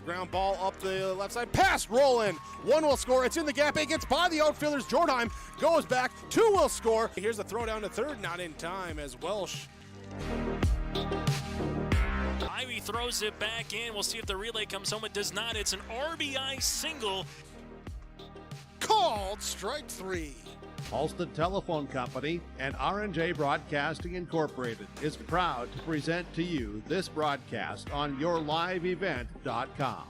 a ground ball up the left side. Pass, roll in. One will score. It's in the gap. It gets by the outfielders. Jordan goes back. Two will score. Here's the throw down to third. Not in time as Welsh. Ivy throws it back in. We'll see if the relay comes home. It does not. It's an RBI single. Called strike three. Halstead Telephone Company and R&J Broadcasting Incorporated is proud to present to you this broadcast on yourliveevent.com.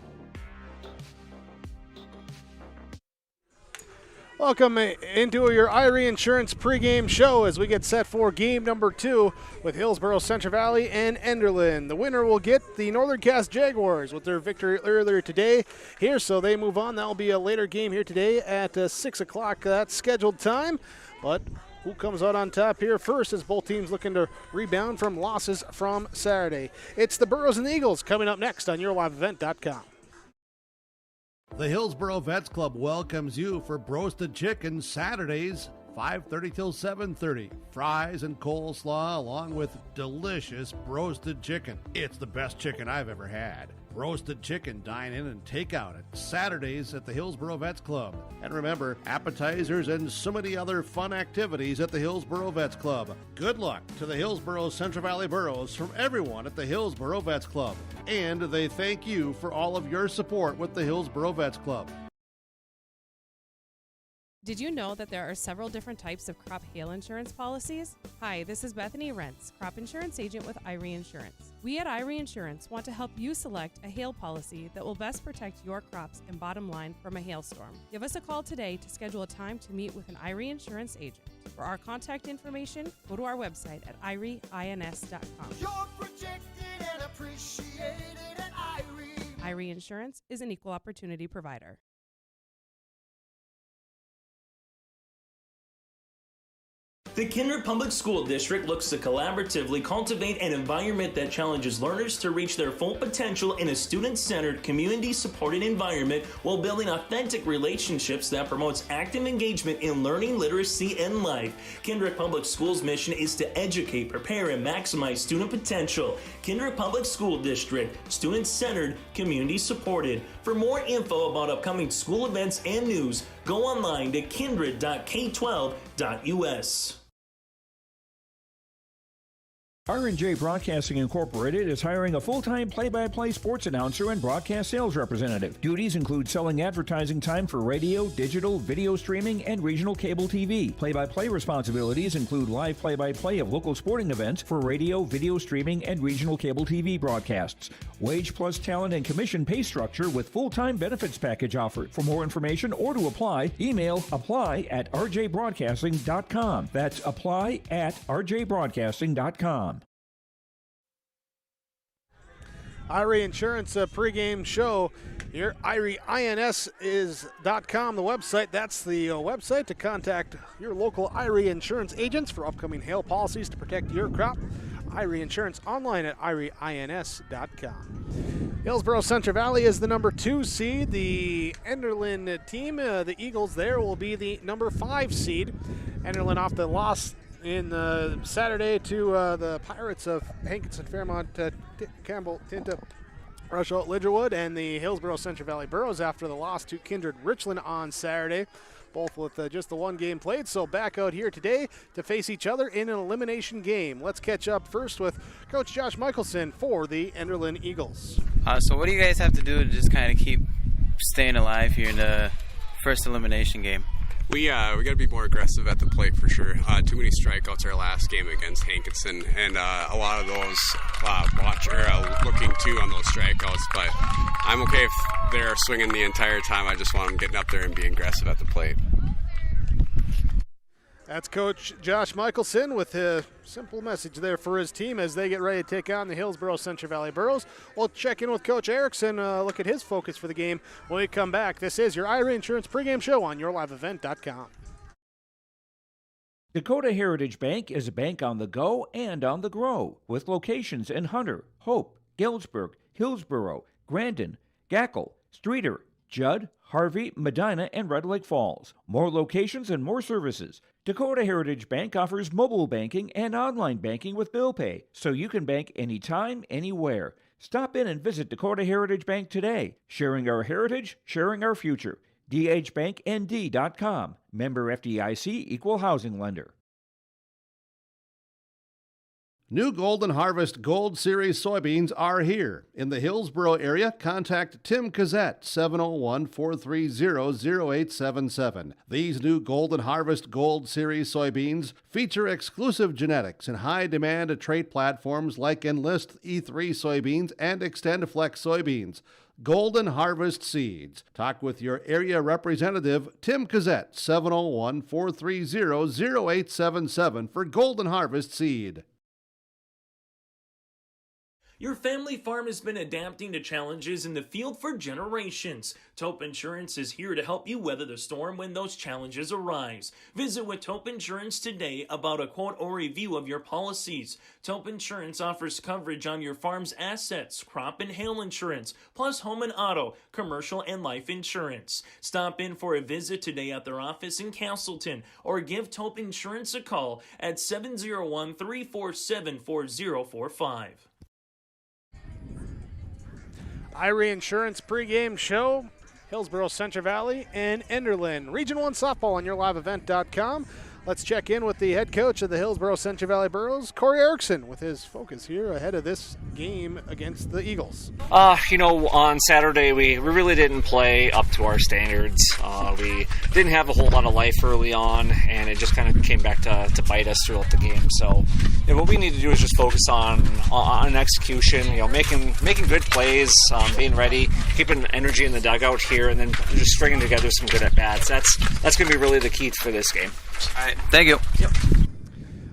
Welcome into your Irie Insurance pregame show as we get set for game number 2 with Hillsboro-Central Valley and Enderlin. The winner will get the Northern Cass Jaguars with their victory earlier today here, so they move on. That will be a later game here today at 6 o'clock. That's scheduled time, but who comes out on top here first as both teams looking to rebound from losses from Saturday. It's the Burros and the Eagles coming up next on yourliveevent.com. The Hillsboro Vets Club welcomes you for Broasted Chicken Saturdays, 5:30 till 7:30. Fries and coleslaw along with delicious broasted chicken. It's the best chicken I've ever had. Roasted chicken, dine in and take out at Saturdays at the Hillsboro Vets Club. And remember, appetizers and so many other fun activities at the Hillsboro Vets Club. Good luck to the Hillsboro-Central Valley Burros from everyone at the Hillsboro Vets Club. And they thank you for all of your support with the Hillsboro Vets Club. Did you know that there are several different types of crop hail insurance policies? Hi, this is Bethany Rentz, crop insurance agent with Irie Insurance. We at Irie Insurance want to help you select a hail policy that will best protect your crops and bottom line from a hailstorm. Give us a call today to schedule a time to meet with an Irie Insurance agent. For our contact information, go to our website at irieins.com. You're protected and appreciated at Irie. Irie Insurance is an equal opportunity provider. The Kindred Public School District looks to collaboratively cultivate an environment that challenges learners to reach their full potential in a student-centered, community-supported environment while building authentic relationships that promotes active engagement in learning, literacy, and life. Kindred Public Schools' mission is to educate, prepare, and maximize student potential. Kindred Public School District, student-centered, community-supported. For more info about upcoming school events and news, go online to kindred.k12.us. R&J Broadcasting Incorporated is hiring a full-time play-by-play sports announcer and broadcast sales representative. Duties include selling advertising time for radio, digital, video streaming, and regional cable TV. Play-by-play responsibilities include live play-by-play of local sporting events for radio, video streaming, and regional cable TV broadcasts. Wage plus talent and commission pay structure with full-time benefits package offered. For more information or to apply, email apply@rjbroadcasting.com. That's apply@rjbroadcasting.com. Irie Insurance pregame show here. IrieINS.com, the website. That's the website to contact your local Irie Insurance agents for upcoming hail policies to protect your crop. Irie Insurance online at IrieINS.com. Hillsboro-Central Valley is the number 2 seed. The Enderlin team, the Eagles there, will be the number 5 seed. Enderlin off the loss in Saturday to the Pirates of Hankinson, Fairmont, Campbell, Tinta, Rushout, Lidgerwood, and the Hillsboro-Central Valley Burros after the loss to Kindred Richland on Saturday, both with just the one game played. So back out here today to face each other in an elimination game. Let's catch up first with Coach Josh Michelson for the Enderlin Eagles. So what do you guys have to do to just kind of keep staying alive here in the first elimination game? We got to be more aggressive at the plate for sure. Too many strikeouts our last game against Hankinson, and a lot of those looking too on those strikeouts. But I'm okay if they're swinging the entire time. I just want them getting up there and being aggressive at the plate. That's Coach Josh Michelson with a simple message there for his team as they get ready to take on the Hillsboro-Central Valley Burros. We'll check in with Coach Erickson, look at his focus for the game when we come back. This is your Irie Insurance pregame show on yourliveevent.com. Dakota Heritage Bank is a bank on the go and on the grow, with locations in Hunter, Hope, Galesburg, Hillsboro, Grandin, Gackle, Streeter, Judd, Harvey, Medina, and Red Lake Falls. More locations and more services. Dakota Heritage Bank offers mobile banking and online banking with bill pay, so you can bank anytime, anywhere. Stop in and visit Dakota Heritage Bank today. Sharing our heritage, sharing our future. dhbanknd.com. Member FDIC, Equal Housing Lender. New Golden Harvest Gold Series soybeans are here. In the Hillsboro area, contact Tim Cassette, 701-430-0877. These new Golden Harvest Gold Series soybeans feature exclusive genetics and high-demand trait platforms like Enlist E3 soybeans and XtendFlex soybeans. Golden Harvest Seeds. Talk with your area representative, Tim Cassette, 701-430-0877 for Golden Harvest Seed. Your family farm has been adapting to challenges in the field for generations. Taupe Insurance is here to help you weather the storm when those challenges arise. Visit with Taupe Insurance today about a quote or review of your policies. Taupe Insurance offers coverage on your farm's assets, crop and hail insurance, plus home and auto, commercial and life insurance. Stop in for a visit today at their office in Castleton or give Taupe Insurance a call at 701-347-4045. Irie Insurance pregame show, Hillsboro-Central Valley and Enderlin. Region 1 softball on yourliveevent.com. Let's check in with the head coach of the Hillsboro-Central Valley Burros, Corey Erickson, with his focus here ahead of this game against the Eagles. On Saturday, we really didn't play up to our standards. We didn't have a whole lot of life early on, and it just kind of came back to bite us throughout the game. So what we need to do is just focus on execution, making good plays, being ready, keeping energy in the dugout here, and then just stringing together some good at-bats. That's going to be really the key for this game. All right, thank you. Yep.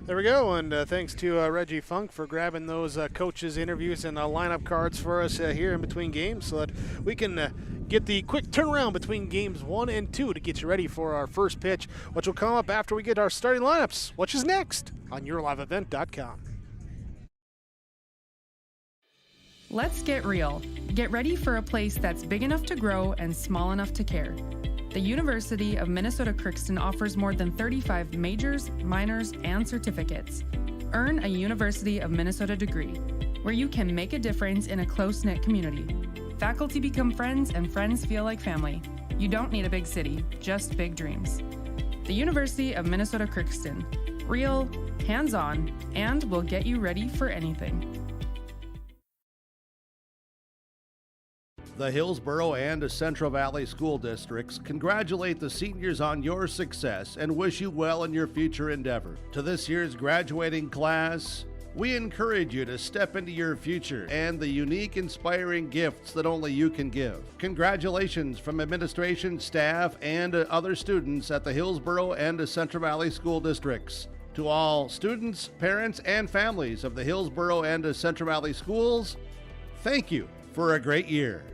There we go, and thanks to Reggie Funk for grabbing those coaches' interviews and lineup cards for us here in between games so that we can get the quick turnaround between games 1 and 2 to get you ready for our first pitch, which will come up after we get our starting lineups, which is next on yourliveevent.com. Let's get real. Get ready for a place that's big enough to grow and small enough to care. The University of Minnesota-Crookston offers more than 35 majors, minors, and certificates. Earn a University of Minnesota degree, where you can make a difference in a close-knit community. Faculty become friends, and friends feel like family. You don't need a big city, just big dreams. The University of Minnesota-Crookston. Real, hands-on, and will get you ready for anything. The Hillsboro and Central Valley School Districts congratulate the seniors on your success and wish you well in your future endeavor. To this year's graduating class, we encourage you to step into your future and the unique, inspiring gifts that only you can give. Congratulations from administration, staff, and other students at the Hillsboro and Central Valley School Districts. To all students, parents, and families of the Hillsboro and Central Valley Schools, thank you for a great year.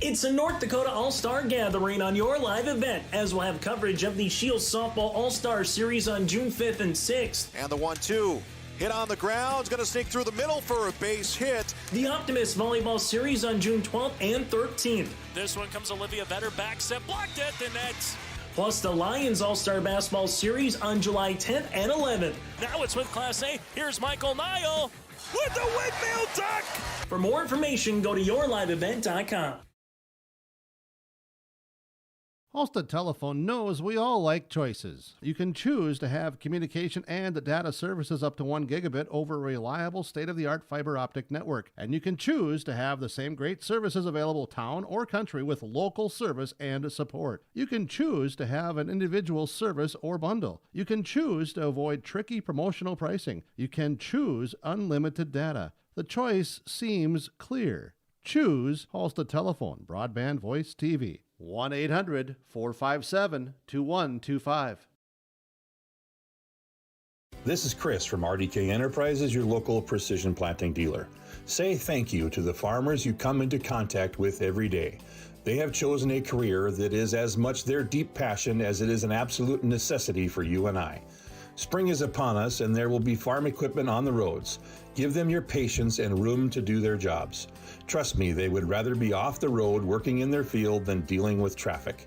It's a North Dakota All-Star Gathering on your live event, as we'll have coverage of the Shields Softball All-Star Series on June 5th and 6th. And the 1-2. Hit on the ground, going to sneak through the middle for a base hit. The Optimist Volleyball Series on June 12th and 13th. This one comes Olivia Vetter, back set, blocked at the net. Plus the Lions All-Star Basketball Series on July 10th and 11th. Now it's with Class A. Here's Michael Nile with the windmill duck. For more information, go to yourliveevent.com. Halstead Telephone knows we all like choices. You can choose to have communication and data services up to 1 gigabit over a reliable state-of-the-art fiber optic network. And you can choose to have the same great services available town or country with local service and support. You can choose to have an individual service or bundle. You can choose to avoid tricky promotional pricing. You can choose unlimited data. The choice seems clear. Choose Halstead Telephone, broadband voice TV. 1-800-457-2125. This is Chris from RDK Enterprises, your local precision planting dealer. Say thank you to the farmers you come into contact with every day. They have chosen a career that is as much their deep passion as it is an absolute necessity for you and I. Spring is upon us, and there will be farm equipment on the roads. Give them your patience and room to do their jobs. Trust me, they would rather be off the road working in their field than dealing with traffic.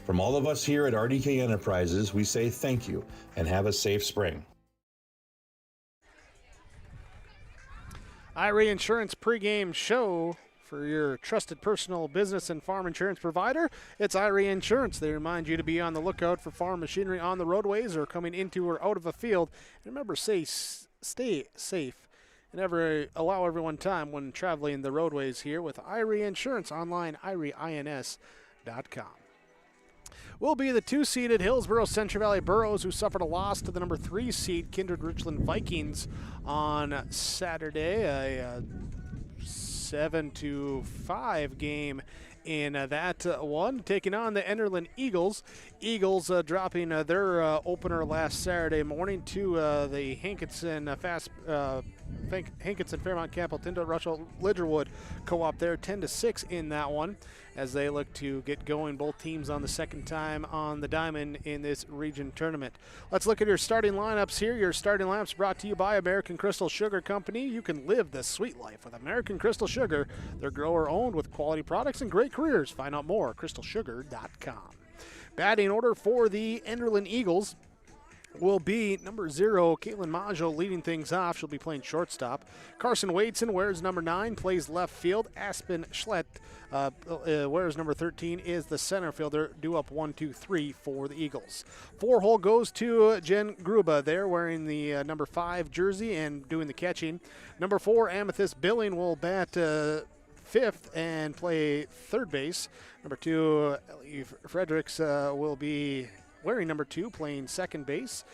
From all of us here at RDK Enterprises, we say thank you and have a safe spring. IRA Insurance pregame show for your trusted personal business and farm insurance provider. It's IRA Insurance. They remind you to be on the lookout for farm machinery on the roadways or coming into or out of a field. And remember, stay safe and allow everyone time when traveling the roadways here with IRA Insurance. Online, IRAINS.com. Will be the 2-seeded Hillsboro-Central Valley Burros, who suffered a loss to the number 3 seed Kindred Richland Vikings on Saturday. A 7-5 game in that one, taking on the Enderlin Eagles. Eagles dropping their opener last Saturday morning to the Hankinson Hankinson Fairmont Campbell Tyndall Russell Lidgerwood co-op there, 10-6 in that one, as they look to get going, both teams on the second time on the diamond in this region tournament. Let's look at your starting lineups here. Your starting lineups brought to you by American Crystal Sugar Company. You can live the sweet life with American Crystal Sugar. They're grower-owned with quality products and great careers. Find out more at crystalsugar.com. Batting order for the Enderlin Eagles will be number 0, Caitlin Maggio leading things off. She'll be playing shortstop. Carson Wadeson wears number 9, plays left field. Aspen Schlett wears number 13, is the center fielder, due up 1-2-3 for the Eagles. 4-hole goes to Jen Gruba there, wearing the number 5 jersey and doing the catching. Number 4, Amethyst Billing will bat 5th and play third base. Number 2, Ellie Fredericks will be wearing number 2, playing second base.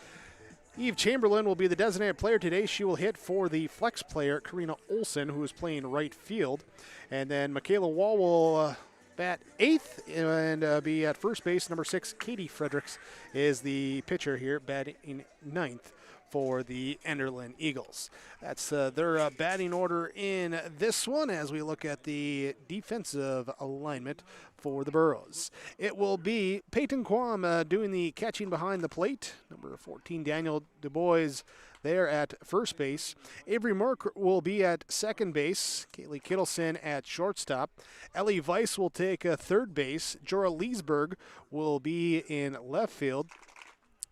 Eve Chamberlain will be the designated player today. She will hit for the flex player, Karina Olson, who is playing right field. And then Michaela Wall will bat 8th and be at first base. Number 6, Katie Fredericks, is the pitcher here, batting 9th for the Enderlin Eagles. That's their batting order in this one as we look at the defensive alignment for the Burros. It will be Peyton Quam doing the catching behind the plate. Number 14, Daniel DuBois, there at first base. Avery Merck will be at second base. Kaylee Kittleson at shortstop. Ellie Weiss will take third base. Jorah Leesburg will be in left field.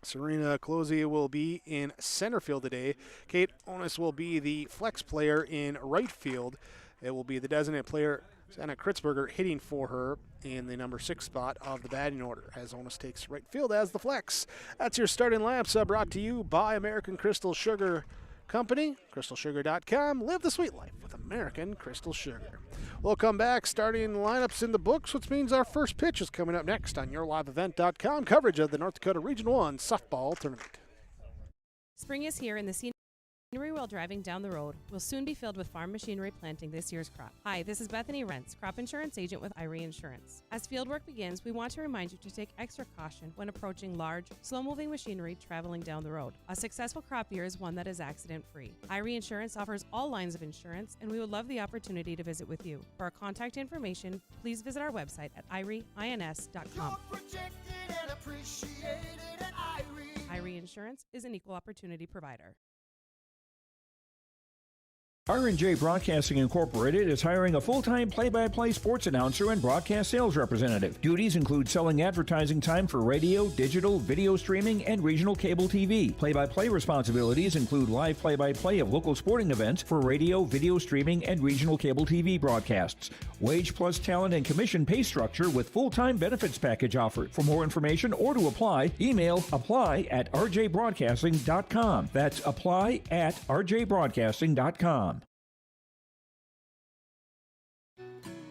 Serena Closey will be in center field today. Kate Onis will be the flex player in right field. It will be the designated player, Anna Kritzberger, hitting for her in the number 6 spot of the batting order, as Onis takes right field as the flex. That's your starting laps brought to you by American Crystal Sugar Company, crystalsugar.com. Live the sweet life with American Crystal Sugar. We'll come back, starting lineups in the books, which means our first pitch is coming up next on yourliveevent.com coverage of the North Dakota Region 1 softball tournament. Spring is here, and the scenery while driving down the road will soon be filled with farm machinery planting this year's crop. Hi, this is Bethany Rentz, crop insurance agent with IRA Insurance. As fieldwork begins, we want to remind you to take extra caution when approaching large, slow-moving machinery traveling down the road. A successful crop year is one that is accident-free. IRA Insurance offers all lines of insurance, and we would love the opportunity to visit with you. For our contact information, please visit our website at IRAINS.com. IRA Insurance is an equal opportunity provider. R&J Broadcasting Incorporated is hiring a full-time play-by-play sports announcer and broadcast sales representative. Duties include selling advertising time for radio, digital, video streaming, and regional cable TV. Play-by-play responsibilities include live play-by-play of local sporting events for radio, video streaming, and regional cable TV broadcasts. Wage plus talent and commission pay structure with full-time benefits package offered. For more information or to apply, email apply@rjbroadcasting.com. That's apply@rjbroadcasting.com.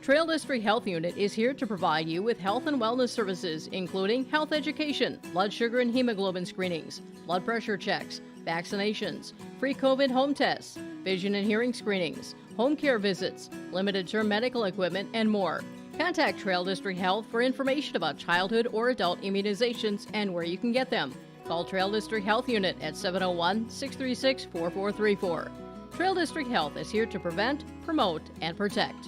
Trail District Health Unit is here to provide you with health and wellness services, including health education, blood sugar and hemoglobin screenings, blood pressure checks, vaccinations, free COVID home tests, vision and hearing screenings, home care visits, limited-term medical equipment, and more. Contact Trail District Health for information about childhood or adult immunizations and where you can get them. Call Trail District Health Unit at 701-636-4434. Trail District Health is here to prevent, promote, and protect.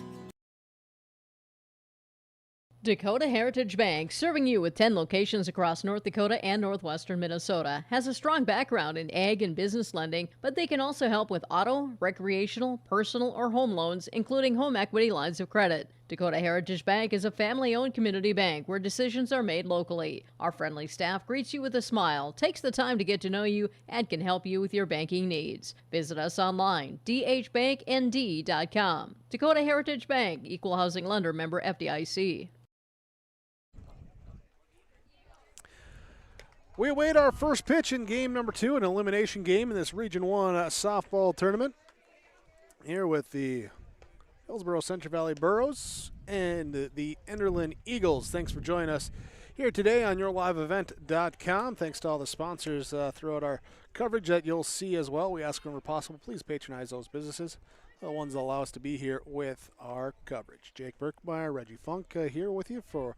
Dakota Heritage Bank, serving you with 10 locations across North Dakota and northwestern Minnesota, has a strong background in ag and business lending, but they can also help with auto, recreational, personal, or home loans, including home equity lines of credit. Dakota Heritage Bank is a family-owned community bank where decisions are made locally. Our friendly staff greets you with a smile, takes the time to get to know you, and can help you with your banking needs. Visit us online, dhbanknd.com. Dakota Heritage Bank, Equal Housing Lender, member FDIC. We await our first pitch in game number 2, an elimination game in this Region 1 softball tournament. Here with the Hillsboro-Central Valley Burros and the Enderlin Eagles. Thanks for joining us here today on yourliveevent.com. Thanks to all the sponsors throughout our coverage that you'll see as well. We ask whenever possible, please patronize those businesses, the ones that allow us to be here with our coverage. Jake Berkmeyer, Reggie Funk here with you for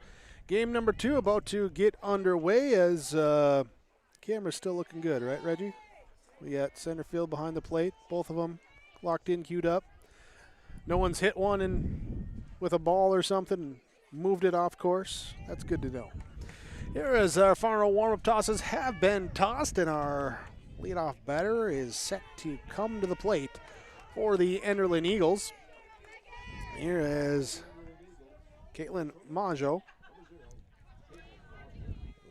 game number 2, about to get underway as camera's still looking good, right, Reggie? We got center field behind the plate, both of them locked in, queued up. No one's hit one with a ball or something and moved it off course. That's good to know. Here is our final warm-up tosses have been tossed, and our leadoff batter is set to come to the plate for the Enderlin Eagles. Here is Caitlin Maggio.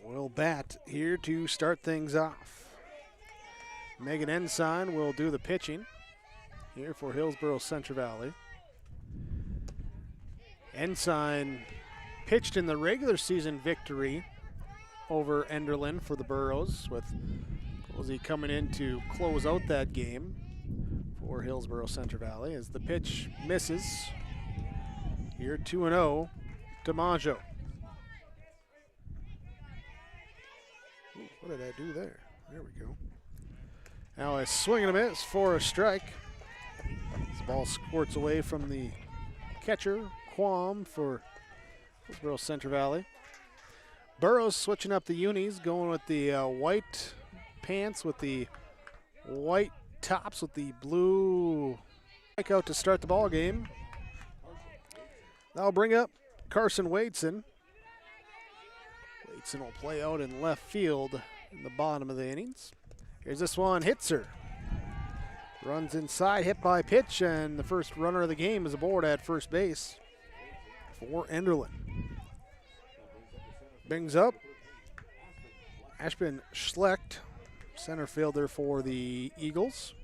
Will bat here to start things off. Megan Ensign will do the pitching here for Hillsboro-Central Valley. Ensign pitched in the regular season victory over Enderlin for the Burros, with Cozy coming in to close out that game for Hillsboro-Central Valley as the pitch misses. Here 2-0 to Maggio. What did I do there? There we go. Now a swing and a miss for a strike. This ball squirts away from the catcher, Quam, for Hillsboro-Central Valley. Burrows switching up the unis, going with the white pants with the white tops with the blue strikeout to start the ball game. That'll bring up Carson Wadeson. Wadeson will play out in left field in the bottom of the innings. Here's this one, hits her. Runs inside, hit by pitch, and the first runner of the game is aboard at first base for Enderlin. Brings up Ashbin Schlecht, center fielder for the Eagles.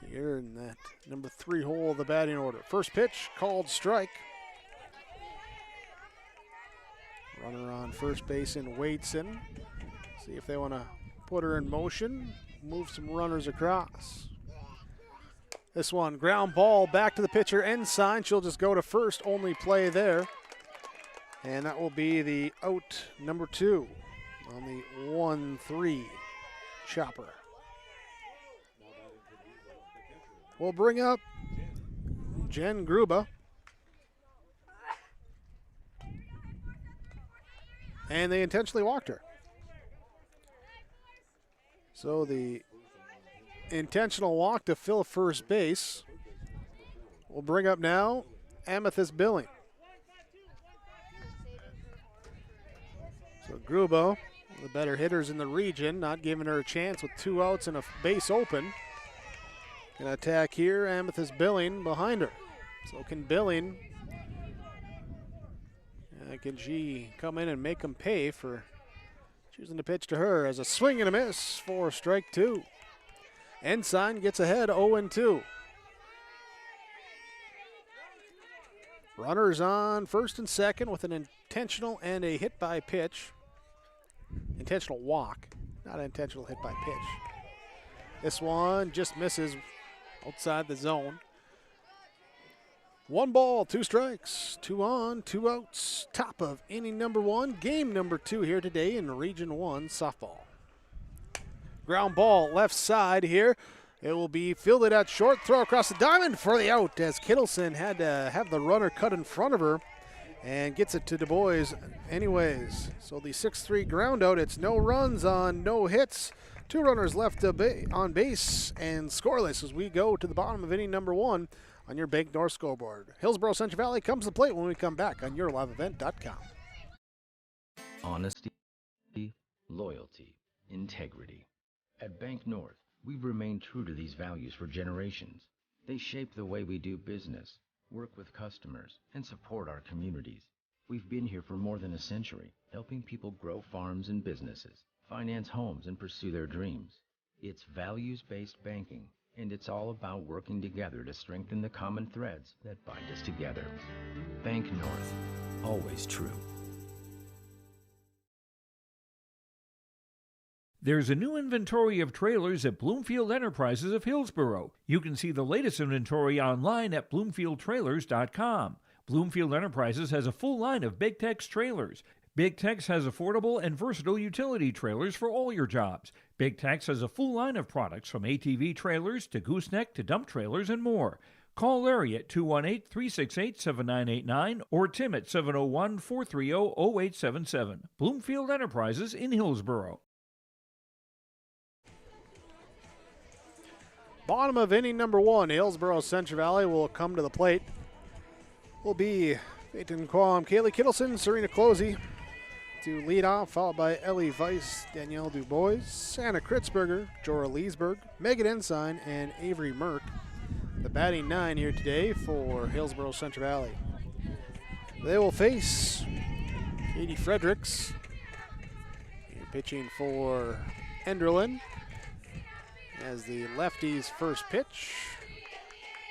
Here in that number 3 hole of the batting order. First pitch, called strike. Runner on first base in Wadeson. See if they want to put her in motion, move some runners across. This one, ground ball back to the pitcher, Ensign. She'll just go to first, only play there. And that will be the out number 2 on the 1-3 chopper. We'll bring up Jen Gruba. And they intentionally walked her. So the intentional walk to fill first base. We'll bring up now Amethyst Billing. So Gruba, the better hitters in the region, not giving her a chance with 2 outs and a base open. Gonna attack here, Amethyst Billing behind her. So can Billing, can she come in and make them pay for choosing to pitch to her as a swing and a miss for strike 2. Ensign gets ahead 0-2. Runners on first and second with an intentional and a hit by pitch. Intentional walk, not an intentional hit by pitch. This one just misses outside the zone. 1 ball, 2 strikes, 2 on, 2 outs. Top of inning number 1, game number 2 here today in Region 1 softball. Ground ball left side here. It will be fielded at short, throw across the diamond for the out as Kittleson had to have the runner cut in front of her and gets it to Du Bois anyways. So the 6-3 ground out, it's no runs on no hits. 2 runners left on base and scoreless as we go to the bottom of inning number 1 on your Bank North scoreboard. Hillsboro-Central Valley comes to the plate when we come back on yourliveevent.com. Honesty, loyalty, integrity. At Bank North, we've remained true to these values for generations. They shape the way we do business, work with customers, and support our communities. We've been here for more than a century, helping people grow farms and businesses, finance homes, and pursue their dreams. It's values-based banking, and it's all about working together to strengthen the common threads that bind us together. Bank North, always true. There's a new inventory of trailers at Bloomfield Enterprises of Hillsboro. You can see the latest inventory online at bloomfieldtrailers.com. Bloomfield Enterprises has a full line of Big Tex trailers. Big Tex has affordable and versatile utility trailers for all your jobs. Big Tex has a full line of products from ATV trailers to gooseneck to dump trailers and more. Call Larry at 218-368-7989 or Tim at 701-430-0877. Bloomfield Enterprises in Hillsboro. Bottom of inning number 1, Hillsboro-Central Valley will come to the plate. Will be Peyton Quam, Kaylee Kittleson, Serena Closey to lead off, followed by Ellie Weiss, Danielle Dubois, Anna Kritzberger, Jorah Leesberg, Megan Ensign, and Avery Merck. The batting 9 here today for Hillsboro-Central Valley. They will face Katie Fredericks. Here pitching for Enderlin. As the lefty's first pitch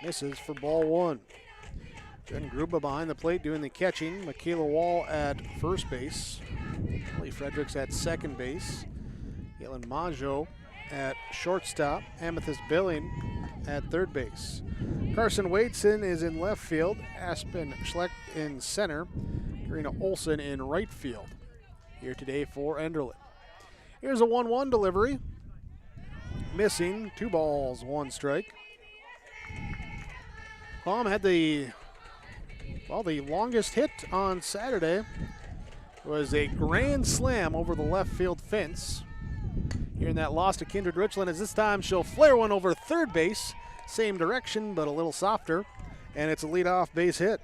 misses for ball 1. Jen Gruba behind the plate doing the catching. Michaela Wall at first base. Lee Fredericks at second base. Galen Maggio at shortstop. Amethyst Billing at third base. Carson Wadeson is in left field. Aspen Schlecht in center. Karina Olson in right field. Here today for Enderlin. Here's a 1-1 delivery. Missing, 2 balls, 1 strike. Quam had the longest hit on Saturday. It was a grand slam over the left field fence. Here in that loss to Kindred Richland, as this time she'll flare one over third base. Same direction, but a little softer. And it's a leadoff base hit.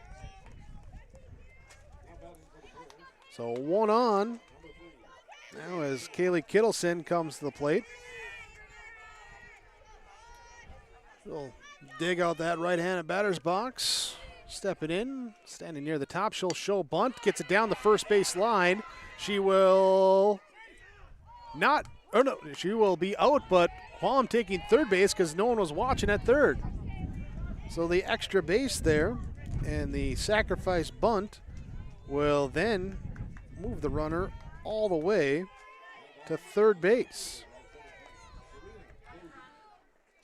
So 1 on. Now as Kaylee Kittleson comes to the plate. She'll dig out that right-handed batter's box, step it in, standing near the top. She'll show bunt, gets it down the first base line. She will not, or no, she will be out, but Quam taking third base because no one was watching at third. So the extra base there and the sacrifice bunt will then move the runner all the way to third base.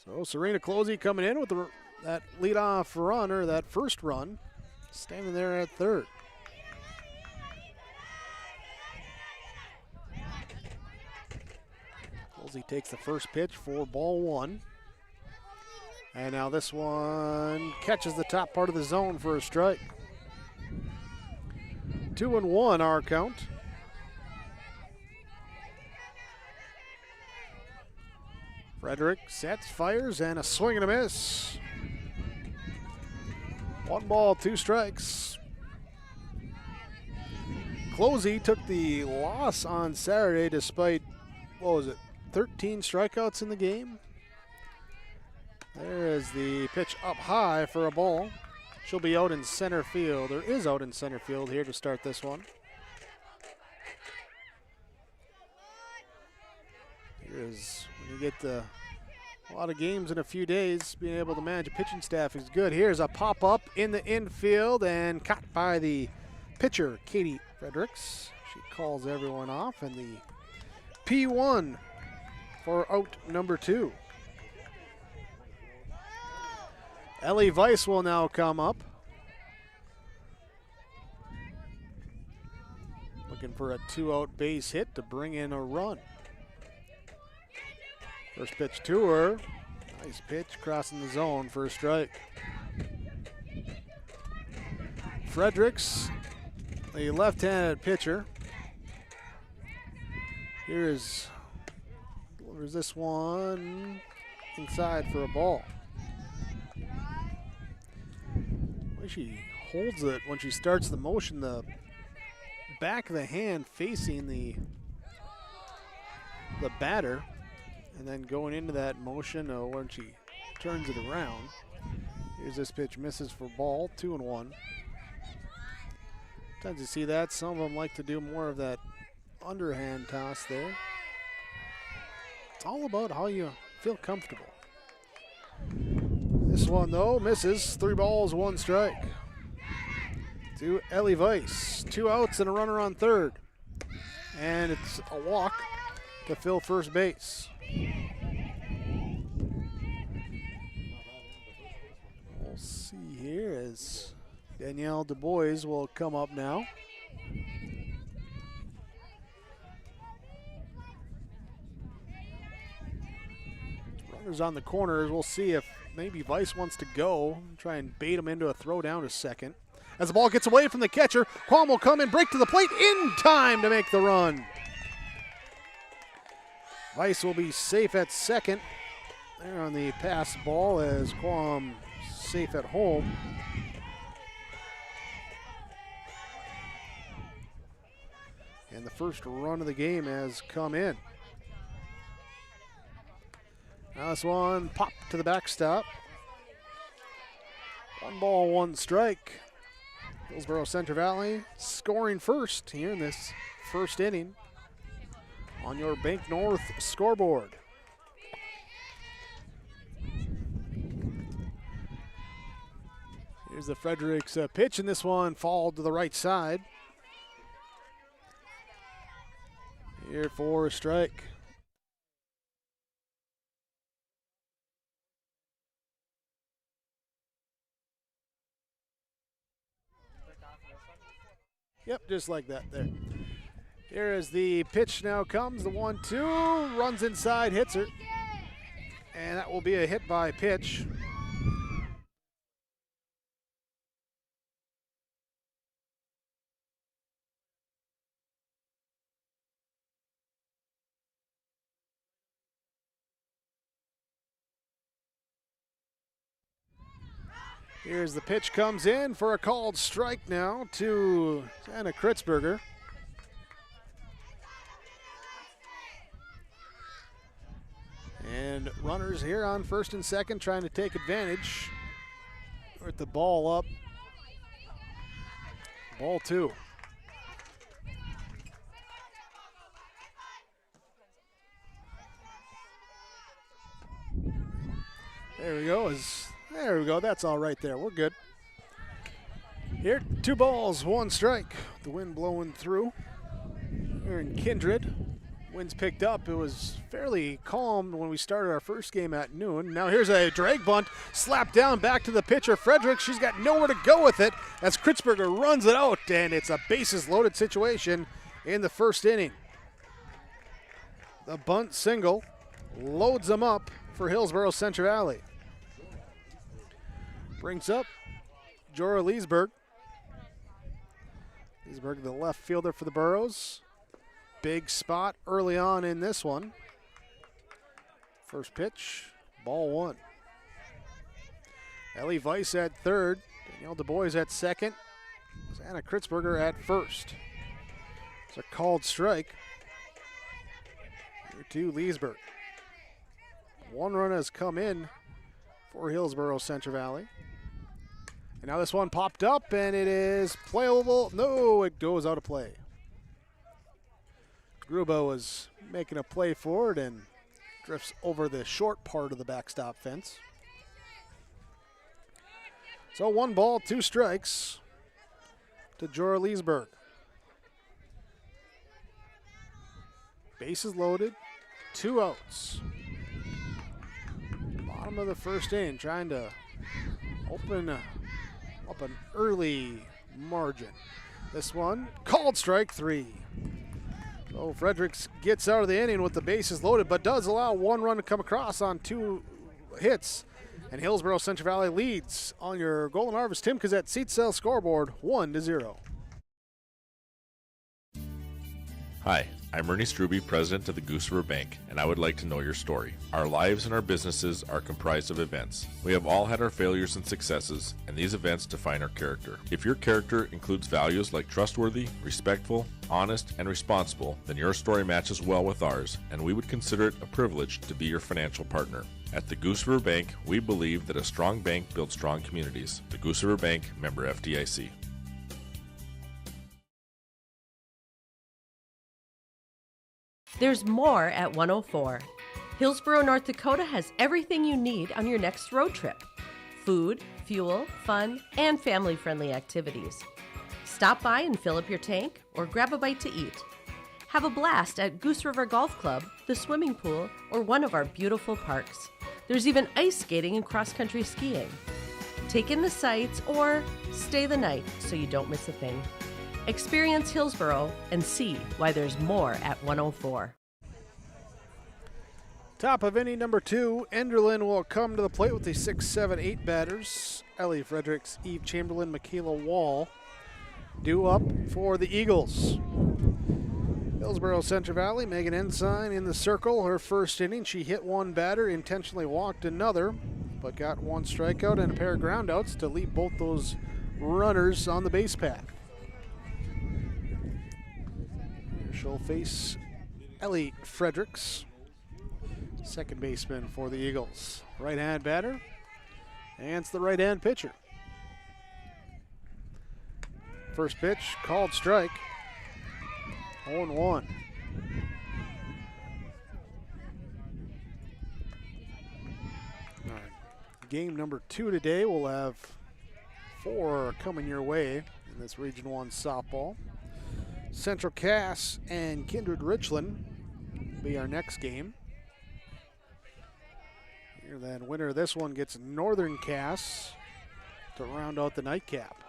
So Serena Closey coming in with that leadoff run, or that first run, standing there at third. Closey takes the first pitch for ball 1. And now this one catches the top part of the zone for a strike. 2-1 our count. Frederick sets, fires, and a swing and a miss. 1 ball, 2 strikes. Closey took the loss on Saturday despite, 13 strikeouts in the game. There is the pitch up high for a ball. She'll be out in center field, or is out in center field here to start this one. Here's when you get a lot of games in a few days, being able to manage a pitching staff is good. Here's a pop-up in the infield and caught by the pitcher, Katie Fredericks. She calls everyone off, and the P1 for out number 2. Ellie Weiss will now come up. Looking for a 2-out base hit to bring in a run. First pitch to her. Nice pitch crossing the zone for a strike. Fredericks, the left-handed pitcher. Delivers this one inside for a ball. way she holds it when she starts the motion, the back of the hand facing the batter, and then going into that motion when she turns it around. Here's this pitch, misses for ball, 2-1. Sometimes you see that. Some of them like to do more of that underhand toss there. It's all about how you feel comfortable. This one, though, misses. 3 balls, 1 strike. To Ellie Weiss. 2 outs and a runner on third. And it's a walk to fill first base. We'll see here as Danielle Du Bois will come up now. Runners on the corners. We'll see if maybe Weiss wants to go, try and bait him into a throw down to second. As the ball gets away from the catcher, Quam will come and break to the plate in time to make the run. Weiss will be safe at second. There on the pass ball as Quam safe at home. And the first run of the game has come in. Now this one popped to the backstop. 1 ball, 1 strike. Hillsboro-Central Valley scoring first here in this first inning on your Bank North scoreboard. Here's the Fredericks pitch, and this one fouled to the right side. Here for a strike. Yep, just like that there. Here as the pitch now comes, the 1-2, runs inside, hits her. And that will be a hit by pitch. Here's the pitch comes in for a called strike now to Anna Kritzberger. And runners here on first and second trying to take advantage. With the ball up. Ball 2. There we go. There we go. That's all right there. We're good. Here, 2 balls, 1 strike. The wind blowing through. Here in Kindred. Wind's picked up. It was fairly calm when we started our first game at noon. Now here's a drag bunt. Slapped down back to the pitcher, Frederick. She's got nowhere to go with it as Kritzberger runs it out. And it's a bases loaded situation in the first inning. The bunt single loads them up for Hillsboro-Central Valley. Brings up Jorah Leesberg. Leesberg, the left fielder for the Burros. Big spot early on in this one. First pitch, ball 1. Ellie Weiss at third. Danielle Du Bois at second. Anna Kritzberger at first. It's a called strike. Here to Leesberg. 1 run has come in for Hillsboro-Central Valley. And now this one popped up, and it is playable. No, it goes out of play. Gruba was making a play for it and drifts over the short part of the backstop fence. So 1 ball, 2 strikes to Jorah Leesberg. Bases loaded, 2 outs. Bottom of the first inning, trying to open up an early margin. This one, called strike 3. So Fredericks gets out of the inning with the bases loaded, but does allow 1 run to come across on 2 hits. And Hillsboro-Central Valley leads on your Golden Harvest Tim Kazette seat cell scoreboard 1-0. Hi, I'm Ernie Struby, president of the Goose River Bank, and I would like to know your story. Our lives and our businesses are comprised of events. We have all had our failures and successes, and these events define our character. If your character includes values like trustworthy, respectful, honest, and responsible, then your story matches well with ours, and we would consider it a privilege to be your financial partner. At the Goose River Bank, we believe that a strong bank builds strong communities. The Goose River Bank, member FDIC. There's more at 104. Hillsboro, North Dakota has everything you need on your next road trip. Food, fuel, fun, and family-friendly activities. Stop by and fill up your tank or grab a bite to eat. Have a blast at Goose River Golf Club, the swimming pool, or one of our beautiful parks. There's even ice skating and cross-country skiing. Take in the sights or stay the night so you don't miss a thing. Experience Hillsboro and see why there's more at 104. Top of inning number 2, Enderlin will come to the plate with the 6, 7, 8 batters. Ellie Fredericks, Eve Chamberlain, Michaela Wall due up for the Eagles. Hillsboro-Central Valley, Megan Ensign in the circle. Her first inning, she hit one batter, intentionally walked another, but got one strikeout and a pair of groundouts to leave both those runners on the base path. She'll face Ellie Fredericks, second baseman for the Eagles. Right-hand batter, and it's the right-hand pitcher. First pitch, called strike, 0-1. All right. Game number 2 today, we'll have 4 coming your way in this Region 1 softball. Central Cass and Kindred Richland will be our next game. Here then, winner of this one gets Northern Cass to round out the nightcap.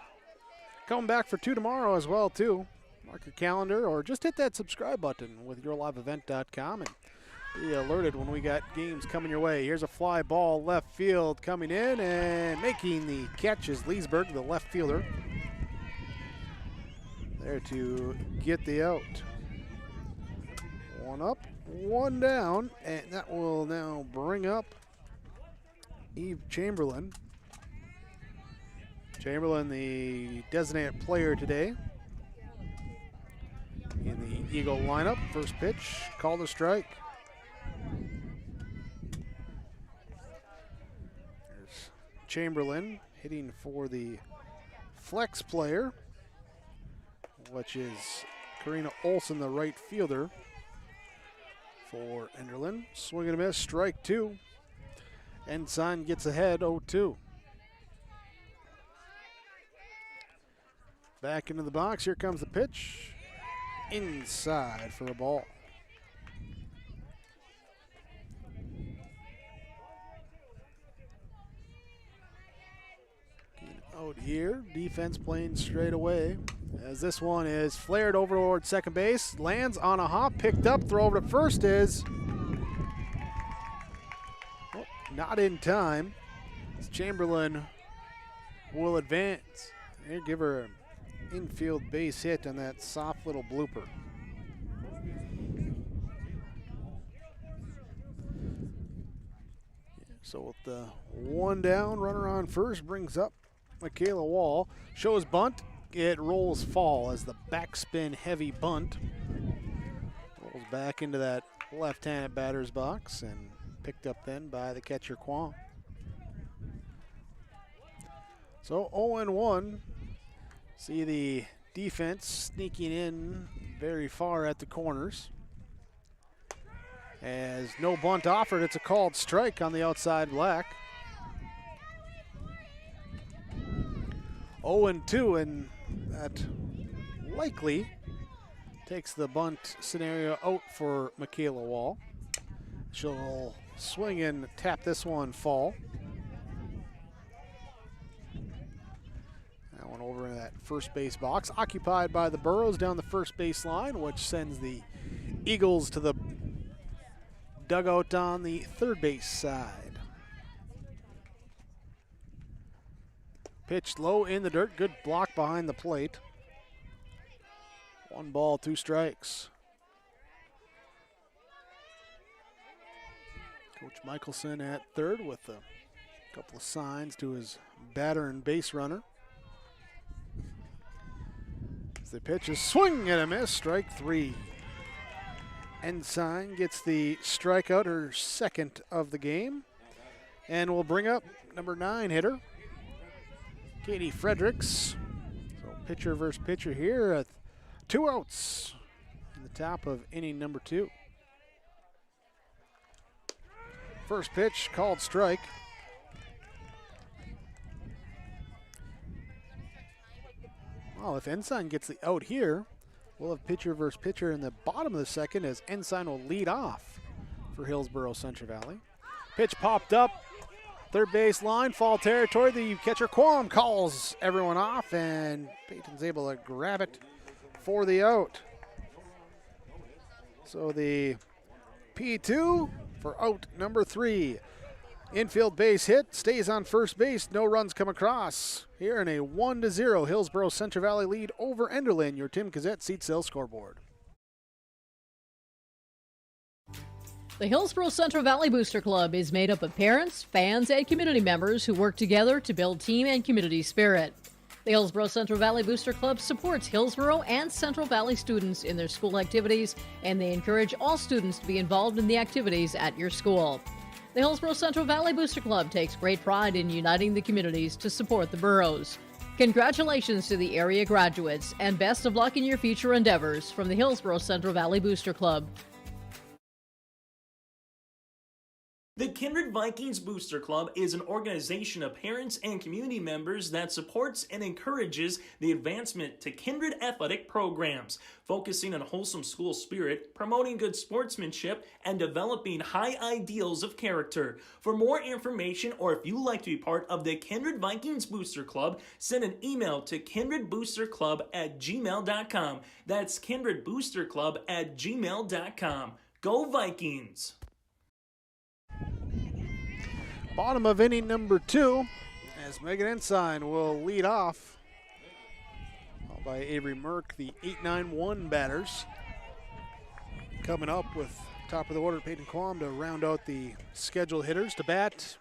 Coming back for 2 tomorrow as well, too. Mark your calendar or just hit that subscribe button with yourliveevent.com and be alerted when we got games coming your way. Here's a fly ball left field coming in, and making the catch is Leesburg, the left fielder. There to get the out. 1 up, 1 down, and that will now bring up Eve Chamberlain. Chamberlain, the designated player today in the Eagle lineup. First pitch, called a strike. There's Chamberlain hitting for the flex player, which is Karina Olson, the right fielder for Enderlin. Swing and a miss, strike 2. Ensign gets ahead, 0-2. Back into the box, here comes the pitch. Inside for a ball. Out here, defense playing straight away. As this one is flared over toward second base, lands on a hop, picked up, throw over to first is not in time. Chamberlain will advance and give her an infield base hit on that soft little blooper. So with the 1 down, runner on first brings up Michaela Wall. Shows bunt. It rolls fall as the backspin heavy bunt rolls back into that left-handed batter's box and picked up then by the catcher Kwong. So 0-1. See the defense sneaking in very far at the corners. As no bunt offered, it's a called strike on the outside black. 0-2, and that likely takes the bunt scenario out for Michaela Wall. She'll swing and tap this one fall. That one over in that first base box, occupied by the Burros down the first base line, which sends the Eagles to the dugout on the third base side. Pitched low in the dirt, good block behind the plate. 1 ball, 2 strikes. Coach Michelson at third with a couple of signs to his batter and base runner. As the pitch is swing and a miss, strike 3. Ensign gets the strikeout, her second of the game. And we'll bring up number 9 hitter, Katie Fredericks. So pitcher versus pitcher here. 2 outs in the top of inning number 2. First pitch called strike. Well, if Ensign gets the out here, we'll have pitcher versus pitcher in the bottom of the second as Ensign will lead off for Hillsboro-Central Valley. Pitch popped up, third base line, foul territory. The catcher Quam calls everyone off, and Peyton's able to grab it for the out. So the P2 for out number 3. Infield base hit, stays on first base, no runs come across. Here in a 1-0 Hillsboro-Central Valley lead over Enderlin, your Tim Gazette seat sale scoreboard. The Hillsboro-Central Valley Booster Club is made up of parents, fans, and community members who work together to build team and community spirit. The Hillsboro-Central Valley Booster Club supports Hillsboro and Central Valley students in their school activities, and they encourage all students to be involved in the activities at your school. The Hillsboro-Central Valley Booster Club takes great pride in uniting the communities to support the boroughs. Congratulations to the area graduates, and best of luck in your future endeavors from the Hillsboro-Central Valley Booster Club. The Kindred Vikings Booster Club is an organization of parents and community members that supports and encourages the advancement to Kindred athletic programs, focusing on wholesome school spirit, promoting good sportsmanship, and developing high ideals of character. For more information, or if you'd like to be part of the Kindred Vikings Booster Club, send an email to kindredboosterclub@gmail.com. That's kindredboosterclub@gmail.com. Go Vikings! Bottom of inning number 2 as Megan Ensign will lead off. Followed by Avery Merck, the 8-9-1 batters. Coming up with top of the order, Peyton Quam to round out the scheduled hitters to bat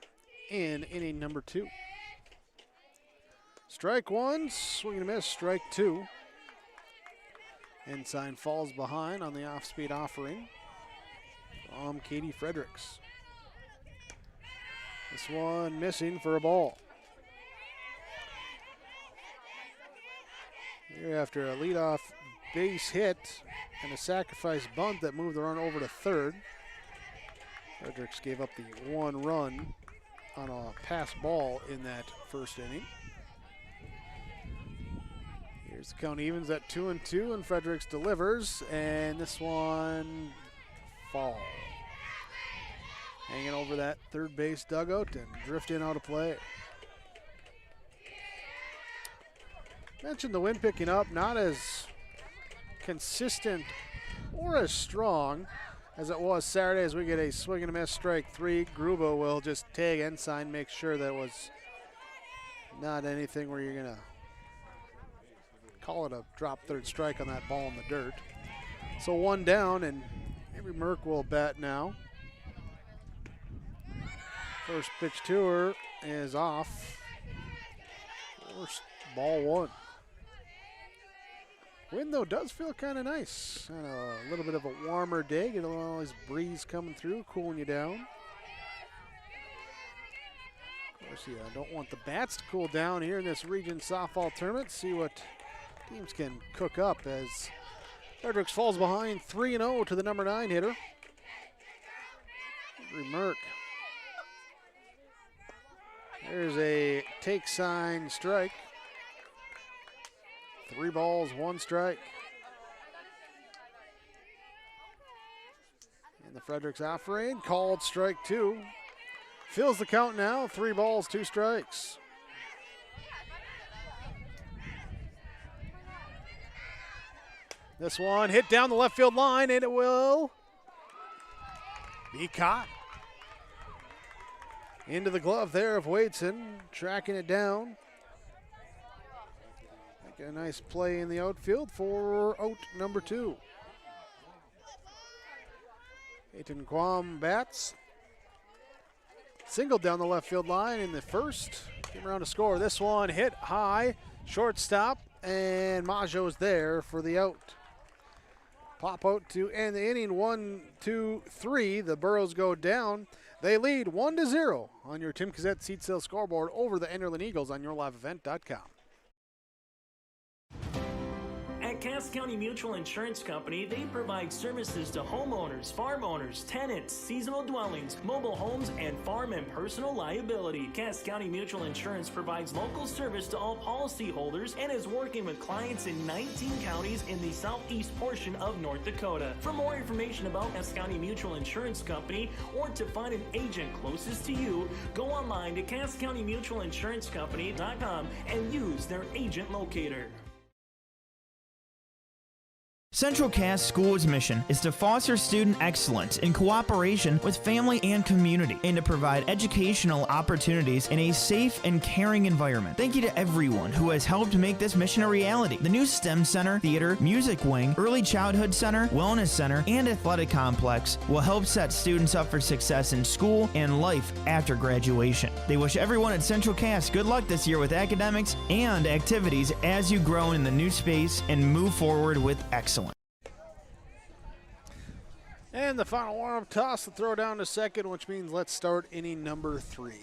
in inning number 2. Strike 1, swing and a miss, strike 2. Ensign falls behind on the off-speed offering from Katie Fredericks. This one missing for a ball. Here after a leadoff base hit and a sacrifice bunt that moved the run over to third. Fredericks gave up the 1 run on a pass ball in that first inning. Here's the count evens at 2-2, and Fredericks delivers, and this one falls. Hanging over that third base dugout and drifting out of play. Mentioned the wind picking up, not as consistent or as strong as it was Saturday as we get a swing and a miss, strike 3. Gruba will just tag Ensign, make sure that it was not anything where you're going to call it a drop third strike on that ball in the dirt. So 1 down, and Avery Merck will bat now. First pitch to her is off. First ball 1. Wind, though, does feel kind of nice. And a little bit of a warmer day. Get a little nice breeze coming through, cooling you down. Of course, you don't want the bats to cool down here in this region softball tournament. See what teams can cook up as Fredericks falls behind 3-0 to the number 9 hitter, Avery Merck. There's a take sign strike. 3 balls, 1 strike. And the Fredericks offering, called strike 2. Fills the count now, 3 balls, 2 strikes. This one hit down the left field line, and it will be caught. Into the glove there of Wadeson, tracking it down. Making a nice play in the outfield for out number 2. Peyton Quam bats. singled down the left field line in the first. Came around to score. This one hit high, shortstop, and Majo's there for the out. Pop out to end the inning. 1, 2, 3. The Burros go down. They lead 1-0 on your Tim Cassette seat sale scoreboard over the Enderlin Eagles on yourliveevent.com. At Cass County Mutual Insurance Company, they provide services to homeowners, farm owners, tenants, seasonal dwellings, mobile homes, and farm and personal liability. Cass County Mutual Insurance provides local service to all policyholders and is working with clients in 19 counties in the southeast portion of North Dakota. For more information about Cass County Mutual Insurance Company or to find an agent closest to you, go online to CassCountyMutualInsuranceCompany.com and use their agent locator. Central Cass School's mission is to foster student excellence in cooperation with family and community and to provide educational opportunities in a safe and caring environment. Thank you to everyone who has helped make this mission a reality. The new STEM Center, Theater, Music Wing, Early Childhood Center, Wellness Center, and Athletic Complex will help set students up for success in school and life after graduation. They wish everyone at Central Cass good luck this year with academics and activities as you grow in the new space and move forward with excellence. And the final warm-up toss, the throw down to second, which means let's start inning number 3.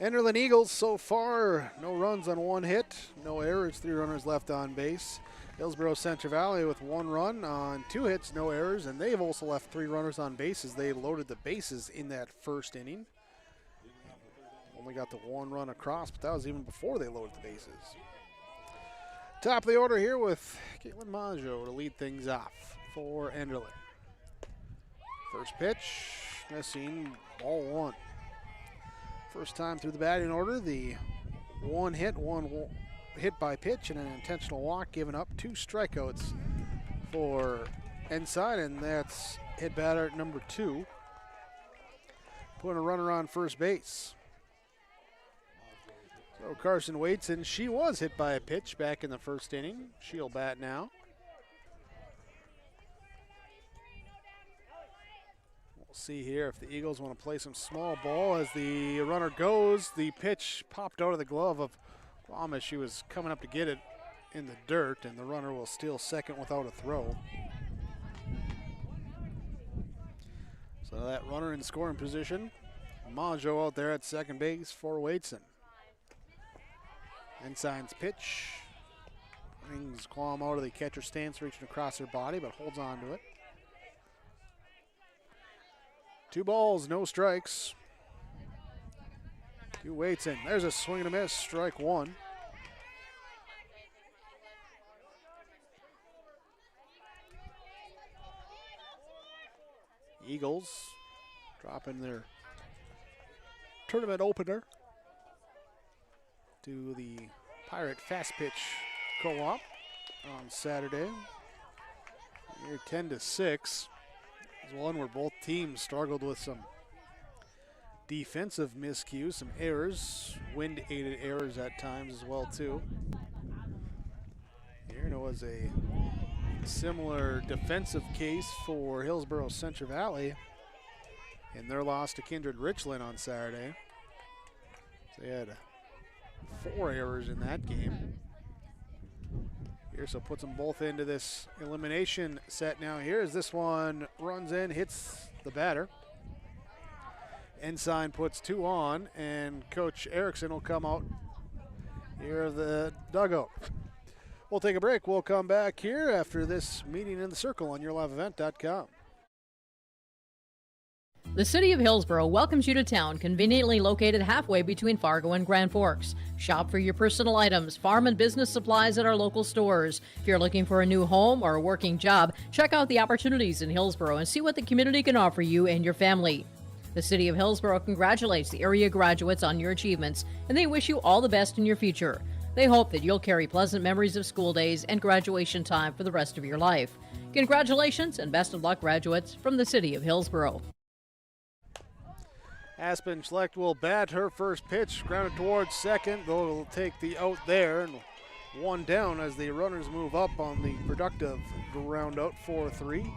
Enderlin Eagles so far, no runs on 1 hit, no errors, 3 runners left on base. Hillsboro-Central Valley with 1 run on 2 hits, no errors, and they've also left 3 runners on base as they loaded the bases in that first inning. Only got the 1 run across, but that was even before they loaded the bases. Top of the order here with Caitlin Majo to lead things off for Enderlin. First pitch, missing, ball 1. First time through the batting order, the 1 hit by pitch and an intentional walk, giving up 2 strikeouts for Inside, and that's hit batter number 2. Putting a runner on first base. So Carson waits, and she was hit by a pitch back in the first inning. She'll bat now. We'll see here if the Eagles want to play some small ball as the runner goes. The pitch popped out of the glove of Guam as she was coming up to get it in the dirt, and the runner will steal second without a throw. So that runner in scoring position. Majo out there at second base for Waitson. Ensign's pitch brings Guam out of the catcher stance, reaching across her body, but holds on to it. 2 balls, no strikes. 2 Waitson. There's a swing and a miss, strike 1. Eagles dropping their tournament opener to the Pirate Fast Pitch Co-op on Saturday. Here 10-6. One where both teams struggled with some defensive miscues, some errors, wind-aided errors at times as well too. Here it was a similar defensive case for Hillsboro-Central Valley in their loss to Kindred Richland on Saturday. They had 4 errors in that game. Here, so puts them both into this elimination set now here as this one runs in, hits the batter. Ensign puts 2 on, and Coach Erickson will come out here of the dugout. We'll take a break. We'll come back here after this meeting in the circle on yourliveevent.com. The City of Hillsboro welcomes you to town, conveniently located halfway between Fargo and Grand Forks. Shop for your personal items, farm and business supplies at our local stores. If you're looking for a new home or a working job, check out the opportunities in Hillsboro and see what the community can offer you and your family. The City of Hillsboro congratulates the area graduates on your achievements, and they wish you all the best in your future. They hope that you'll carry pleasant memories of school days and graduation time for the rest of your life. Congratulations and best of luck, graduates, from the City of Hillsboro. Aspen Schlecht will bat her first pitch, grounded towards second, though it'll take the out there, and 1 down as the runners move up on the productive ground out 4-3.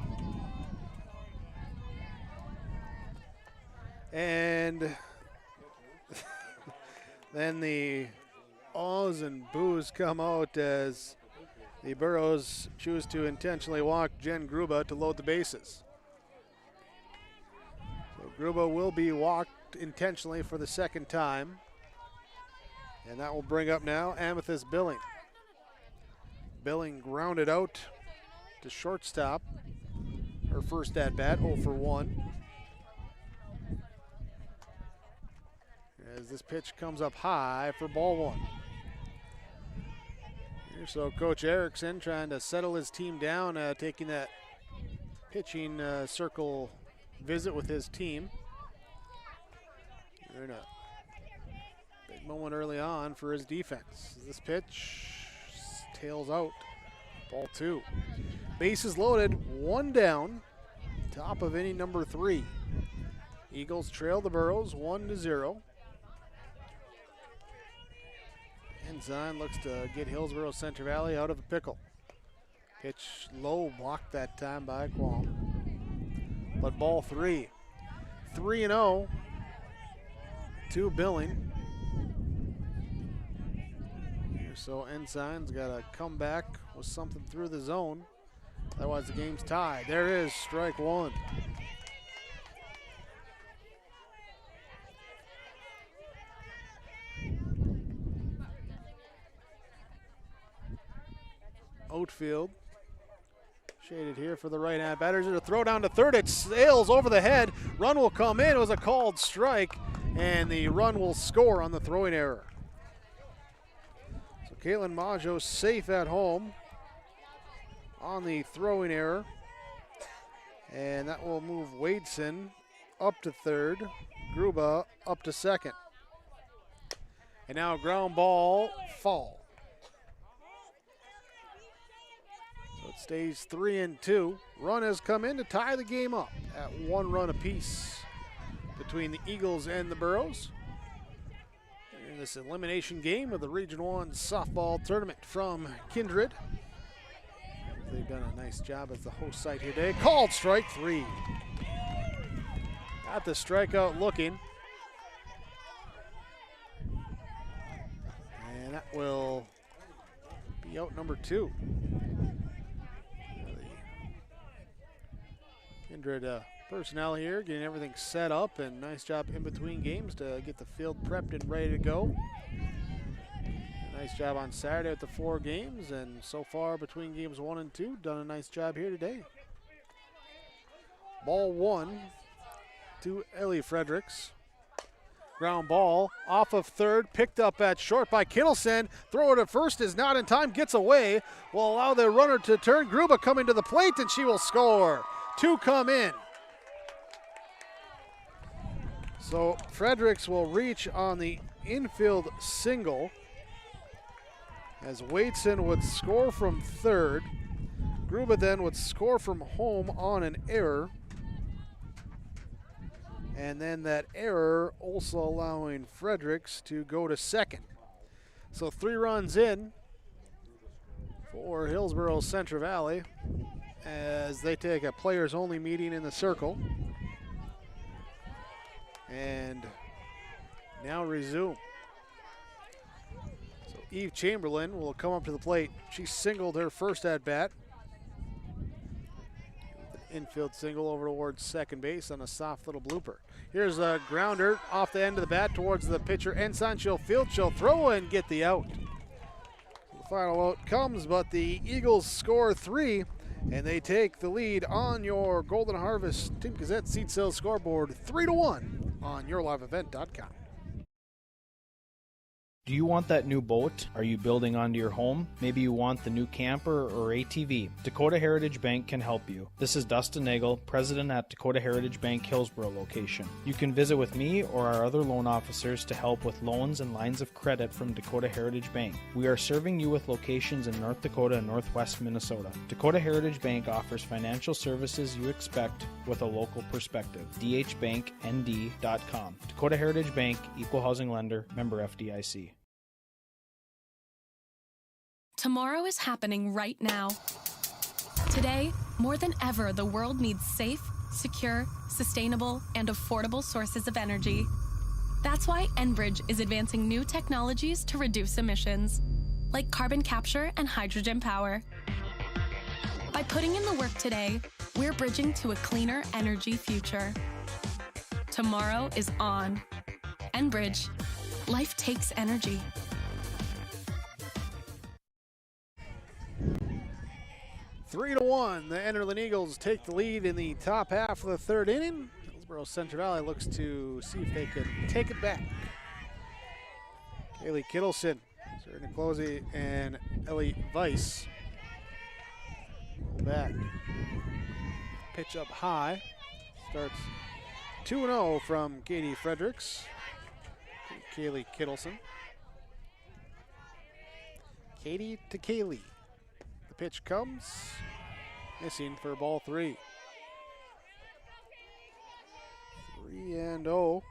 And Then the ahs and boos come out as the Burros choose to intentionally walk Jen Gruba to load the bases. So Gruba will be walked intentionally for the second time. And that will bring up now Amethyst Billing. Billing grounded out to shortstop. Her first at bat, 0 for 1. As this pitch comes up high for ball 1. So Coach Erickson trying to settle his team down, taking that pitching circle visit with his team. They're in a big moment early on for his defense. This pitch tails out, ball 2. Bases loaded, 1 down, top of inning number 3. Eagles trail the Burros 1-0. Ensign looks to get Hillsboro-Central Valley out of a pickle. Pitch low, blocked that time by Qualm. But ball 3. 3-0 to Billing. So Ensign's got to come back with something through the zone. Otherwise the game's tied. There is strike 1. Oatfield shaded here for the right hand batters. A throw down to third. It sails over the head. Run will come in. It was a called strike, and the run will score on the throwing error. So Caitlin Maggio safe at home on the throwing error, and that will move Wadeson up to third. Gruba up to second. And now ground ball, fall. So it stays 3-2. Run has come in to tie the game up at 1 run apiece between the Eagles and the Burros in this elimination game of the Region 1 softball tournament from Kindred. They've done a nice job as the host site here today. Called strike 3. Got the strikeout looking. And that will be out number 2. Kindred personnel here getting everything set up, and nice job in between games to get the field prepped and ready to go. Nice job on Saturday with the 4 games, and so far between games 1 and 2, done a nice job here today. Ball 1 to Ellie Fredericks. Ground ball off of third, picked up at short by Kittleson. Throw it at first is not in time, gets away. Will allow the runner to turn. Gruba coming to the plate, and she will score. 2 come in. So Fredericks will reach on the infield single, as Wadeson would score from third. Gruba then would score from home on an error. And then that error also allowing Fredericks to go to second. So 3 runs in for Hillsboro-Central Valley as they take a players only meeting in the circle. And now resume. So Eve Chamberlain will come up to the plate. She singled her first at bat. Infield single over towards second base on a soft little blooper. Here's a grounder off the end of the bat towards the pitcher. Ensign, she'll field, she'll throw and get the out. The final out comes, but the Eagles score 3, and they take the lead on your Golden Harvest Team Gazette seed sales scoreboard 3-1 on yourliveevent.com. Do you want that new boat? Are you building onto your home? Maybe you want the new camper or ATV. Dakota Heritage Bank can help you. This is Dustin Nagel, president at Dakota Heritage Bank Hillsboro location. You can visit with me or our other loan officers to help with loans and lines of credit from Dakota Heritage Bank. We are serving you with locations in North Dakota and Northwest Minnesota. Dakota Heritage Bank offers financial services you expect with a local perspective. dhbanknd.com. Dakota Heritage Bank, equal housing lender, member FDIC. Tomorrow is happening right now. Today, more than ever, the world needs safe, secure, sustainable, and affordable sources of energy. That's why Enbridge is advancing new technologies to reduce emissions, like carbon capture and hydrogen power. By putting in the work today, we're bridging to a cleaner energy future. Tomorrow is on. Enbridge. Life takes energy. Three to one, the Enderlin Eagles take the lead in the top half of the third inning. Hillsboro-Central Valley looks to see if they can take it back. Kaylee Kittleson, Serena Closey, and Ellie Weiss. Back. Pitch up high. Starts 2-0 from Katie Fredericks. Kaylee Kittleson. Katie to Kaylee. The pitch comes. Missing for ball 3. 3-0.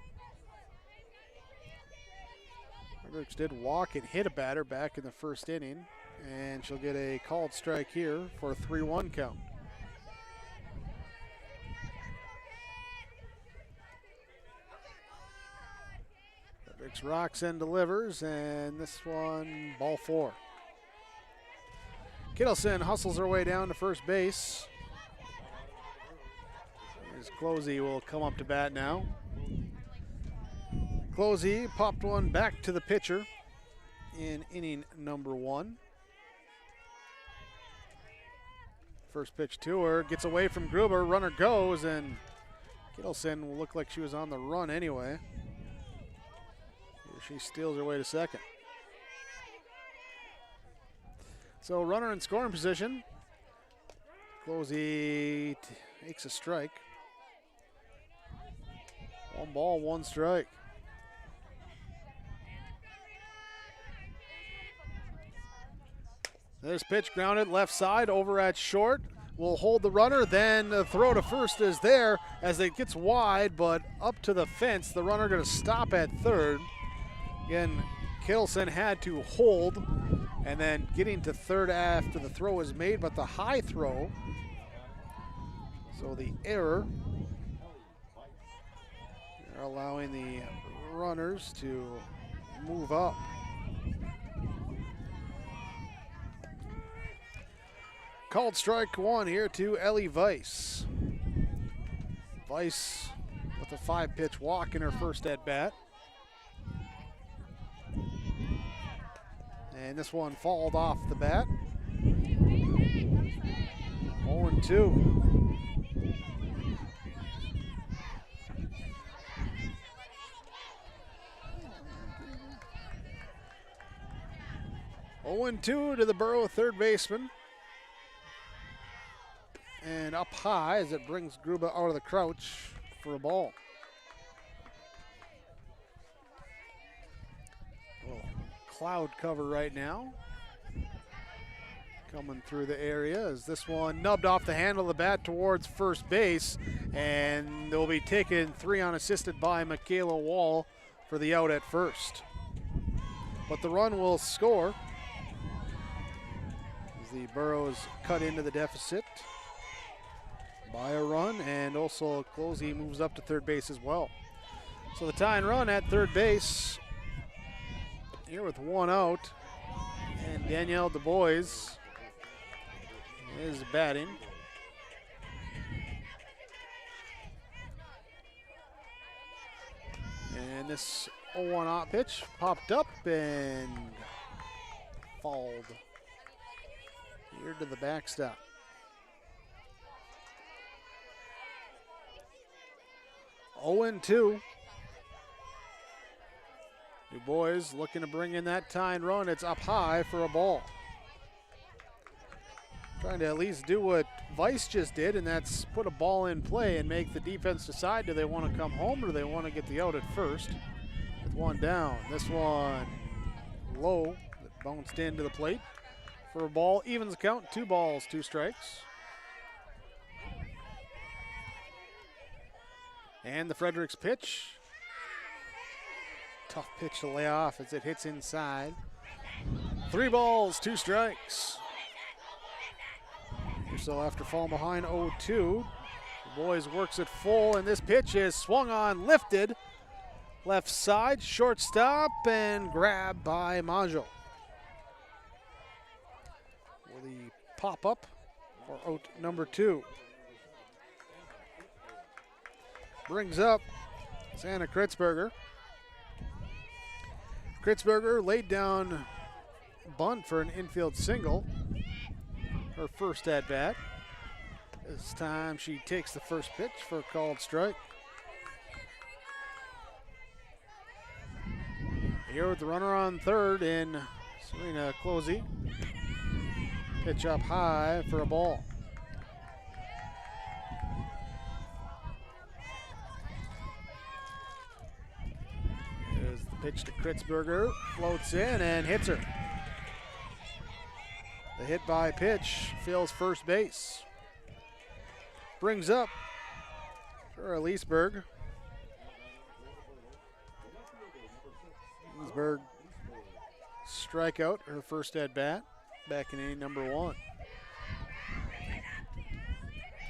Fredericks did walk and hit a batter back in the first inning, and she'll get a called strike here for a 3-1 count. Fredericks rocks and delivers, and this one, ball 4. Kittleson hustles her way down to first base. As Closey will come up to bat now. Closey popped one back to the pitcher in inning number 1. First pitch to her, gets away from Gruber, runner goes, and Kittleson will look like she was on the run anyway. Here she steals her way to second. So runner in scoring position. Closey takes a strike. 1 ball, 1 strike. This pitch grounded left side over at short. Will hold the runner, then the throw to first is there as it gets wide, but up to the fence. The runner going to stop at third. Again, Kittleson had to hold, and then getting to third after the throw is made, but the high throw. So the error. They're allowing the runners to move up. Called strike 1 here to Ellie Weiss. Weiss with a 5-pitch walk in her first at bat. And this one fouled off the bat. 0-2. To the Borough third baseman. And up high as it brings Gruba out of the crouch for a ball. Well, cloud cover right now. Coming through the area as this one nubbed off the handle of the bat towards first base. And they'll be taking 3 unassisted by Michaela Wall for the out at first. But the run will score as the Burros cut into the deficit by a run, and also Closey moves up to third base as well. So the tying run at third base here with 1 out, and Danielle Du Bois is batting. And this 0-1 out pitch popped up and fouled here to the backstop. 0-2. Du Bois looking to bring in that tying run. It's up high for a ball. Trying to at least do what Weiss just did, and that's put a ball in play and make the defense decide, do they want to come home or do they want to get the out at first? With 1 down. This one low, that bounced into the plate for a ball. Evens the count, 2 balls, 2 strikes. And the Fredericks pitch. Tough pitch to lay off as it hits inside. 3 balls, 2 strikes. So after falling behind 0-2, the Boys works it full, and this pitch is swung on, lifted, left side, shortstop, and grab by Majo. Will he pop up for out number 2? Brings up Santa Kritzberger. Kritzberger laid down bunt for an infield single. Her first at bat. This time she takes the first pitch for a called strike. Here with the runner on third in Serena Closey. Pitch up high for a ball. Here's the pitch to Kritzberger. Floats in and hits her. The hit by pitch fills first base. Brings up for Leesburg. Leesburg strikeout, her first at bat, back in inning number 1.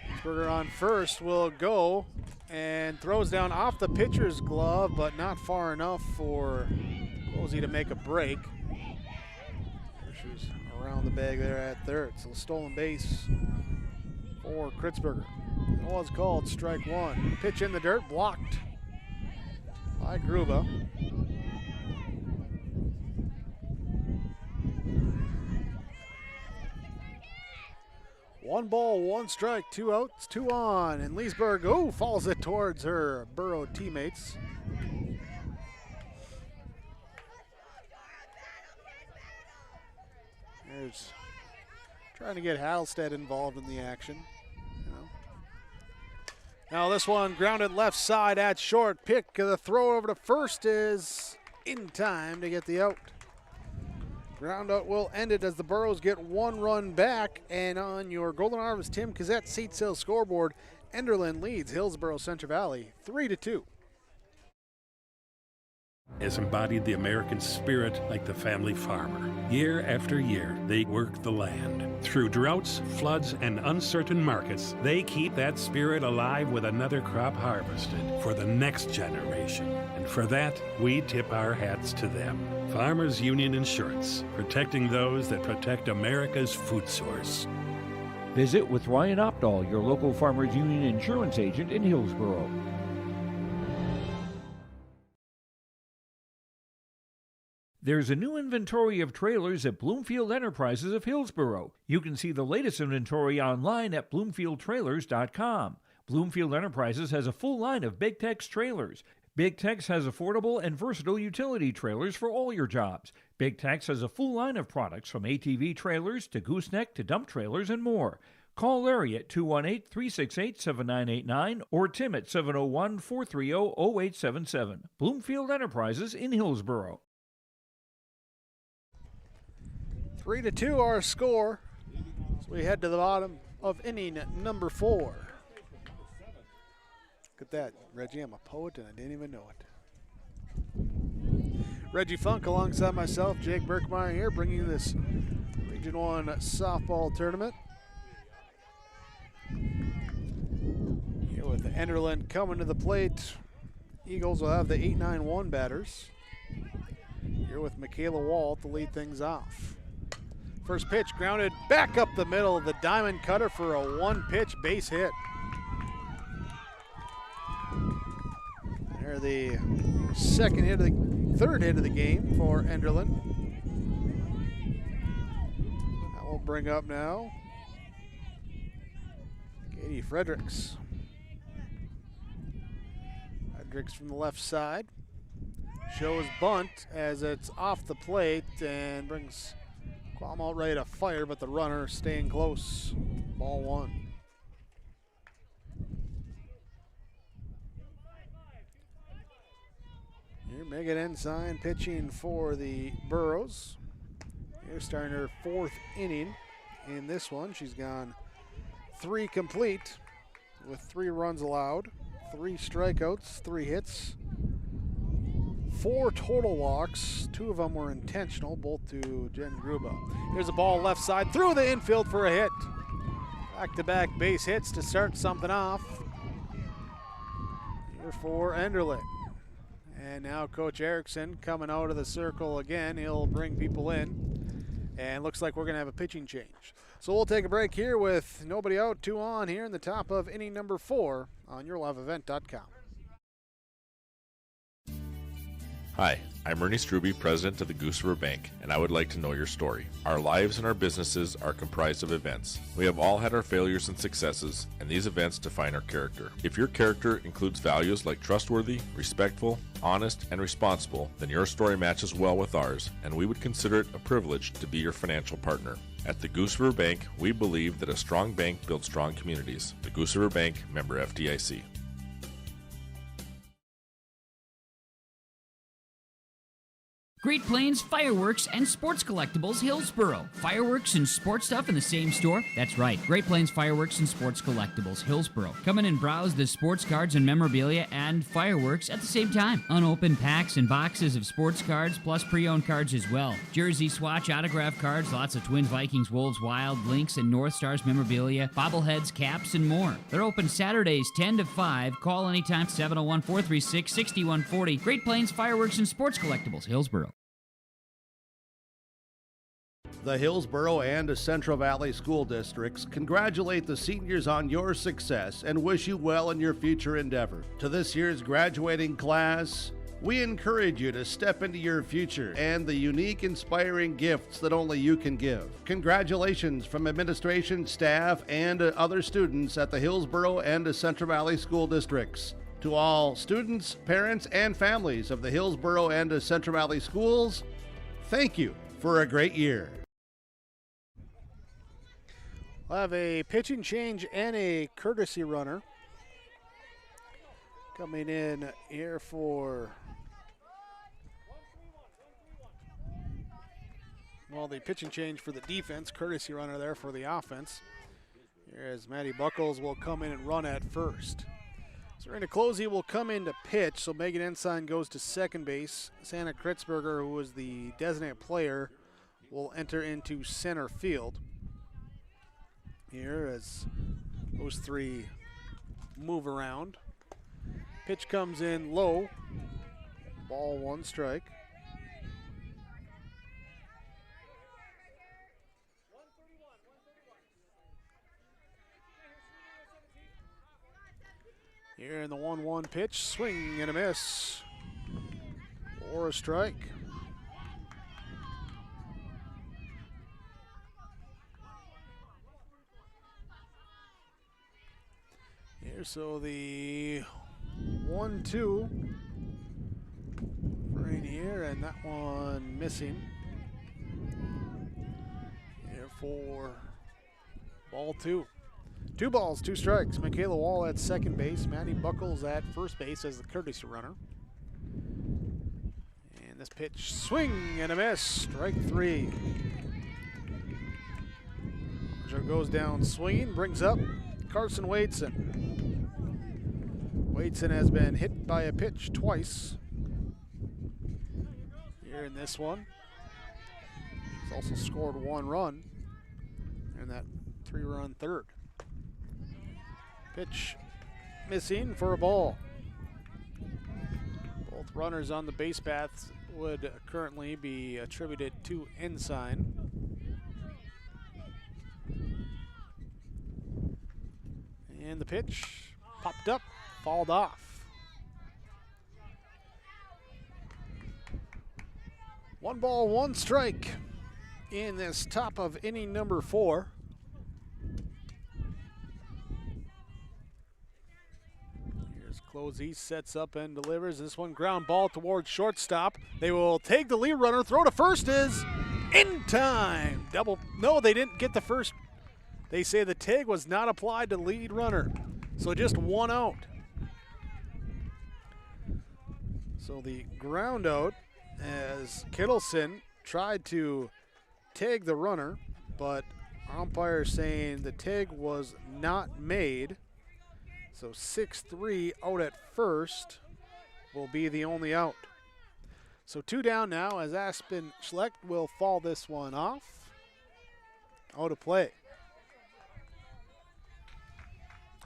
Leesburger on first will go and throws down off the pitcher's glove, but not far enough for Closey to make a break. She's around the bag there at third. So stolen base for Kritzberger. It was called strike 1. Pitch in the dirt, blocked by Gruba. One ball, one strike, 2 outs, 2 on, and Leesburg, falls it towards her Borough teammates. There's trying to get Halstead involved in the action. Now this one grounded left side at short. Pick the throw over to first is in time to get the out. Ground out will end it as the Burros get 1 run back. And on your Golden Harvest Tim Cassette seat sale scoreboard, Enderlin leads Hillsboro-Central Valley 3-2. Has embodied the American spirit like the family farmer. Year after year, they work the land. Through droughts, floods, and uncertain markets, they keep that spirit alive with another crop harvested for the next generation. And for that, we tip our hats to them. Farmers Union Insurance, protecting those that protect America's food source. Visit with Ryan Opdahl, your local Farmers Union insurance agent in Hillsboro. There's a new inventory of trailers at Bloomfield Enterprises of Hillsboro. You can see the latest inventory online at bloomfieldtrailers.com. Bloomfield Enterprises has a full line of Big Tex trailers. Big Tex has affordable and versatile utility trailers for all your jobs. Big Tex has a full line of products from ATV trailers to gooseneck to dump trailers and more. Call Larry at 218-368-7989 or Tim at 701-430-0877. Bloomfield Enterprises in Hillsboro. 3-2 our score. So we head to the bottom of inning number 4. Look at that, Reggie. I'm a poet and I didn't even know it. Reggie Funk alongside myself, Jake Berkmeyer here, bringing you this Region 1 softball tournament. Here with Enderlin coming to the plate. Eagles will have the 8-9-1 batters. Here with Michaela Wall to lead things off. First pitch grounded back up the middle of the diamond cutter for a 1-pitch base hit. There the third hit of the game for Enderlin. That will bring up now Katie Fredericks. Fredericks from the left side. Shows bunt as it's off the plate and brings Cuomo ready to fire, but the runner staying close. Ball 1. Here Megan Ensign pitching for the Burros. Here starting her 4th inning in this one. She's gone 3 complete with 3 runs allowed, 3 strikeouts, 3 hits, 4 total walks. 2 of them were intentional, both to Jen Gruba. Here's a ball left side through the infield for a hit. Back-to-back base hits to start something off. Here for Enderlin. And now Coach Erickson coming out of the circle again. He'll bring people in. And looks like we're going to have a pitching change. So we'll take a break here with nobody out, 2 on here in the top of inning number 4 on yourliveevent.com. Hi, I'm Ernie Struby, president of the Goose River Bank, and I would like to know your story. Our lives and our businesses are comprised of events. We have all had our failures and successes, and these events define our character. If your character includes values like trustworthy, respectful, honest, and responsible, then your story matches well with ours, and we would consider it a privilege to be your financial partner. At the Goose River Bank, we believe that a strong bank builds strong communities. The Goose River Bank, member FDIC. Great Plains Fireworks and Sports Collectibles, Hillsboro. Fireworks and sports stuff in the same store? That's right. Great Plains Fireworks and Sports Collectibles, Hillsboro. Come in and browse the sports cards and memorabilia and fireworks at the same time. Unopened packs and boxes of sports cards, plus pre-owned cards as well. Jersey, swatch, autograph cards, lots of Twins, Vikings, Wolves, Wild, Lynx, and North Stars memorabilia, bobbleheads, caps, and more. They're open Saturdays 10 to 5. Call anytime, 701-436-6140. Great Plains Fireworks and Sports Collectibles, Hillsboro. The Hillsboro and Central Valley School Districts congratulate the seniors on your success and wish you well in your future endeavor. To this year's graduating class, we encourage you to step into your future and the unique, inspiring gifts that only you can give. Congratulations from administration, staff, and other students at the Hillsboro and Central Valley School Districts. To all students, parents, and families of the Hillsboro and Central Valley Schools, thank you for a great year. We'll have a pitching change and a courtesy runner coming in here for, well, the pitching change for the defense, courtesy runner there for the offense. Here as Matty Buckles will come in and run at first. Serena Closey will come in to pitch, so Megan Ensign goes to second base. Santa Kritzberger, who was the designated player, will enter into center field. Here as those three move around. Pitch comes in low. Ball 1 strike. Here in the 1-1 pitch, swing and a miss for a strike. Here, so the 1-2 right here, and that one missing. Here for ball 2. 2 balls, 2 strikes. Michaela Wall at second base. Maddie Buckles at first base as the courtesy runner. And this pitch, swing and a miss. Strike 3. Joe goes down swinging, brings up Carson Wadeson. Wadeson has been hit by a pitch twice here in this one. He's also scored 1 run in that 3-run third. Pitch missing for a ball. Both runners on the base paths would currently be attributed to Ensign. And the pitch popped up, fouled off. 1 ball, 1 strike in this top of inning number 4. Closey sets up and delivers. This one ground ball towards shortstop. They will take the lead runner. Throw to first is in time. Double. No, they didn't get the first. They say the tag was not applied to lead runner. So just 1 out. So the ground out as Kittleson tried to tag the runner, but umpire saying the tag was not made. So 6-3 out at first will be the only out. So 2 down now as Aspen Schlecht will fall this one off. Out of play.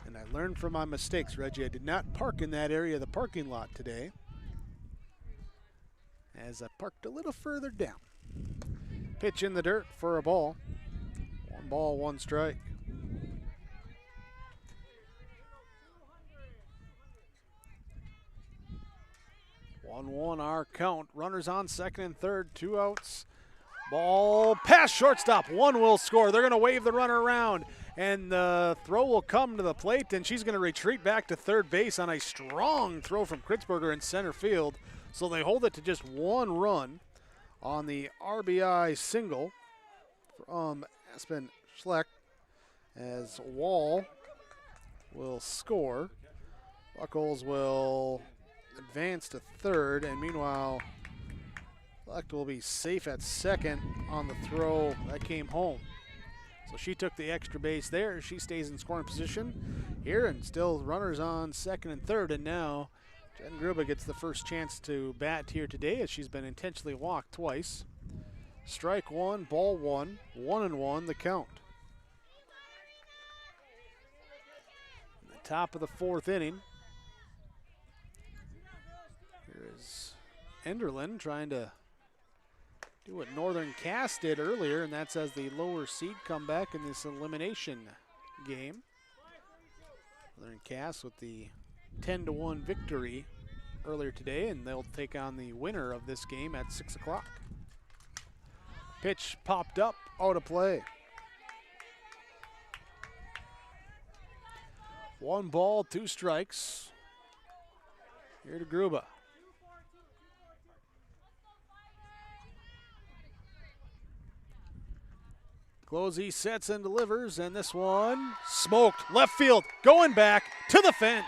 And I learned from my mistakes, Reggie. I did not park in that area of the parking lot today. as I parked a little further down. Pitch in the dirt for a ball. 1 ball, 1 strike. One our count. Runners on second and third, 2 outs. Ball past shortstop. 1 will score. They're going to wave the runner around, and the throw will come to the plate, and she's going to retreat back to third base on a strong throw from Kritzberger in center field. So they hold it to just 1 run on the RBI single from Aspen Schleck, as Wall will score. Buckles will advance to third, and meanwhile, Schleck will be safe at second on the throw that came home. So she took the extra base there. She stays in scoring position here, and still runners on second and third, and now Jen Gruba gets the first chance to bat here today, as she's been intentionally walked twice. Strike 1, ball 1, 1-1 the count. In the top of the 4th inning, here is Enderlin trying to do what Northern Cass did earlier, and that's as the lower seed come back in this elimination game. Northern Cass with the 10-1 victory earlier today, and they'll take on the winner of this game at 6 o'clock. Pitch popped up, out of play. 1 ball, 2 strikes. Here to Gruba. Closey sets and delivers, and this one smoked. Left field, going back to the fence.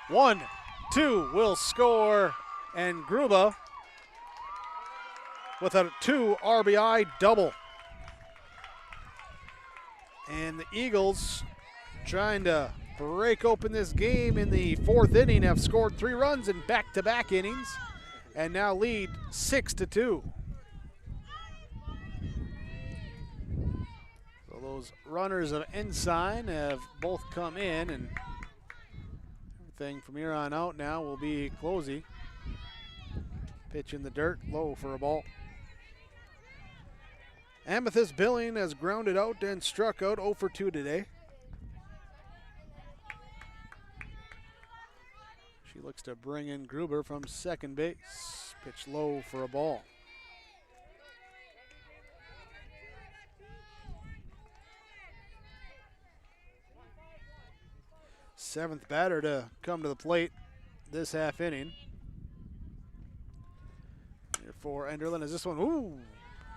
1-2 will score, and Gruba with a 2 RBI double. And the Eagles, trying to break open this game in the 4th inning, have scored 3 runs in back-to-back innings and now lead 6-2. So those runners of Ensign have both come in, and everything from here on out now will be Closey. Pitch in the dirt, low for a ball. Amethyst Billing has grounded out and struck out 0 for 2 today. She looks to bring in Gruber from second base. Pitch low for a ball. Seventh batter to come to the plate this half inning. Here for Enderlin is this one,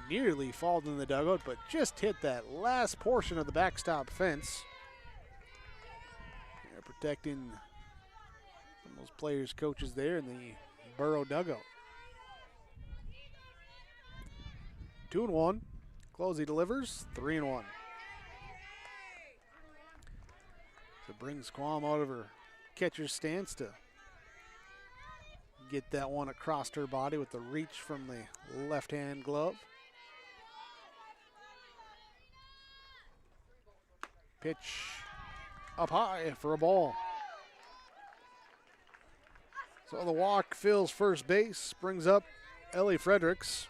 nearly falls in the dugout, but just hit that last portion of the backstop fence. They're protecting those players, coaches there in the Burrow dugout. 2-1. Closey delivers, 3-1. So brings Quam out of her catcher's stance to get that one across her body with the reach from the left-hand glove. Pitch up high for a ball. So the walk fills first base, brings up Ellie Fredericks.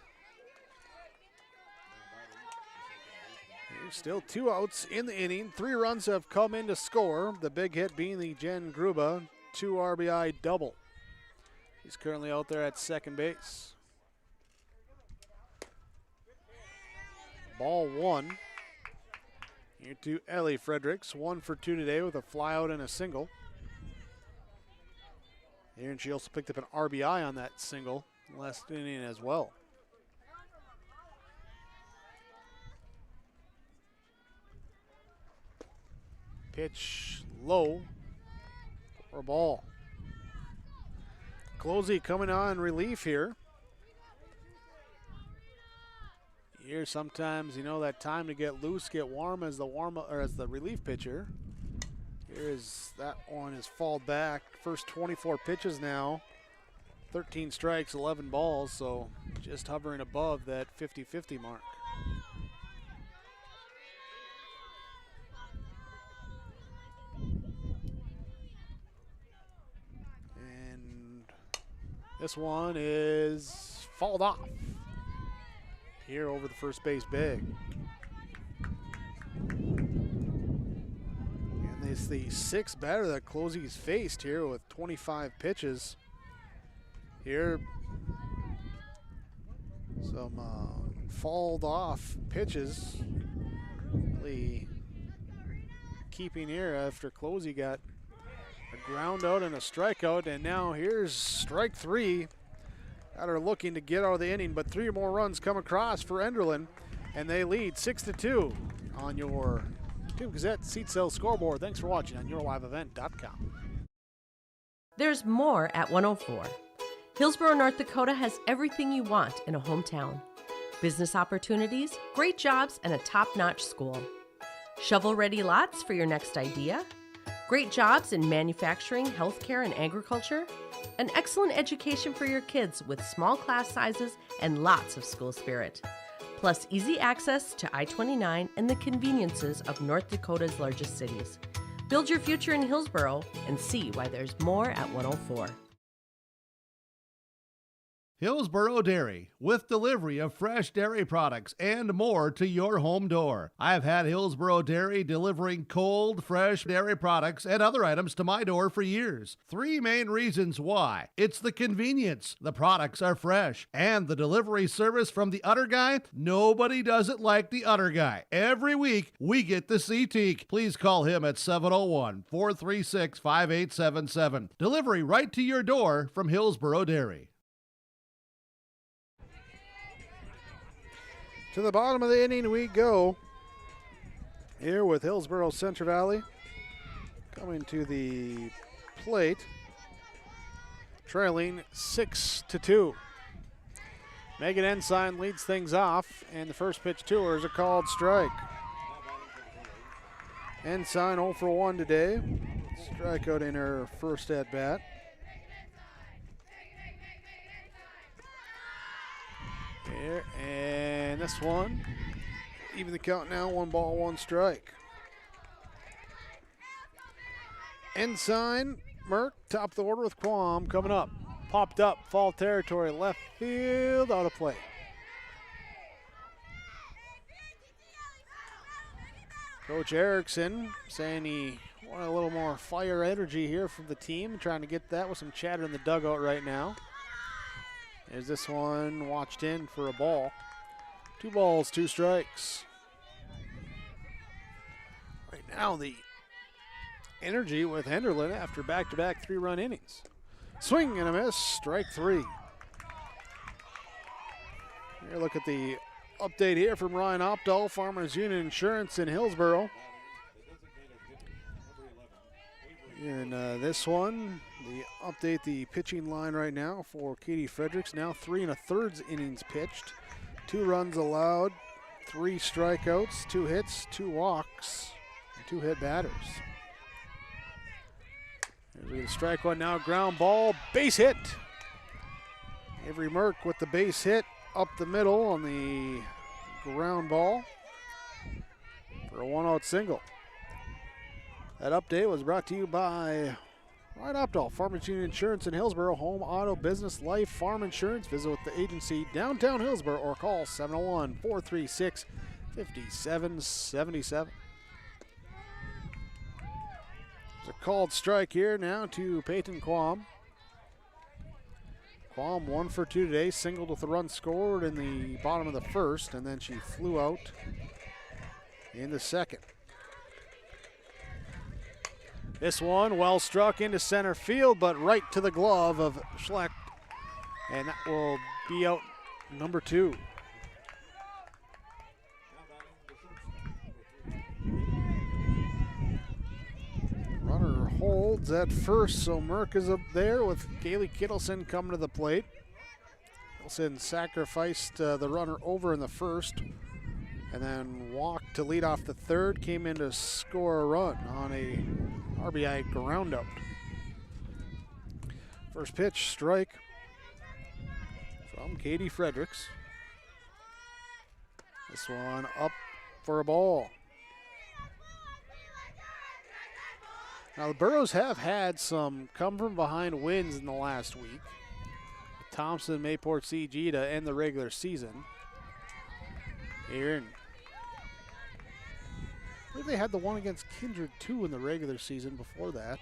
There's still 2 outs in the inning. 3 runs have come in to score. The big hit being the Jen Gruba 2 RBI double. He's currently out there at second base. Ball 1. Here to Ellie Fredericks, 1 for 2 today with a flyout and a single. Here, and she also picked up an RBI on that single last inning as well. Pitch low for a ball. Closey coming on relief here. Here sometimes, that time to get loose, get warm as the relief pitcher. Here's that one is fall back. First 24 pitches now. 13 strikes, 11 balls, so just hovering above that 50-50 mark. And this one is fouled off. Here over the first base bag. And this is the sixth batter that Closey's faced here with 25 pitches. Here, some fouled off pitches. Really keeping here after Closey got a ground out and a strikeout, and now here's strike three. That are looking to get out of the inning, but 3 more runs come across for Enderlin, and they lead 6-2 on your Team Gazette Seat Sale scoreboard. Thanks for watching on yourliveevent.com. There's more at 104. Hillsboro, North Dakota has everything you want in a hometown. Business opportunities, great jobs, and a top-notch school. Shovel-ready lots for your next idea. Great jobs in manufacturing, healthcare, and agriculture. An excellent education for your kids with small class sizes and lots of school spirit. Plus easy access to I-29 and the conveniences of North Dakota's largest cities. Build your future in Hillsboro and see why there's more at 104. Hillsboro Dairy, with delivery of fresh dairy products and more to your home door. I've had Hillsboro Dairy delivering cold, fresh dairy products and other items to my door for years. 3 main reasons why. It's the convenience, the products are fresh, and the delivery service from the Udder Guy. Nobody does it like the Udder Guy. Every week, we get to see Teak. Please call him at 701-436-5877. Delivery right to your door from Hillsboro Dairy. To the bottom of the inning we go. Here with Hillsboro-Central Valley coming to the plate, trailing 6-2. Megan Ensign leads things off, and the first pitch to her is a called strike. Ensign 0 for 1 today. Strikeout in her first at bat. Here, and this one, even the count now, 1 ball, 1 strike. Ensign, Merck, top of the order with Quam coming up. Popped up, fall territory, left field, out of play. Coach Erickson saying he wanted a little more fire energy here from the team, trying to get that with some chatter in the dugout right now. There's this one watched in for a ball. 2 balls, 2 strikes. Right now the energy with Enderlin after back-to-back 3-run innings. Swing and a miss, strike 3. Here, look at the update here from Ryan Opdahl, Farmers Union Insurance in Hillsboro. In this one, the update the pitching line right now for Katie Fredericks. Now 3 1/3 innings pitched. 2 runs allowed, 3 strikeouts, 2 hits, 2 walks, and 2 hit batters. Here's we get a strike one now, ground ball, base hit. Avery Merck with the base hit up the middle on the ground ball for a 1-out single. That update was brought to you by Ryan Opdahl, Farmers Union Insurance in Hillsboro, home, auto, business, life, farm insurance. Visit with the agency downtown Hillsboro or call 701-436-5777. There's a called strike here now to Peyton Quam. Quam 1 for 2 today, singled with a run scored in the bottom of the first, and then she flew out in the second. This one well struck into center field, but right to the glove of Schlecht, and that will be out number 2. Runner holds at first, so Merck is up there with Kaylee Kittleson coming to the plate. Kittleson sacrificed the runner over in the first, and then walked to lead off the third, came in to score a run on a RBI ground out. First pitch, strike from Katie Fredericks. This one up for a ball. Now the Burros have had some come from behind wins in the last week. Thompson, Mayport CG to end the regular season. Here, and I believe they had the one against Kindred too in the regular season before that.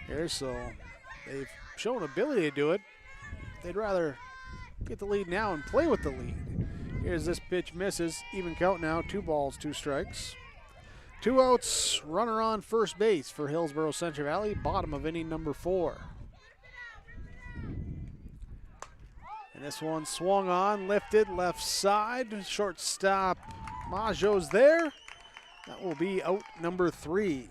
Here, so they've shown ability to do it. They'd rather get the lead now and play with the lead. Here's this pitch, misses. Even count now, 2 balls, 2 strikes. 2 outs, runner on first base for Hillsboro-Central Valley, bottom of inning number 4. And this one swung on, lifted, left side. Shortstop Majo's there. That will be out number 3.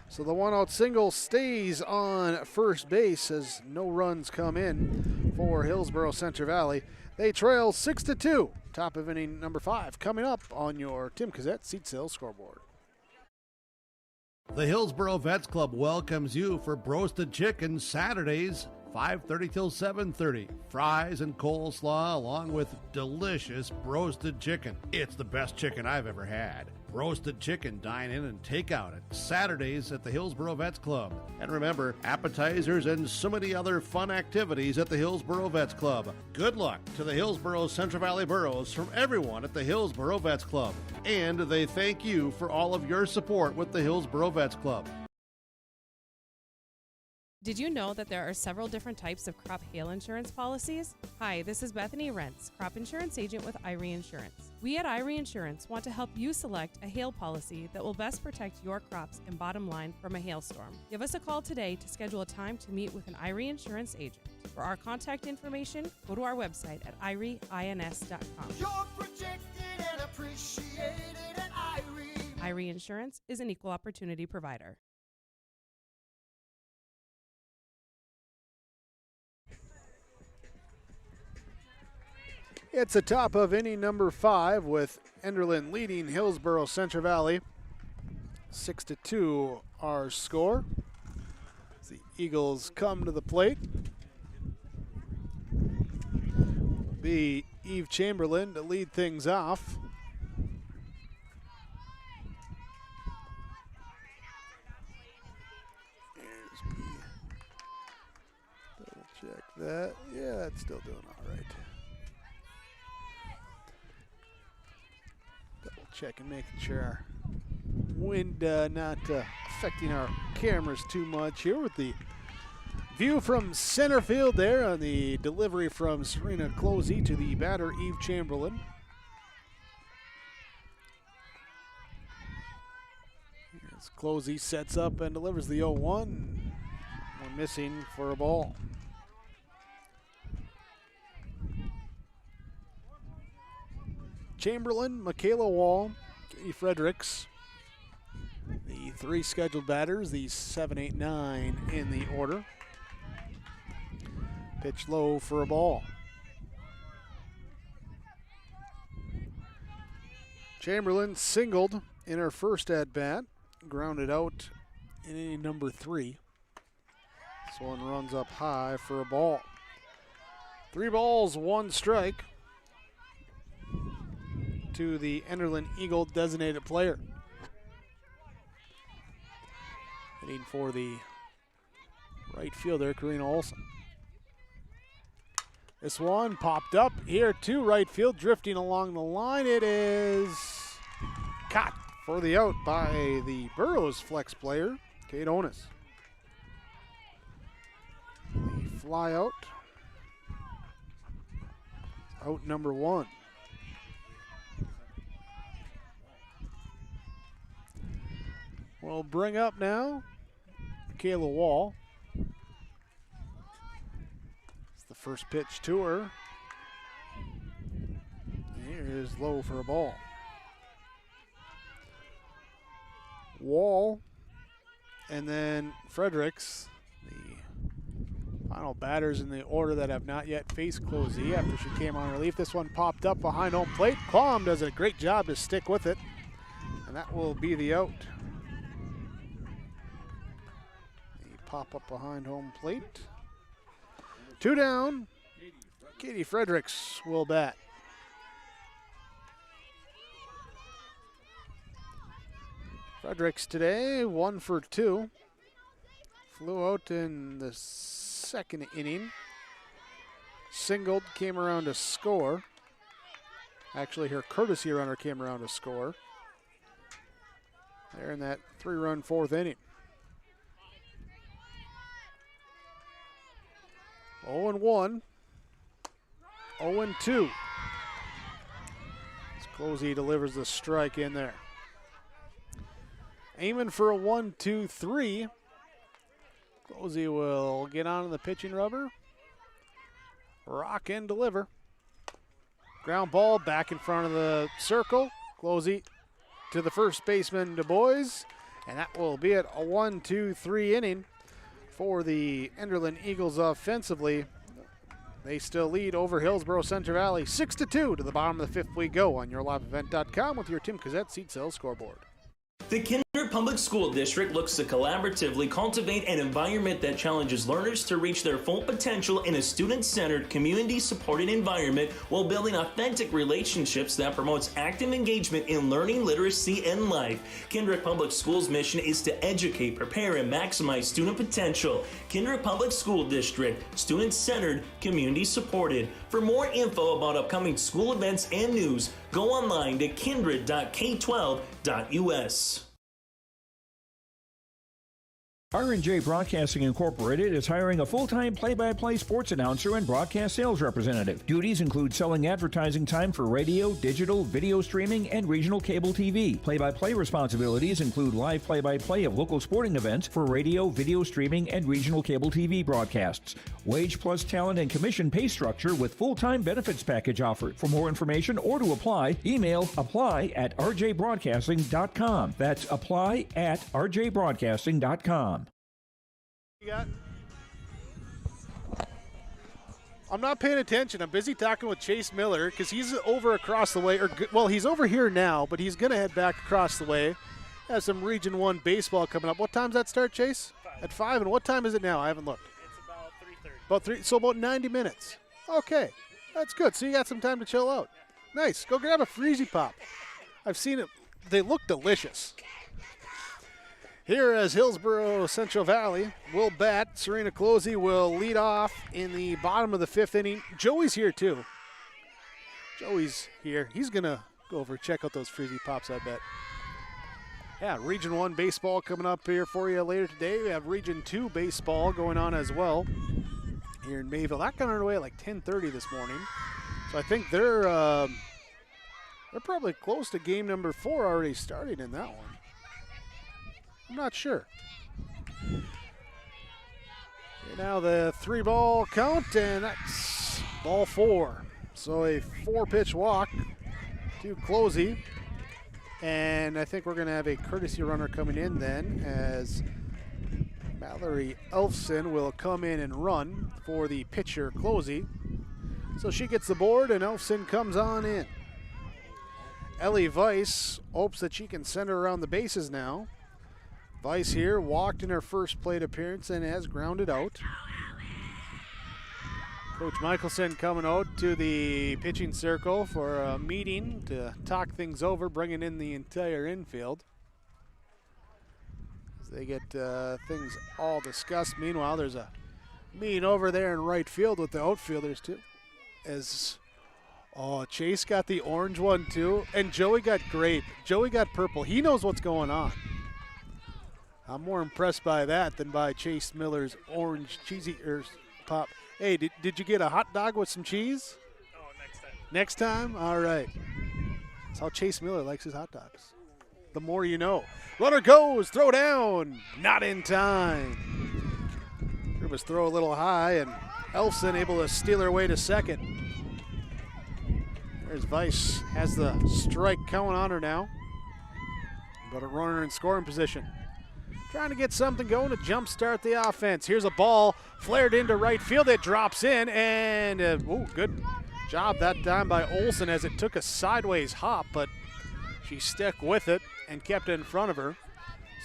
So the 1-out single stays on first base as no runs come in for Hillsboro-Central Valley. They trail 6-2. Top of inning number 5 coming up on your Tim Cassette Seat Sales scoreboard. The Hillsboro Vets Club welcomes you for Broasted Chicken Saturdays, 5:30 till 7:30. Fries and coleslaw along with delicious broasted chicken. It's the best chicken I've ever had. Roasted chicken, dine in and take out at Saturdays at the Hillsboro Vets Club. And remember, appetizers and so many other fun activities at the Hillsboro Vets Club. Good luck to the Hillsboro-Central Valley Burros from everyone at the Hillsboro Vets Club. And they thank you for all of your support with the Hillsboro Vets Club. Did you know that there are several different types of crop hail insurance policies? Hi, this is Bethany Rentz, crop insurance agent with Irie Insurance. We at Irie Insurance want to help you select a hail policy that will best protect your crops and bottom line from a hailstorm. Give us a call today to schedule a time to meet with an Irie Insurance agent. For our contact information, go to our website at irieins.com. You're protected and appreciated at Irie. Irie Insurance is an equal opportunity provider. It's a top of inning number 5 with Enderlin leading Hillsboro-Central Valley. 6-2 our score. As the Eagles come to the plate. Will be Eve Chamberlain to lead things off. Here's me. Double check that. Yeah, it's still doing all right. Checking, making sure our wind not affecting our cameras too much here with the view from center field there on the delivery from Serena Closey to the batter Eve Chamberlain. As Closey sets up and delivers the 0-1. One missing for a ball. Chamberlain, Michaela Wall, Katie Fredericks, the 3 scheduled batters, the 7, 8, 9 in the order. Pitch low for a ball. Chamberlain singled in her first at-bat, grounded out in inning number 3. This one runs up high for a ball. 3 balls, 1 strike to the Enderlin Eagle designated player. Hitting for the right fielder, Karina Olsen. This one popped up here to right field, drifting along the line. It is caught for the out by the Burros flex player, Kate Onis. The fly out. Out number 1. We'll bring up now Michaela Wall. It's the first pitch to her. Here is low for a ball. Wall and then Fredericks, the final batters in the order that have not yet faced Closey after she came on relief. This one popped up behind home plate. Quam does a great job to stick with it, and that will be the out. Pop up behind home plate. 2 down. Katie Fredericks will bat. Fredericks today 1 for 2. Flew out in the second inning. singled, came around to score. Actually, her courtesy runner came around to score. There in that 3-run fourth inning. 0-1. 0-2. Closey delivers the strike in there. Aiming for a 1-2-3. Closey will get on the pitching rubber. Rock and deliver. Ground ball back in front of the circle. Closey to the first baseman, Du Bois. And that will be it, a 1-2-3 inning for the Enderlin Eagles offensively. They still lead over Hillsboro-Central Valley 6-2 to the bottom of the fifth we go on yourliveevent.com with your Tim Cazette seat sales scoreboard. The Kinder Public School District looks to collaboratively cultivate an environment that challenges learners to reach their full potential in a student-centered, community-supported environment while building authentic relationships that promotes active engagement in learning, literacy, and life. Kindred Public Schools' mission is to educate, prepare, and maximize student potential. Kindred Public School District, student-centered, community-supported. For more info about upcoming school events and news, go online to kindred.k12.us. R&J Broadcasting Incorporated is hiring a full-time play-by-play sports announcer and broadcast sales representative. Duties include selling advertising time for radio, digital, video streaming, and regional cable TV. Play-by-play responsibilities include live play-by-play of local sporting events for radio, video streaming, and regional cable TV broadcasts. Wage plus talent and commission pay structure with full-time benefits package offered. For more information or to apply, email apply@rjbroadcasting.com. That's apply@rjbroadcasting.com. You got? I'm not paying attention. I'm busy talking with Chase Miller because he's over across the way. Well, he's over here now, but he's going to head back across the way. Has some Region 1 baseball coming up. What time does that start, Chase? 5. At 5. And what time is it now? I haven't looked. It's about 3:30. About 3. So about 90 minutes. Okay. That's good. So you got some time to chill out. Nice. Go grab a Freezy Pop. I've seen it. They look delicious. Here as Hillsboro-Central Valley will bat. Serena Closey will lead off in the bottom of the fifth inning. Joey's here too. Joey's here. He's going to go over and check out those Freezy Pops, I bet. Yeah, Region 1 baseball coming up here for you later today. We have Region 2 baseball going on as well here in Mayville. That got underway at like 10:30 this morning. So I think they're probably close to game number 4 already starting in that one. I'm not sure. Okay, now the 3-ball count, and that's ball 4. So a 4-pitch walk to Closey. And I think we're going to have a courtesy runner coming in then as Mallory Elfson will come in and run for the pitcher, Closey. So she gets the board, and Elfson comes on in. Ellie Weiss hopes that she can send her around the bases now. Weiss here walked in her first plate appearance and has grounded out. Coach Michelson coming out to the pitching circle for a meeting to talk things over, bringing in the entire infield. As they get things all discussed. Meanwhile, there's a meeting over there in right field with the outfielders too. Chase got the orange one too, and Joey got grape. Joey got purple. He knows what's going on. I'm more impressed by that than by Chase Miller's orange cheesy pop. Hey, did you get a hot dog with some cheese? Oh, next time. Next time? All right. That's how Chase Miller likes his hot dogs. The more you know. Runner goes, throw down, not in time. It was throw a little high, and Elfson able to steal her way to second. There's Weiss, has the strike count on her now. But a runner in scoring position. Trying to get something going to jumpstart the offense. Here's a ball flared into right field. It drops in, and good job that time by Olsen as it took a sideways hop, but she stuck with it and kept it in front of her.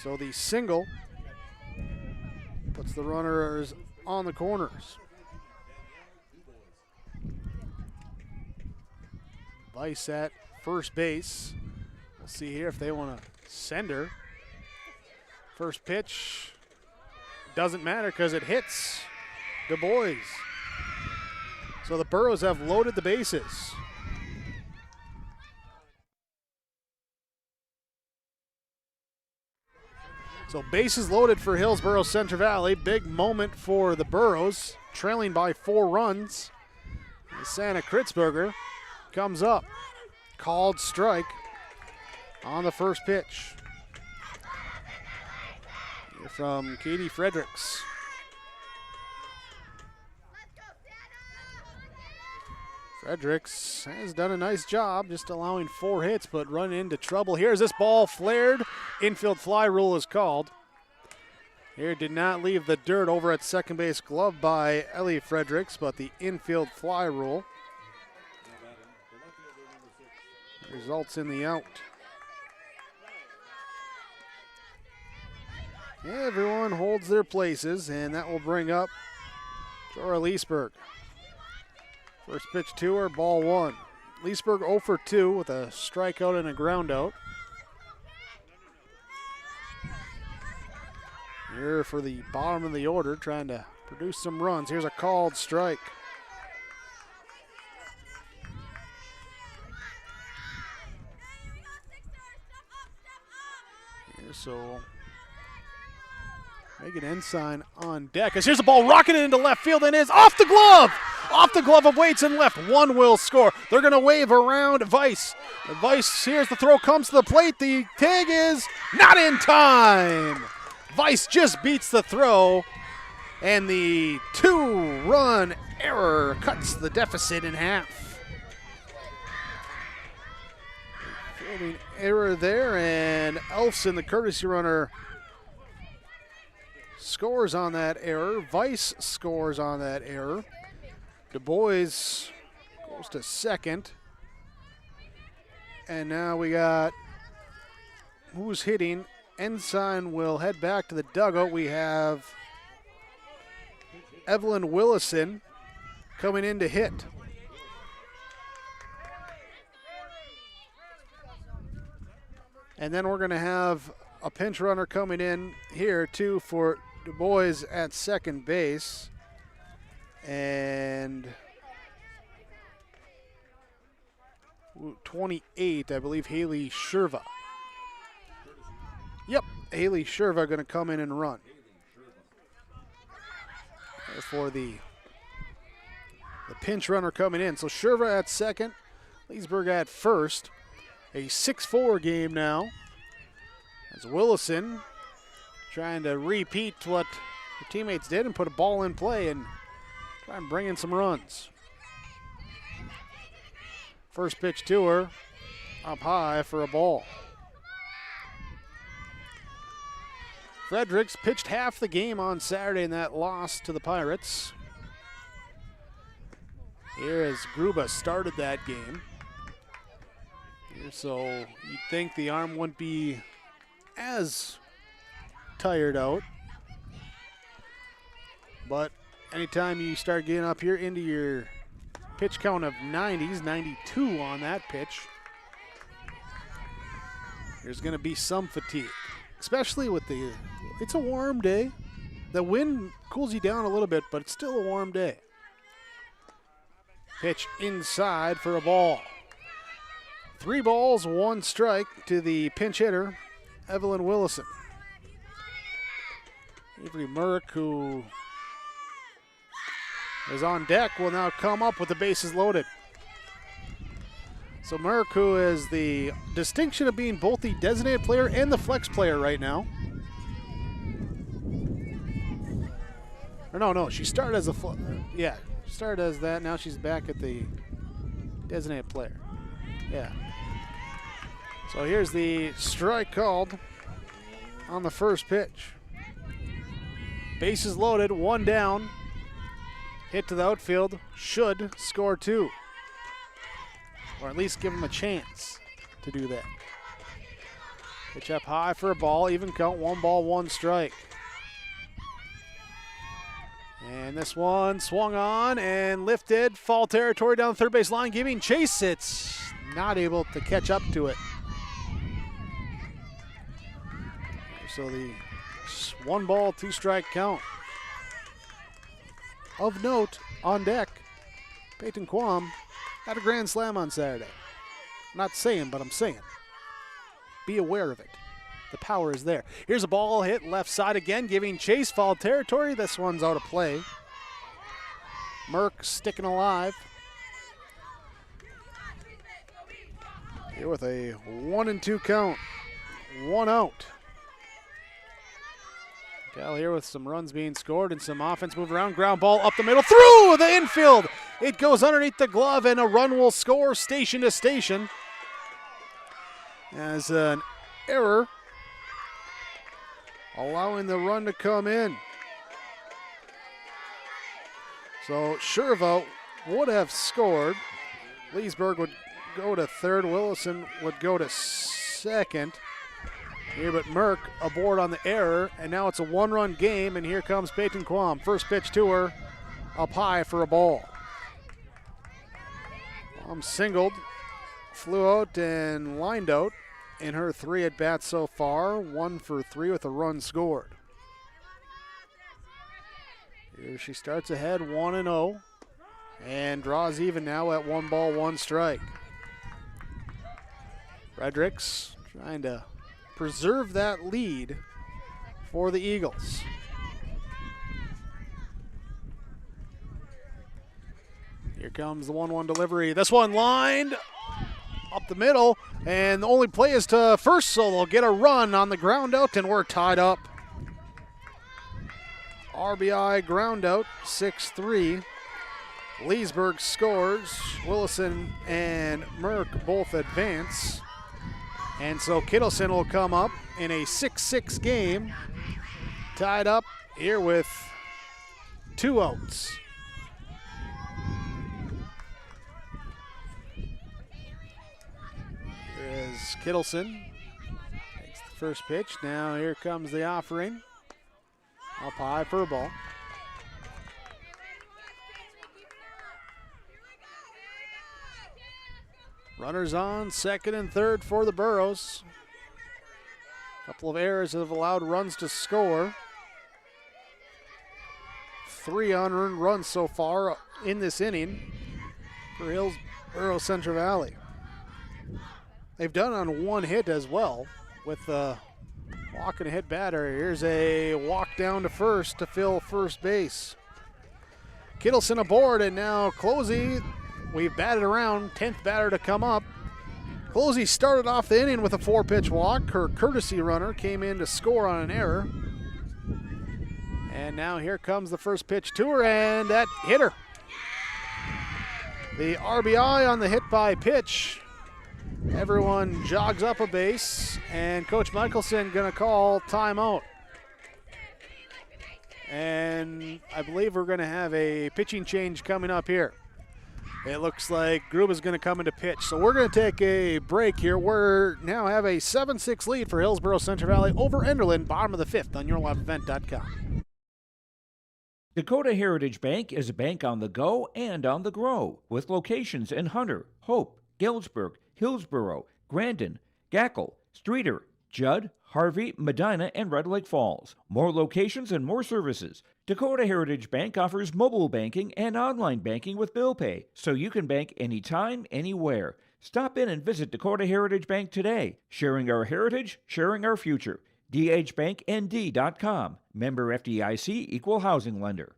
So the single puts the runners on the corners. Weiss at first base. We'll see here if they want to send her. First pitch doesn't matter because it hits Du Bois. So the Burros have loaded the bases. So bases loaded for Hillsboro-Central Valley. Big moment for the Burros, trailing by 4 runs. Santa Kritzberger comes up. Called strike on the first pitch. Here from Katie Fredericks. Fredericks has done a nice job just allowing 4 hits, but run into trouble. Here's this ball flared. Infield fly rule is called. Here did not leave the dirt over at second base, gloved by Ellie Fredericks, but the infield fly rule results in the out. Everyone holds their places, and that will bring up Jora Leesburg. First pitch to her, ball 1. Leesburg 0 for 2 with a strikeout and a ground out. Here for the bottom of the order, trying to produce some runs. Here's a called strike. Here, so Megan Ensign on deck. As here's the ball rocketed into left field and is off the glove! Off the glove of Waits and left. One will score. They're going to wave around Weiss. Weiss, here's the throw, comes to the plate. The tag is not in time. Weiss just beats the throw, and the 2-run error cuts the deficit in half. Fielding error there, and Elfson, the courtesy runner, scores on that error. Weiss scores on that error. Du Bois goes to second. And now we got who's hitting. Ensign will head back to the dugout. We have Evelyn Willison coming in to hit. And then we're going to have a pinch runner coming in here too for Du Bois at second base. And 28, I believe, Haley Sherva. Yep, Haley Sherva going to come in and run. For the pinch runner coming in. So Sherva at second, Leesburg at first. A 6-4 game now. As Willison trying to repeat what her teammates did and put a ball in play and try and bring in some runs. First pitch to her, up high for a ball. Fredericks pitched half the game on Saturday in that loss to the Pirates. Here as Gruba started that game. Here, so you'd think the arm wouldn't be as tired out. But anytime you start getting up here into your pitch count of 90s, 92 on that pitch, there's going to be some fatigue, especially with it's a warm day. The wind cools you down a little bit, but it's still a warm day. Pitch inside for a ball. 3 balls, 1 strike to the pinch hitter, Evelyn Willison. Avery Murk, who is on deck, will now come up with the bases loaded. So Murk, who is the distinction of being both the designated player and the flex player right now. Or no, she started as she started as that. Now she's back at the designated player. Yeah. So here's the strike called on the first pitch. Bases loaded, 1 down. Hit to the outfield, should score 2. Or at least give him a chance to do that. Pitch up high for a ball, even count, 1 ball, 1 strike. And this one swung on and lifted, foul territory down the third base line, giving chase. It's not able to catch up to it. So the 1 ball, 2 strike count. Of note, on deck, Peyton Quam had a grand slam on Saturday. I'm not saying, but I'm saying. Be aware of it. The power is there. Here's a ball hit left side again, giving Chase foul territory. This one's out of play. Merck sticking alive. Here with a 1-2 count. 1 out. Cal here with some runs being scored and some offense moving around. Ground ball up the middle, through the infield. It goes underneath the glove and a run will score station to station. As an error, allowing the run to come in. So Sherva would have scored. Leesburg would go to third. Willison would go to second. Here, but Merck aboard on the error, and now it's a one-run game, and here comes Peyton Quam. First pitch to her, up high for a ball. Quam singled, flew out and lined out in her 3 at-bats so far. 1 for 3 with a run scored. Here she starts ahead 1-0 and draws even now at 1 ball, 1 strike. Fredericks trying to preserve that lead for the Eagles. Here comes the 1-1 delivery. This one lined up the middle, and the only play is to first, so they'll get a run on the ground out, and we're tied up. RBI ground out, 6-3. Leesburg scores. Willison and Merck both advance. And so Kittleson will come up in a 6-6 game. Tied up here with 2 outs. Here is Kittleson. Takes the first pitch. Now here comes the offering. Up high for a ball. Runners on second and third for the Burros. A couple of errors that have allowed runs to score. 3 unearned runs so far in this inning for Hillsboro-Central Valley. They've done on 1 hit as well with walk and a hit batter. Here's a walk down to first to fill first base. Kittleson aboard, and now Closey. We've batted around, 10th batter to come up. Closey started off the inning with a 4-pitch walk. Her courtesy runner came in to score on an error. And now here comes the first pitch to her, and that hit her. The RBI on the hit by pitch. Everyone jogs up a base, and Coach Michelson going to call timeout. And I believe we're going to have a pitching change coming up here. It looks like Grube is going to come into pitch. So we're going to take a break here. We're now have a 7-6 lead for Hillsboro-Central Valley over Enderlin, bottom of the 5th on YourLiveEvent.com. Dakota Heritage Bank is a bank on the go and on the grow, with locations in Hunter, Hope, Galesburg, Hillsboro, Grandin, Gackle, Streeter, Judd, Harvey, Medina, and Red Lake Falls. More locations and more services. Dakota Heritage Bank offers mobile banking and online banking with bill pay, so you can bank anytime, anywhere. Stop in and visit Dakota Heritage Bank today. Sharing our heritage, sharing our future. dhbanknd.com. Member FDIC, Equal Housing Lender.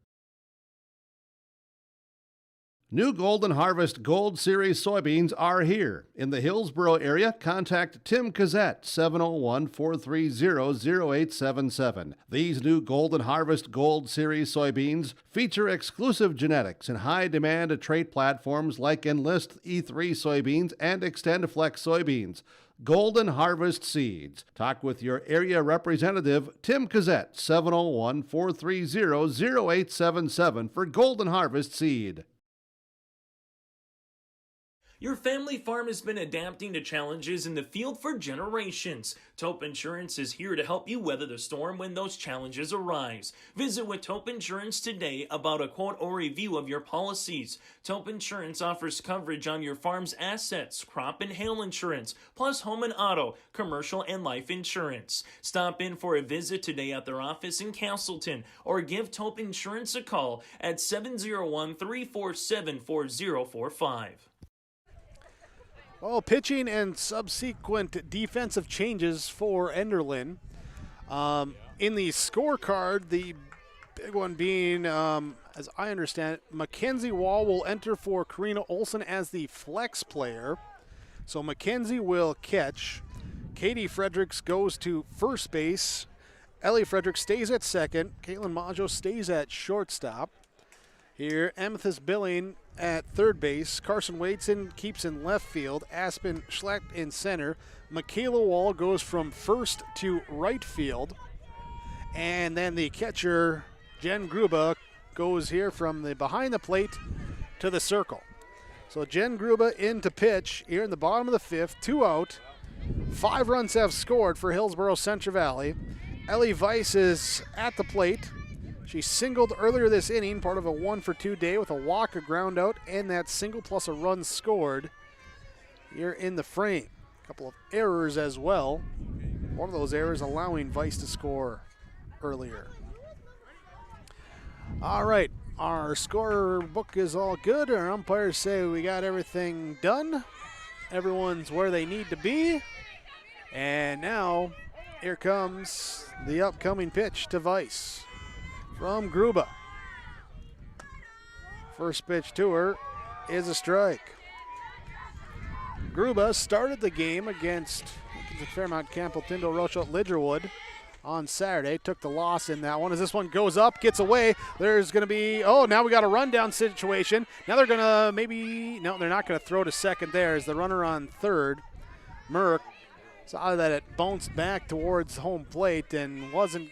New Golden Harvest Gold Series soybeans are here. In the Hillsboro area, contact Tim Cassette, 701-430-0877. These new Golden Harvest Gold Series soybeans feature exclusive genetics and high-demand trait platforms like Enlist E3 soybeans and XtendFlex soybeans. Golden Harvest Seeds. Talk with your area representative, Tim Cassette, 701-430-0877 for Golden Harvest Seed. Your family farm has been adapting to challenges in the field for generations. Taupe Insurance is here to help you weather the storm when those challenges arise. Visit with Taupe Insurance today about a quote or review of your policies. Taupe Insurance offers coverage on your farm's assets, crop and hail insurance, plus home and auto, commercial and life insurance. Stop in for a visit today at their office in Castleton or give Taupe Insurance a call at 701-347-4045. Well, pitching and subsequent defensive changes for Enderlin. In the scorecard, the big one being, as I understand it, Mackenzie Wall will enter for Karina Olson as the flex player. So Mackenzie will catch. Katie Fredericks goes to first base. Ellie Fredericks stays at second. Caitlin Maggio stays at shortstop. Here, Amethyst Billing at third base. Carson Wadeson keeps in left field. Aspen Schlecht in center. Michaela Wall goes from first to right field. And then the catcher, Jen Gruba, goes here from the behind the plate to the circle. So Jen Gruba in to pitch here in the bottom of the fifth. 2 out. 5 runs have scored for Hillsboro-Central Valley. Ellie Weiss is at the plate. She singled earlier this inning, part of a 1-for-2 day with a walk, a ground out, and that single plus a run scored here in the frame. A couple of errors as well. One of those errors allowing Weiss to score earlier. All right, our score book is all good. Our umpires say we got everything done. Everyone's where they need to be. And now, here comes the upcoming pitch to Weiss from Gruba. First pitch to her is a strike. Gruba started the game against Fairmount, Campbell, Tyndall, Rochelle, Lidgerwood on Saturday. Took the loss in that one. As this one goes up, gets away, there's going to be, now we got a rundown situation. Now they're going to no, they're not going to throw to second there as the runner on third, Merck, saw that it bounced back towards home plate and wasn't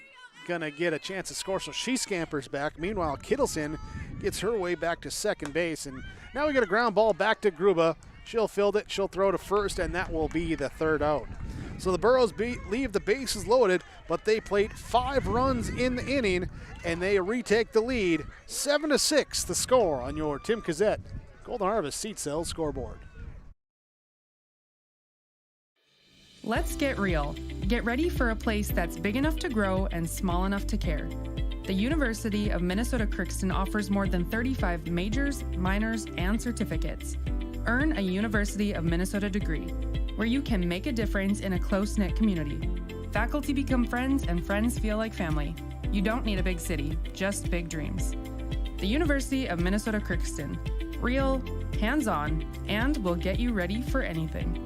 going to get a chance to score, so she scampers back. Meanwhile, Kittleson gets her way back to second base, and now we get a ground ball back to Gruba. She'll field it, she'll throw to first, and that will be the third out. So the Burros leave the bases loaded, but they played 5 runs in the inning, and they retake the lead. 7-6 the score on your Tim Cassette Golden Harvest Seat Sales scoreboard. Let's get real. Get ready for a place that's big enough to grow and small enough to care. The University of Minnesota-Crookston offers more than 35 majors, minors, and certificates. Earn a University of Minnesota degree, where you can make a difference in a close-knit community. Faculty become friends, and friends feel like family. You don't need a big city, just big dreams. The University of Minnesota-Crookston. Real, hands-on, and will get you ready for anything.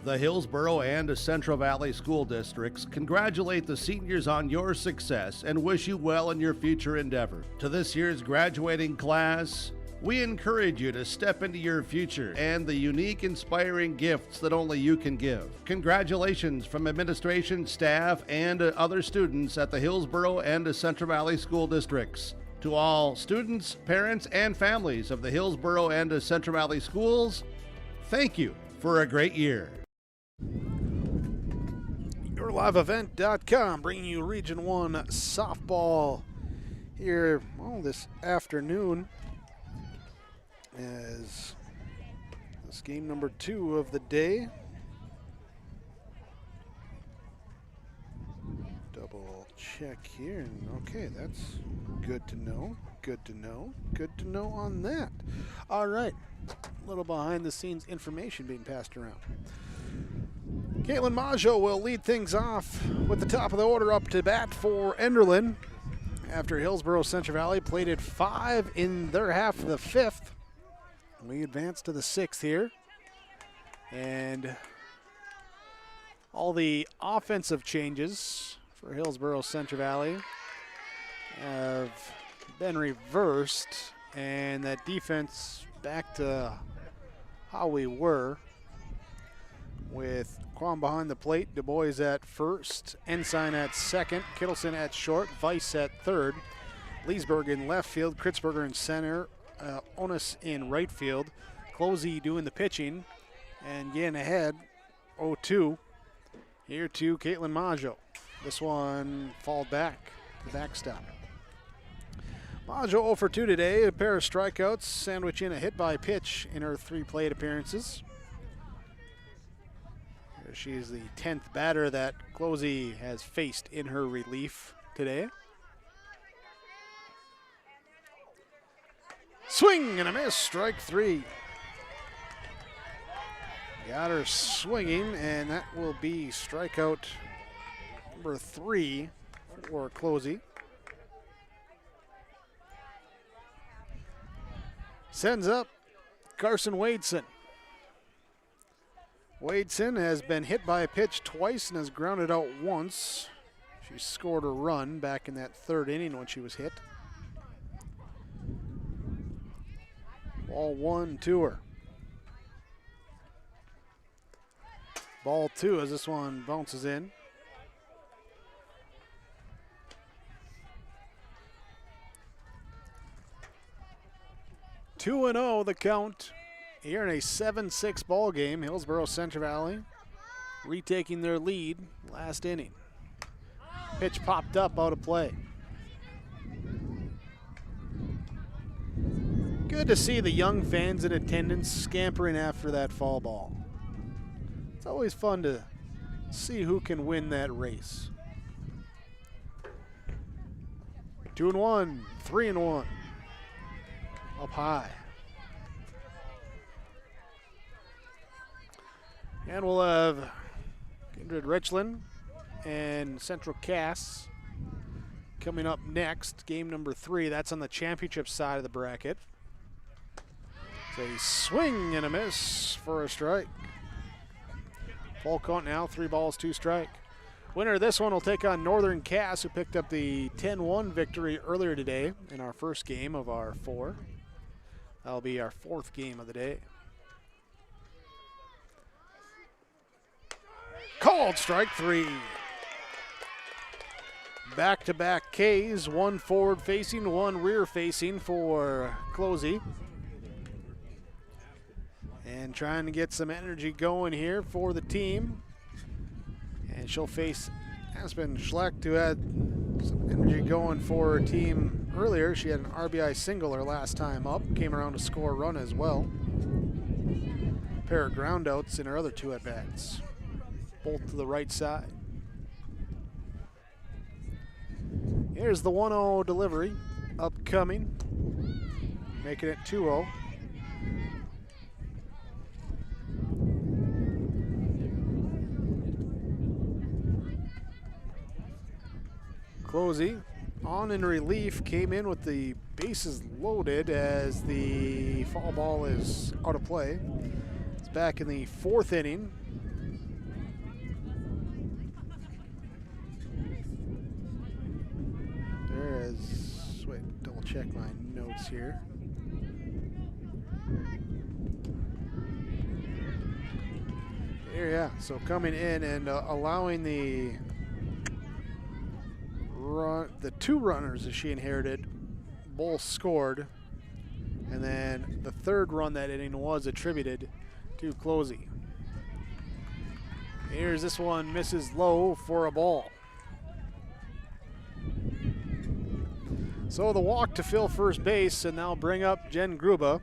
The Hillsboro and Central Valley School Districts congratulate the seniors on your success and wish you well in your future endeavor. To this year's graduating class, we encourage you to step into your future and the unique, inspiring gifts that only you can give. Congratulations from administration, staff, and other students at the Hillsboro and Central Valley School Districts. To all students, parents, and families of the Hillsboro and Central Valley Schools, thank you for a great year. YourLiveEvent.com bringing you Region 1 softball here this afternoon as this game number 2 of the day. Double check here, and okay, that's good to know. Good to know. Good to know on that. All right, a little behind the scenes information being passed around. Caitlin Maggio will lead things off with the top of the order up to bat for Enderlin after Hillsboro-Central Valley plated 5 in their half of the 5th. We advance to the 6th here. And all the offensive changes for Hillsboro-Central Valley have been reversed, and that defense back to how we were, with Quam behind the plate, Du Bois at first, Ensign at second, Kittleson at short, Weiss at third, Leesburg in left field, Kritzberger in center, onus in right field. Closey doing the pitching and getting ahead 0-2. Here to Caitlin Maggio. This one fouled back to the backstop. Maggio 0 for 2 today, a pair of strikeouts, sandwich in a hit by pitch in her 3 plate appearances. She is the 10th batter that Closey has faced in her relief today. Swing and a miss, strike 3. Got her swinging, and that will be strikeout number 3 for Closey. Sends up Carson Wadeson. Wadeson has been hit by a pitch twice and has grounded out once. She scored a run back in that 3rd inning when she was hit. Ball 1 to her. Ball 2 as this one bounces in. Two and 0 the count here in a 7-6 ball game. Hillsboro-Central Valley retaking their lead last inning. Pitch popped up out of play. Good to see the young fans in attendance scampering after that foul ball. It's always fun to see who can win that race. 2-1, 3-1. Up high. And we'll have Kindred Richland and Central Cass coming up next. Game number 3. That's on the championship side of the bracket. It's a swing and a miss for a strike. Full count now, 3 balls, 2 strike. Winner of this one will take on Northern Cass, who picked up the 10-1 victory earlier today in our first game of our 4. That'll be our 4th game of the day. Called strike 3. Back-to-back Ks, 1 forward facing, 1 rear facing for Closey. And trying to get some energy going here for the team. And she'll face Aspen Schlecht, who had some energy going for her team earlier. She had an RBI single her last time up. Came around to score a run as well. A pair of groundouts in her other 2 at-bats. Both to the right side. Here's the 1-0 delivery. Upcoming. Making it 2-0. Closey on in relief, came in with the bases loaded as the foul ball is out of play. It's back in the 4th inning. There is, wait, double check my notes here. Here, yeah, so coming in and allowing the 2 runners that she inherited, both scored, and then the 3rd run that inning was attributed to Closey. Here's this one, misses low for a ball. So the walk to fill first base, and now bring up Jen Gruba.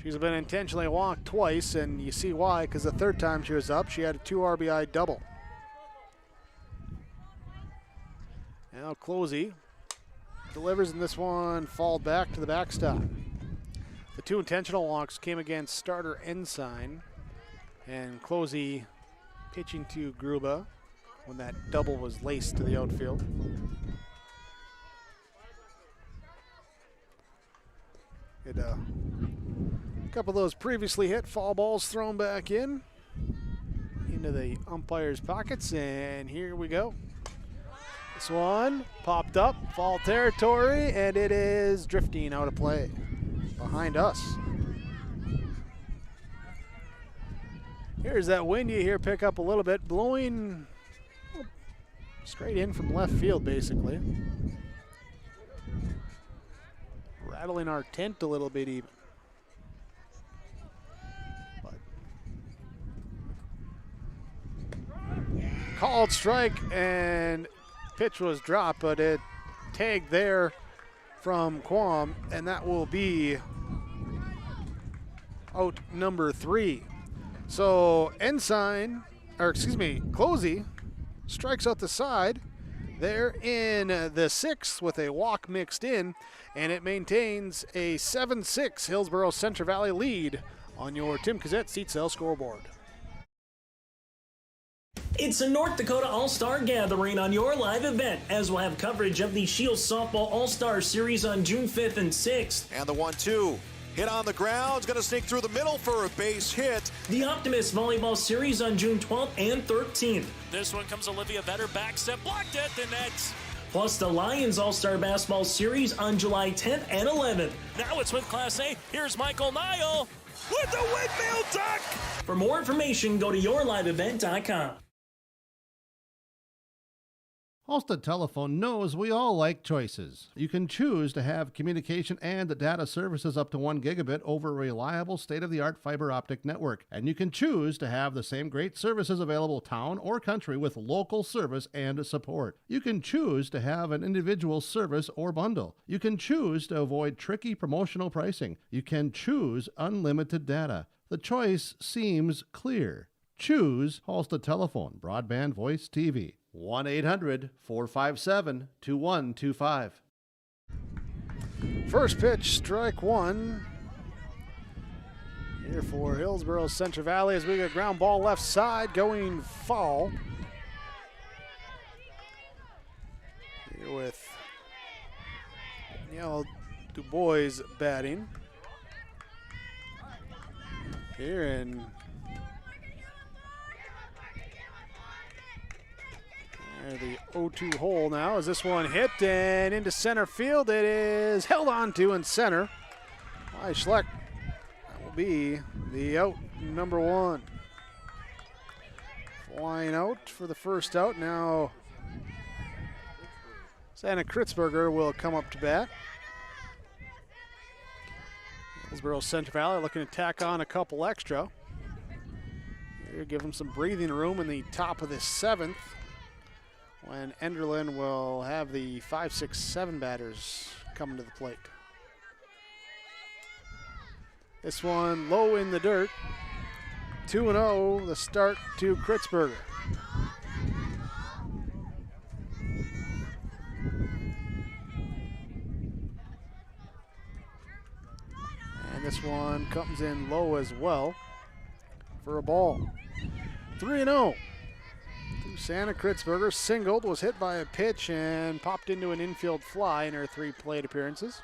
She's been intentionally walked twice, and you see why, because the 3rd time she was up, she had a 2 RBI double. Now Closey delivers, and this one fouled back to the backstop. The 2 intentional walks came against starter Ensign, and Closey pitching to Gruba when that double was laced to the outfield. Get a couple of those previously hit foul balls thrown back into the umpire's pockets, and here we go. This one popped up, foul territory, and it is drifting out of play behind us. Here's that wind you hear pick up a little bit, blowing straight in from left field, basically. rattling our tent a little bit even. Called strike and pitch was dropped, but it tagged there from Quam, and that will be out number 3. So Closey strikes out the side. They're in the 6th with a walk mixed in, and it maintains a 7-6 Hillsboro-Central Valley lead on your Tim Cassette Seat Sale scoreboard. It's a North Dakota All-Star Gathering on your live event, as we'll have coverage of the Shields Softball All-Star Series on June 5th and 6th. And the 1-2. Hit on the ground. It's going to sneak through the middle for a base hit. The Optimist Volleyball Series on June 12th and 13th. This one comes Olivia Vetter, back step, blocked at the net. Plus the Lions All-Star Basketball Series on July 10th and 11th. Now it's with Class A. Here's Michael Niall with the windmill duck. For more information, go to yourliveevent.com. Halstead Telephone knows we all like choices. You can choose to have communication and data services up to 1 gigabit over a reliable state-of-the-art fiber optic network. And you can choose to have the same great services available town or country with local service and support. You can choose to have an individual service or bundle. You can choose to avoid tricky promotional pricing. You can choose unlimited data. The choice seems clear. Choose Halstead Telephone, broadband voice TV. 1-800-457-2125. First pitch, strike 1. Here for Hillsboro-Central Valley as we get ground ball left side going foul. Here with Danielle Dubois batting. Here in the 0-2 hole now. Is this one hit and into center field? It is held on to in center by Schleck. That will be the out number 1. Flying out for the first out. Now Santa Kritzberger will come up to bat. Hillsboro-Central Valley looking to tack on a couple extra. Here, give them some breathing room in the top of the 7th, when Enderlin will have the 5, 6, 7 batters coming to the plate. This one low in the dirt. 2-0, the start to Kritzberger. And this one comes in low as well for a ball. 3-0. Santa Kritzberger singled, was hit by a pitch, and popped into an infield fly in her 3 plate appearances.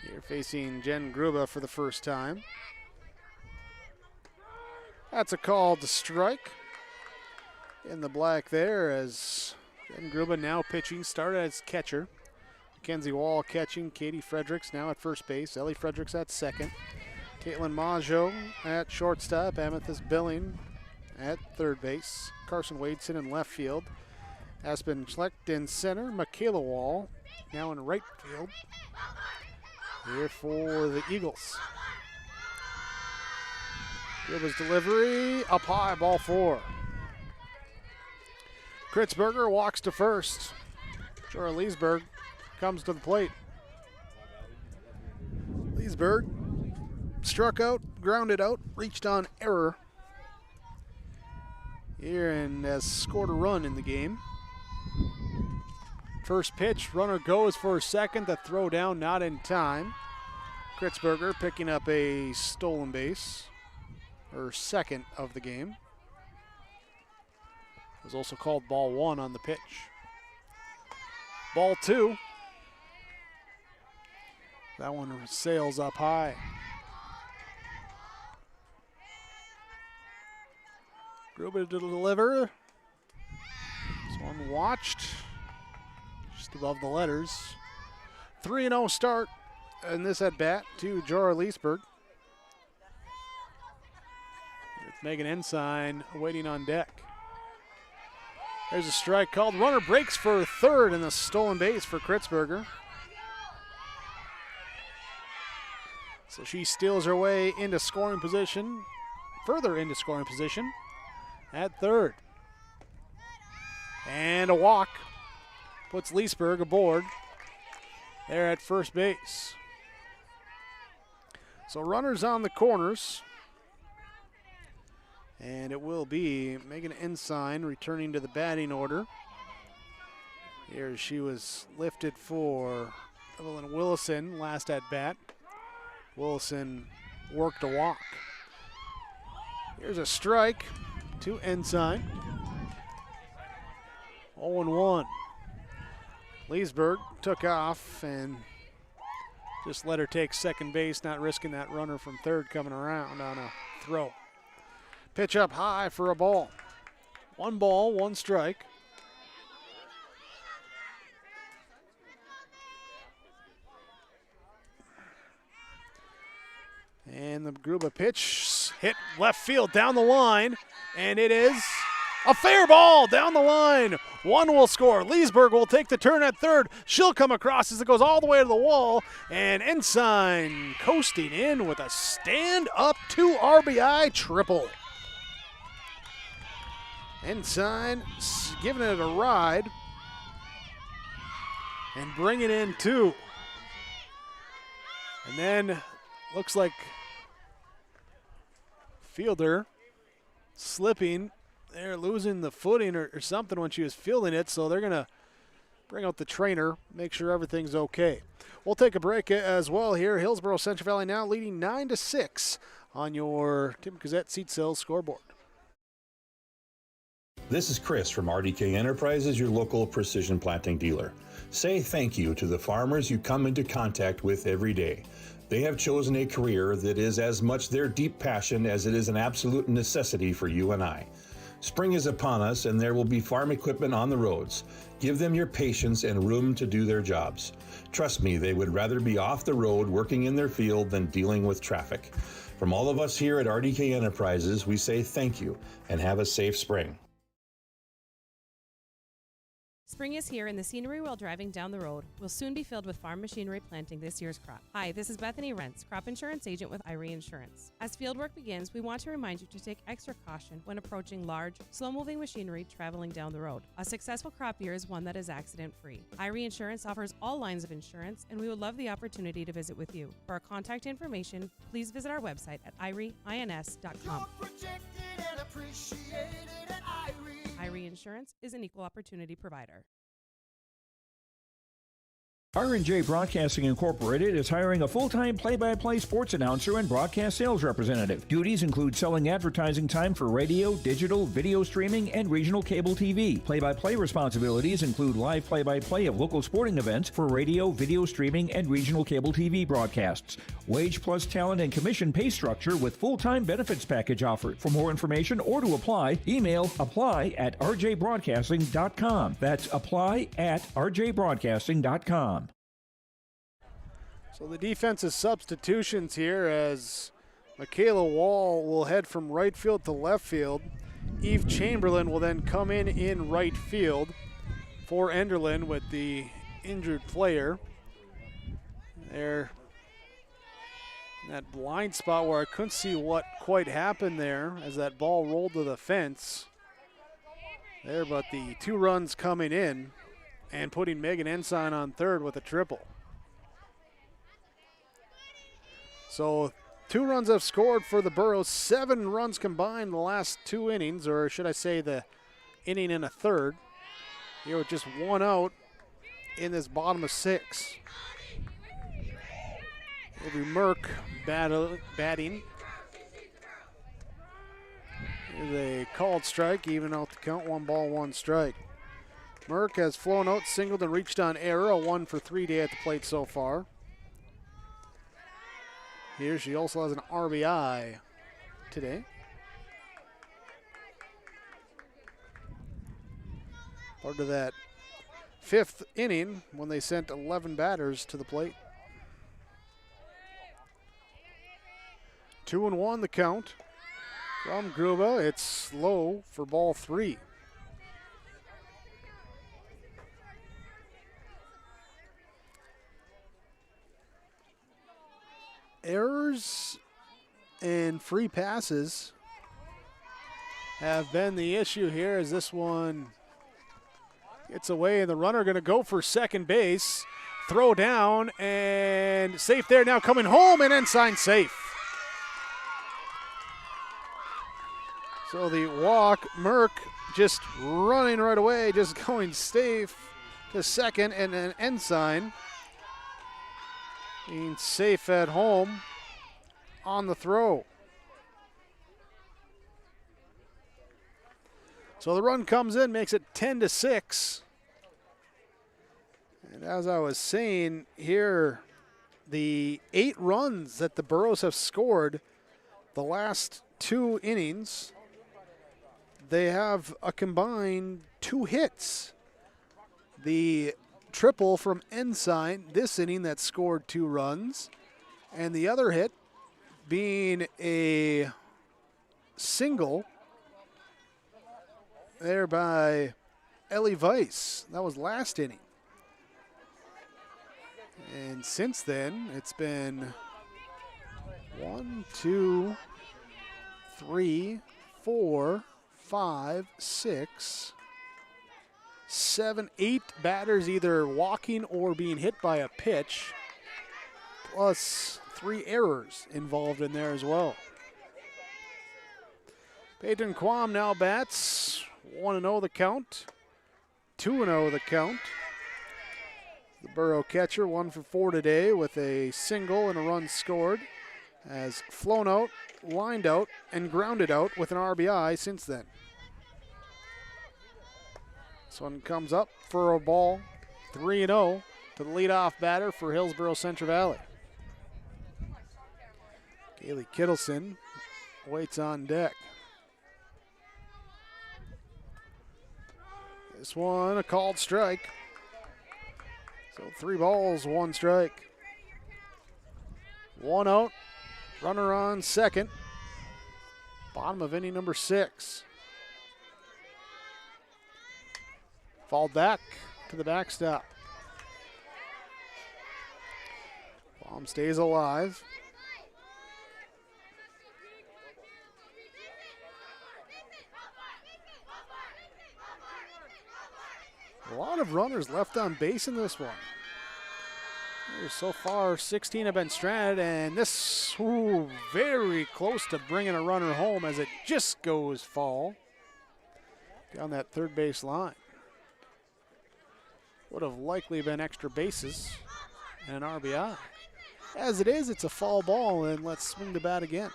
Here facing Jen Gruba for the first time. That's a call to strike. In the black there as Jen Gruba now pitching, started as catcher. Mackenzie Wall catching, Katie Fredericks now at first base, Ellie Fredericks at second. Caitlin Maggio at shortstop, Amethyst Billing at third base, Carson Wadeson in left field, Aspen Schlecht in center, Michaela Wall now in right field. Here for the Eagles. Gruba's delivery up high, ball 4. Kritzberger walks to first. Jorah Leesberg comes to the plate. Leesberg struck out, grounded out, reached on error here and has scored a run in the game. First pitch, runner goes for second. The throw down not in time. Kritzberger picking up a stolen base, her second of the game. It was also called ball 1 on the pitch. Ball 2. That one sails up high. Gruba to deliver. This one watched just above the letters. 3-0 start in this at bat to Jorah Leesberg. With Megan Ensign waiting on deck. There's a strike called. Runner breaks for third in the stolen base for Kritzberger. So she steals her way into scoring position, further into scoring position at third. And a walk puts Leesburg aboard there at first base. So runners on the corners. And it will be Megan Ensign returning to the batting order. Here she was lifted for Evelyn Willison last at bat. Willison worked a walk. Here's a strike to Ensign. 0-1. Leesburg took off and just let her take second base, not risking that runner from third coming around on a throw. Pitch up high for a ball. 1 ball, 1 strike. And the Gruba pitch hit left field down the line, and it is a fair ball down the line. 1 will score. Leesburg will take the turn at third. She'll come across as it goes all the way to the wall, and Ensign coasting in with a stand-up 2 RBI triple. Ensign giving it a ride and bringing in 2. And then looks like fielder slipping. They're losing the footing or something when she was fielding it, so they're going to bring out the trainer, make sure everything's okay. We'll take a break as well here. Hillsboro-Central Valley now leading 9-6 on your Tim Gazette Seat Sales scoreboard. This is Chris from RDK Enterprises, your local precision planting dealer. Say thank you to the farmers you come into contact with every day. They have chosen a career that is as much their deep passion as it is an absolute necessity for you and I. Spring is upon us and there will be farm equipment on the roads. Give them your patience and room to do their jobs. Trust me, they would rather be off the road working in their field than dealing with traffic. From all of us here at RDK Enterprises, we say thank you and have a safe spring. Spring is here and the scenery while driving down the road will soon be filled with farm machinery planting this year's crop. Hi, this is Bethany Rentz, crop insurance agent with Irie Insurance. As fieldwork begins, we want to remind you to take extra caution when approaching large, slow-moving machinery traveling down the road. A successful crop year is one that is accident-free. Irie Insurance offers all lines of insurance, and we would love the opportunity to visit with you. For our contact information, please visit our website at irieins.com. Irie Insurance is an equal opportunity provider. R&J Broadcasting Incorporated is hiring a full-time play-by-play sports announcer and broadcast sales representative. Duties include selling advertising time for radio, digital, video streaming, and regional cable TV. Play-by-play responsibilities include live play-by-play of local sporting events for radio, video streaming, and regional cable TV broadcasts. Wage plus talent and commission pay structure with full-time benefits package offered. For more information or to apply, email apply@rjbroadcasting.com. That's apply@rjbroadcasting.com. So the defensive substitutions here as Michaela Wall will head from right field to left field. Eve Chamberlain will then come in right field for Enderlin with the injured player. There, in that blind spot where I couldn't see what quite happened there as that ball rolled to the fence. There, but the 2 runs coming in and putting Megan Ensign on third with a triple. So 2 runs have scored for the Burros, 7 runs combined the last 2 innings, or should I say the inning and a third. Here with just 1 out in this bottom of 6. It'll be Merck batting. Here's a called strike, even out the count, 1 ball, 1 strike. Merck has flown out, singled, and reached on error, a 1 for 3 day at the plate so far. Here she also has an RBI today. Part of that 5th inning when they sent 11 batters to the plate. 2-1 the count from Gruba. It's low for ball 3. Errors and free passes have been the issue here as this one gets away, and the runner going to go for second base. Throw down and safe there. Now coming home and Ensign safe. So the walk, Merck just running right away, just going safe to second, and then Ensign being safe at home on the throw. So the run comes in, makes it 10-6. And as I was saying here, the 8 runs that the Burros have scored the last 2 innings, they have a combined 2 hits. The triple from Ensign this inning that scored 2 runs, and the other hit being a single there by Ellie Weiss. That was last inning. And since then, it's been 1, 2, 3, 4, 5, 6, 7, 8 batters either walking or being hit by a pitch, plus 3 errors involved in there as well. Peyton Quam now bats. 1-0 the count, 2-0 the count. The Burro catcher 1 for 4 today with a single and a run scored. Has flown out, lined out, and grounded out with an RBI since then. This one comes up for a ball, 3-0 to the leadoff batter for Hillsboro-Central Valley. Kaylee Kittleson waits on deck. This one a called strike. So 3 balls, 1 strike. 1 out, runner on second. Bottom of inning number 6. Fall back to the backstop. Bomb stays alive. A lot of runners left on base in this one. So far, 16 have been stranded, and this very close to bringing a runner home as it just goes fall down that third base line. Would have likely been extra bases and an RBI. As it is, it's a foul ball, and let's swing the bat again.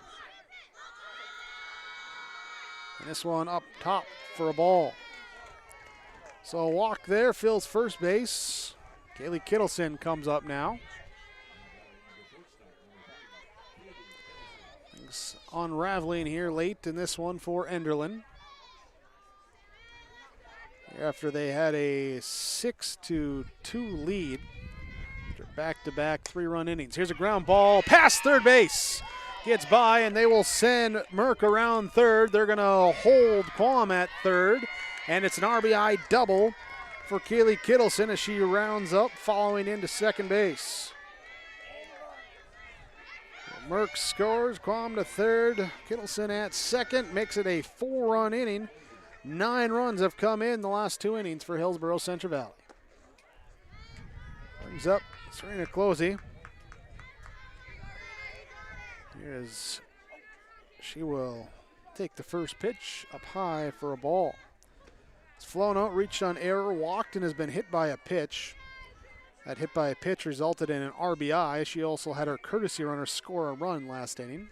And this one up top for a ball. So a walk there, fills first base. Kaylee Kittleson comes up now. Things unraveling here late in this one for Enderlin. After they had a 6-2 lead after back-to-back 3-run innings. Here's a ground ball past third base. Gets by, and they will send Merck around third. They're going to hold Quam at third, and it's an RBI double for Kaylee Kittleson as she rounds up, following into second base. Merck scores, Quam to third, Kittleson at second, makes it a 4-run inning. 9 runs have come in the last 2 innings for Hillsboro-Central Valley. Brings up Serena Closey. Here's, she will take the first pitch up high for a ball. It's flown out, reached on error, walked, and has been hit by a pitch. That hit by a pitch resulted in an RBI. She also had her courtesy runner score a run last inning.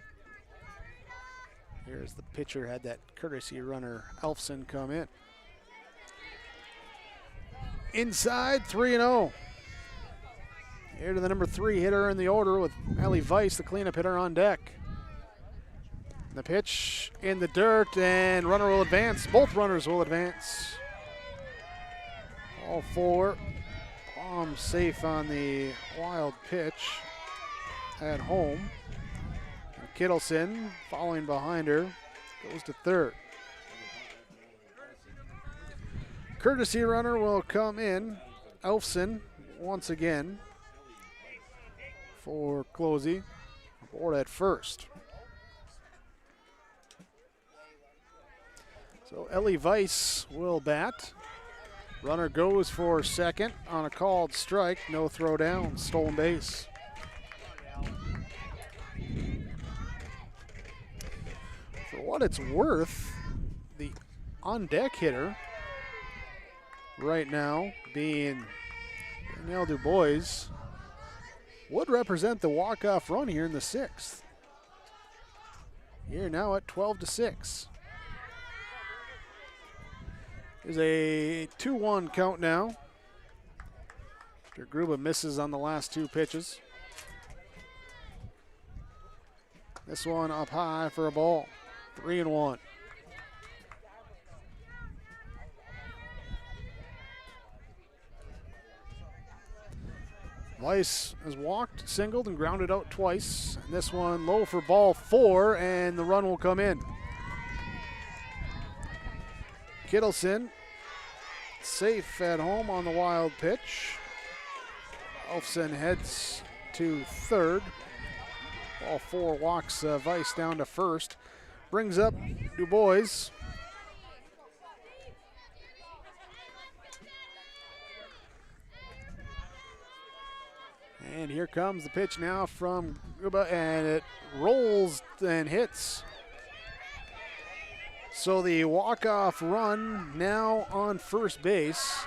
Here's the pitcher, had that courtesy runner, Elfson, come in. Inside, 3-0. Here to the number 3 hitter in the order with Ellie Weiss, the cleanup hitter, on deck. The pitch in the dirt, and runner will advance. Both runners will advance. All 4. Bomb safe on the wild pitch at home. And Kittleson, following behind her, goes to third. Courtesy runner will come in. Elfson once again for Closey, aboard at first. So Ellie Weiss will bat. Runner goes for second on a called strike. No throw down, stolen base. For what it's worth, the on-deck hitter right now being Danielle Dubois would represent the walk-off run here in the 6th. Here now at 12-6. There's a 2-1 count now. After Gruba misses on the last 2 pitches. This one up high for a ball. 3-1. Weiss has walked, singled, and grounded out twice. And this one low for ball 4, and the run will come in. Kittleson safe at home on the wild pitch. Elfson heads to third. Ball 4 walks Weiss down to first. Brings up Dubois. And here comes the pitch now from Gruba, and it rolls and hits. So the walk-off run now on first base.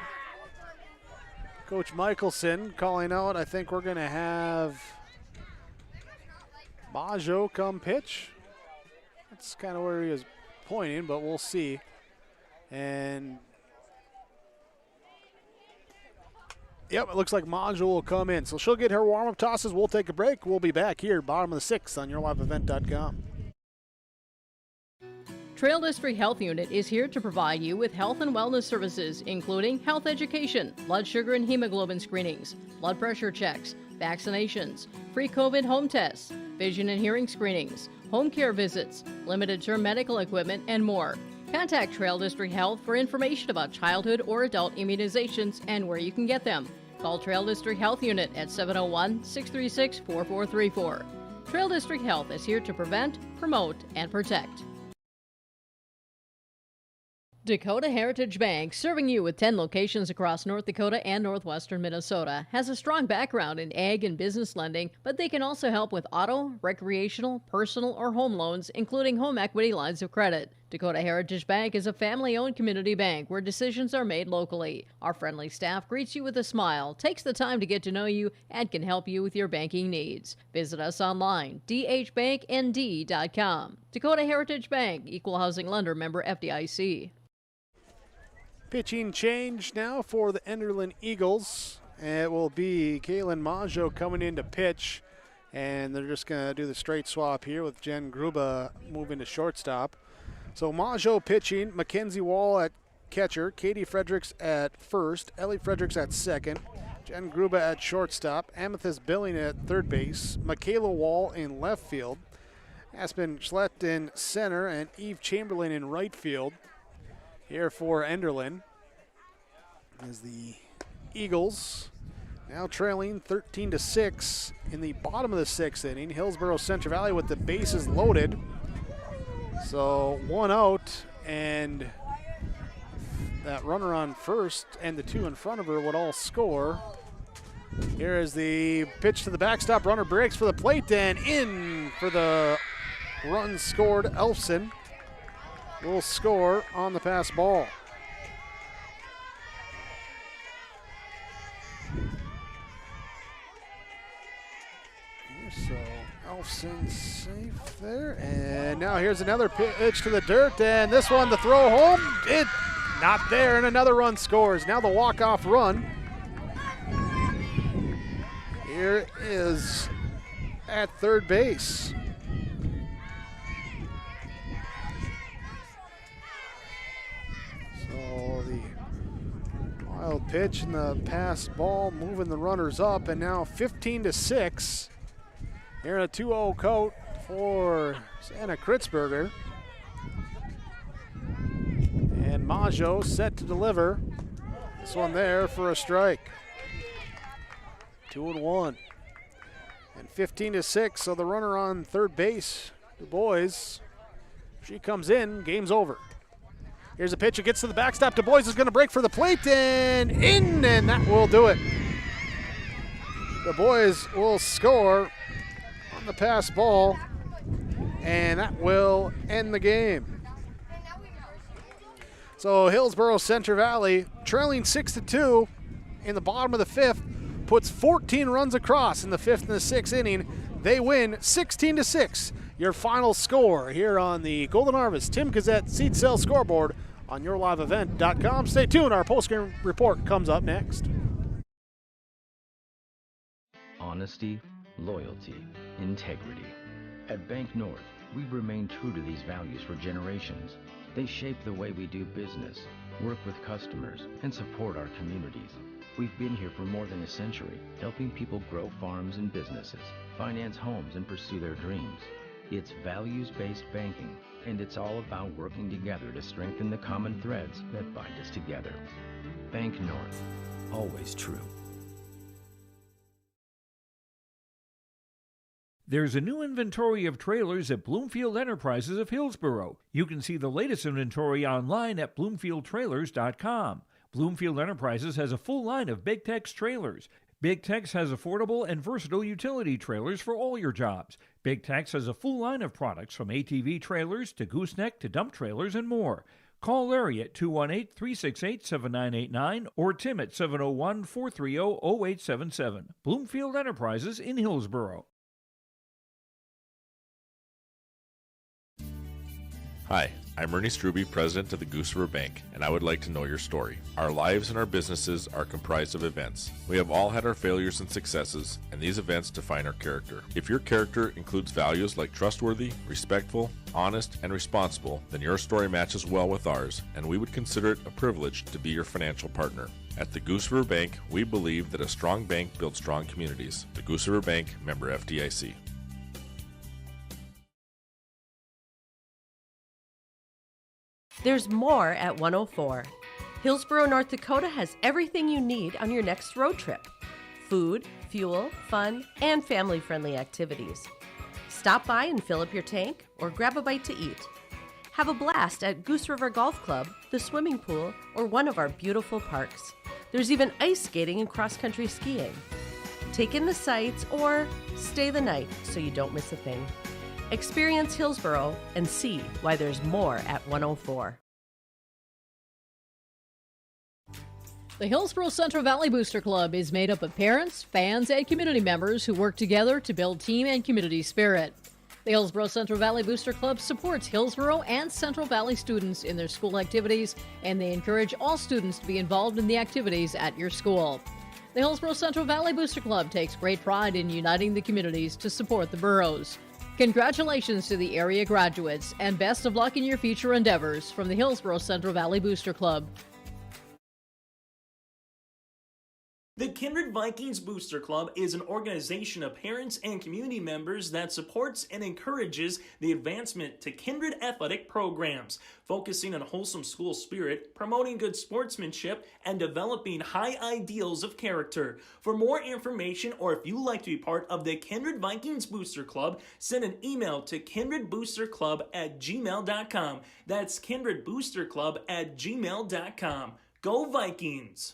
Coach Michelson calling out, I think we're going to have Bajo come pitch. That's kind of where he was pointing, but we'll see. And yep, it looks like Bajo will come in. So she'll get her warm-up tosses. We'll take a break. We'll be back here, bottom of the 6th on yourliveevent.com. Trail District Health Unit is here to provide you with health and wellness services, including health education, blood sugar and hemoglobin screenings, blood pressure checks, vaccinations, free COVID home tests, vision and hearing screenings, home care visits, limited-term medical equipment, and more. Contact Trail District Health for information about childhood or adult immunizations and where you can get them. Call Trail District Health Unit at 701-636-4434. Trail District Health is here to prevent, promote, and protect. Dakota Heritage Bank, serving you with 10 locations across North Dakota and northwestern Minnesota, has a strong background in ag and business lending, but they can also help with auto, recreational, personal, or home loans, including home equity lines of credit. Dakota Heritage Bank is a family-owned community bank where decisions are made locally. Our friendly staff greets you with a smile, takes the time to get to know you, and can help you with your banking needs. Visit us online, dhbanknd.com. Dakota Heritage Bank, Equal Housing Lender, member FDIC. Pitching change now for the Enderlin Eagles. It will be Kaylin Maggio coming in to pitch, and they're just going to do the straight swap here with Jen Gruba moving to shortstop. So Maggio pitching, Mackenzie Wall at catcher, Katie Fredericks at first, Ellie Fredericks at second, Jen Gruba at shortstop, Amethyst Billing at third base, Michaela Wall in left field, Aspen Schlett in center, and Eve Chamberlain in right field. Here for Enderlin as the Eagles now trailing 13-6 in the bottom of the 6th inning. Hillsboro-Central Valley with the bases loaded. So 1 out, and that runner on first and the 2 in front of her would all score. Here is the pitch to the backstop. Runner breaks for the plate and in for the run scored. Elfson will score on the pass ball. So Elfson safe there, and now here's another pitch to the dirt, and this one the throw home, it not there, and another run scores. Now the walk-off run. Here is at third base. Wild pitch and the pass ball moving the runners up, and now 15-6. Here in a 2-0 count for Santa Kritzberger. And Maggio set to deliver. This one there for a strike. 2-1. And 15-6, so the runner on third base, Dubois, she comes in, game's over. Here's a pitch. It gets to the backstop. Du Bois is going to break for the plate and in, and that will do it. Du Bois will score on the pass ball, and that will end the game. So Hillsboro-Central Valley, trailing 6-2 in the bottom of the fifth, puts 14 runs across in the fifth and the sixth inning. They win 16-6. Your final score here on the Golden Harvest Tim Gazette Seed Sale Scoreboard on YourLiveEvent.com. Stay tuned. Our post-game report comes up next. Honesty, loyalty, integrity. At Bank North, we've remained true to these values for generations. They shape the way we do business, work with customers, and support our communities. We've been here for more than a century, helping people grow farms and businesses, finance homes, and pursue their dreams. It's values-based banking, and it's all about working together to strengthen the common threads that bind us together. Bank North, always true. There's a new inventory of trailers at Bloomfield Enterprises of Hillsboro. You can see the latest inventory online at BloomfieldTrailers.com. Bloomfield Enterprises has a full line of Big Tex trailers. Big Tex has affordable and versatile utility trailers for all your jobs. Big Tex has a full line of products from ATV trailers to gooseneck to dump trailers and more. Call Larry at 218-368-7989 or Tim at 701-430-0877. Bloomfield Enterprises in Hillsboro. Hi, I'm Ernie Struby, president of the Goose River Bank, and I would like to know your story. Our lives and our businesses are comprised of events. We have all had our failures and successes, and these events define our character. If your character includes values like trustworthy, respectful, honest, and responsible, then your story matches well with ours, and we would consider it a privilege to be your financial partner. At the Goose River Bank, we believe that a strong bank builds strong communities. The Goose River Bank, member FDIC. There's more at 104. Hillsboro, North Dakota has everything you need on your next road trip. Food, fuel, fun, and family-friendly activities. Stop by and fill up your tank or grab a bite to eat. Have a blast at Goose River Golf Club, the swimming pool, or one of our beautiful parks. There's even ice skating and cross-country skiing. Take in the sights or stay the night so you don't miss a thing. Experience Hillsboro and see why there's more at 104. The Hillsboro-Central Valley Booster Club is made up of parents, fans, and community members who work together to build team and community spirit. The Hillsboro-Central Valley Booster Club supports Hillsboro and Central Valley students in their school activities, and they encourage all students to be involved in the activities at your school. The Hillsboro-Central Valley Booster Club takes great pride in uniting the communities to support the boroughs. Congratulations to the area graduates, and best of luck in your future endeavors from the Hillsboro-Central Valley Booster Club. The Kindred Vikings Booster Club is an organization of parents and community members that supports and encourages the advancement to kindred athletic programs, focusing on wholesome school spirit, promoting good sportsmanship, and developing high ideals of character. For more information, or if you'd like to be part of the Kindred Vikings Booster Club, send an email to kindredboosterclub@gmail.com. That's kindredboosterclub@gmail.com. Go Vikings!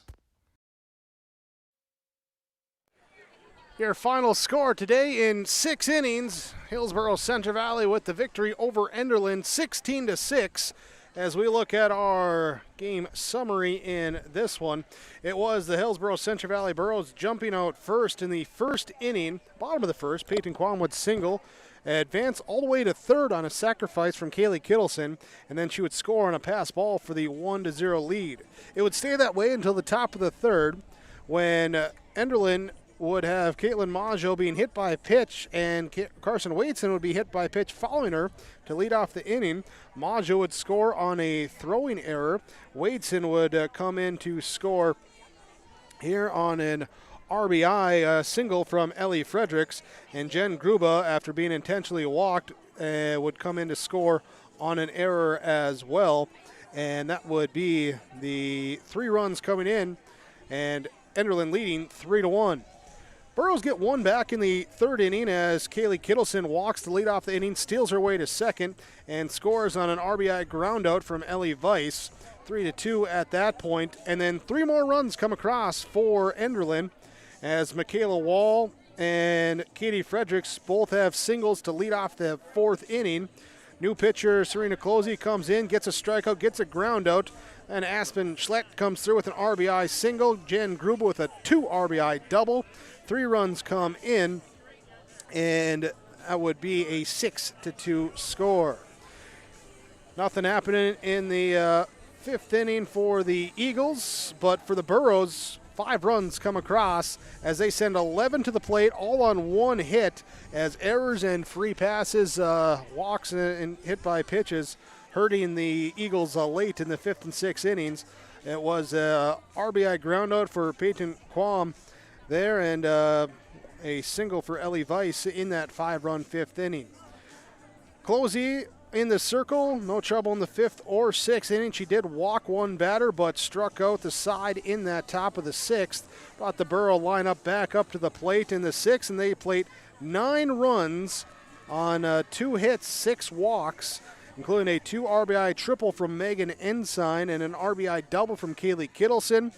Your final score today in 6 innings, Hillsboro-Central Valley with the victory over Enderlin, 16-6. As we look at our game summary in this one, it was the Hillsboro-Central Valley Burros jumping out first in the first inning, bottom of the first. Peyton Quamwood single, advance all the way to third on a sacrifice from Kaylee Kittleson, and then she would score on a pass ball for the 1-0 lead. It would stay that way until the top of the third, when Enderlin would have Caitlin Maggio being hit by a pitch, and Carson Waitson would be hit by a pitch following her to lead off the inning. Maggio would score on a throwing error. Waitson would come in to score here on an RBI single from Ellie Fredericks, and Jen Gruba, after being intentionally walked, would come in to score on an error as well, and that would be the 3 runs coming in, and Enderlin leading 3-1. Burrows get one back in the third inning as Kaylee Kittleson walks to lead off the inning, steals her way to second, and scores on an RBI groundout from Ellie Weiss. 3-2 at that point, and then 3 more runs come across for Enderlin as Michaela Wall and Katie Fredericks both have singles to lead off the fourth inning. New pitcher Serena Closey comes in, gets a strikeout, gets a groundout, and Aspen Schlett comes through with an RBI single. Jen Gruber with a 2 RBI double. 3 runs come in, and that would be a 6-2 score. Nothing happening in the fifth inning for the Eagles, but for the Burros, 5 runs come across as they send 11 to the plate, all on 1 hit, as errors and free passes, walks, and hit by pitches hurting the Eagles late in the 5th and 6th innings. It was a RBI groundout for Peyton Quam there, and a single for Ellie Weiss in that 5-run 5th inning. Closey in the circle, no trouble in the 5th or 6th inning. She did walk 1 batter, but struck out the side in that top of the 6th. Brought the Burrow lineup back up to the plate in the 6th, and they plate 9 runs on 2 hits, 6 walks, including a 2 RBI triple from Megan Ensign and an RBI double from Kaylee Kittleson.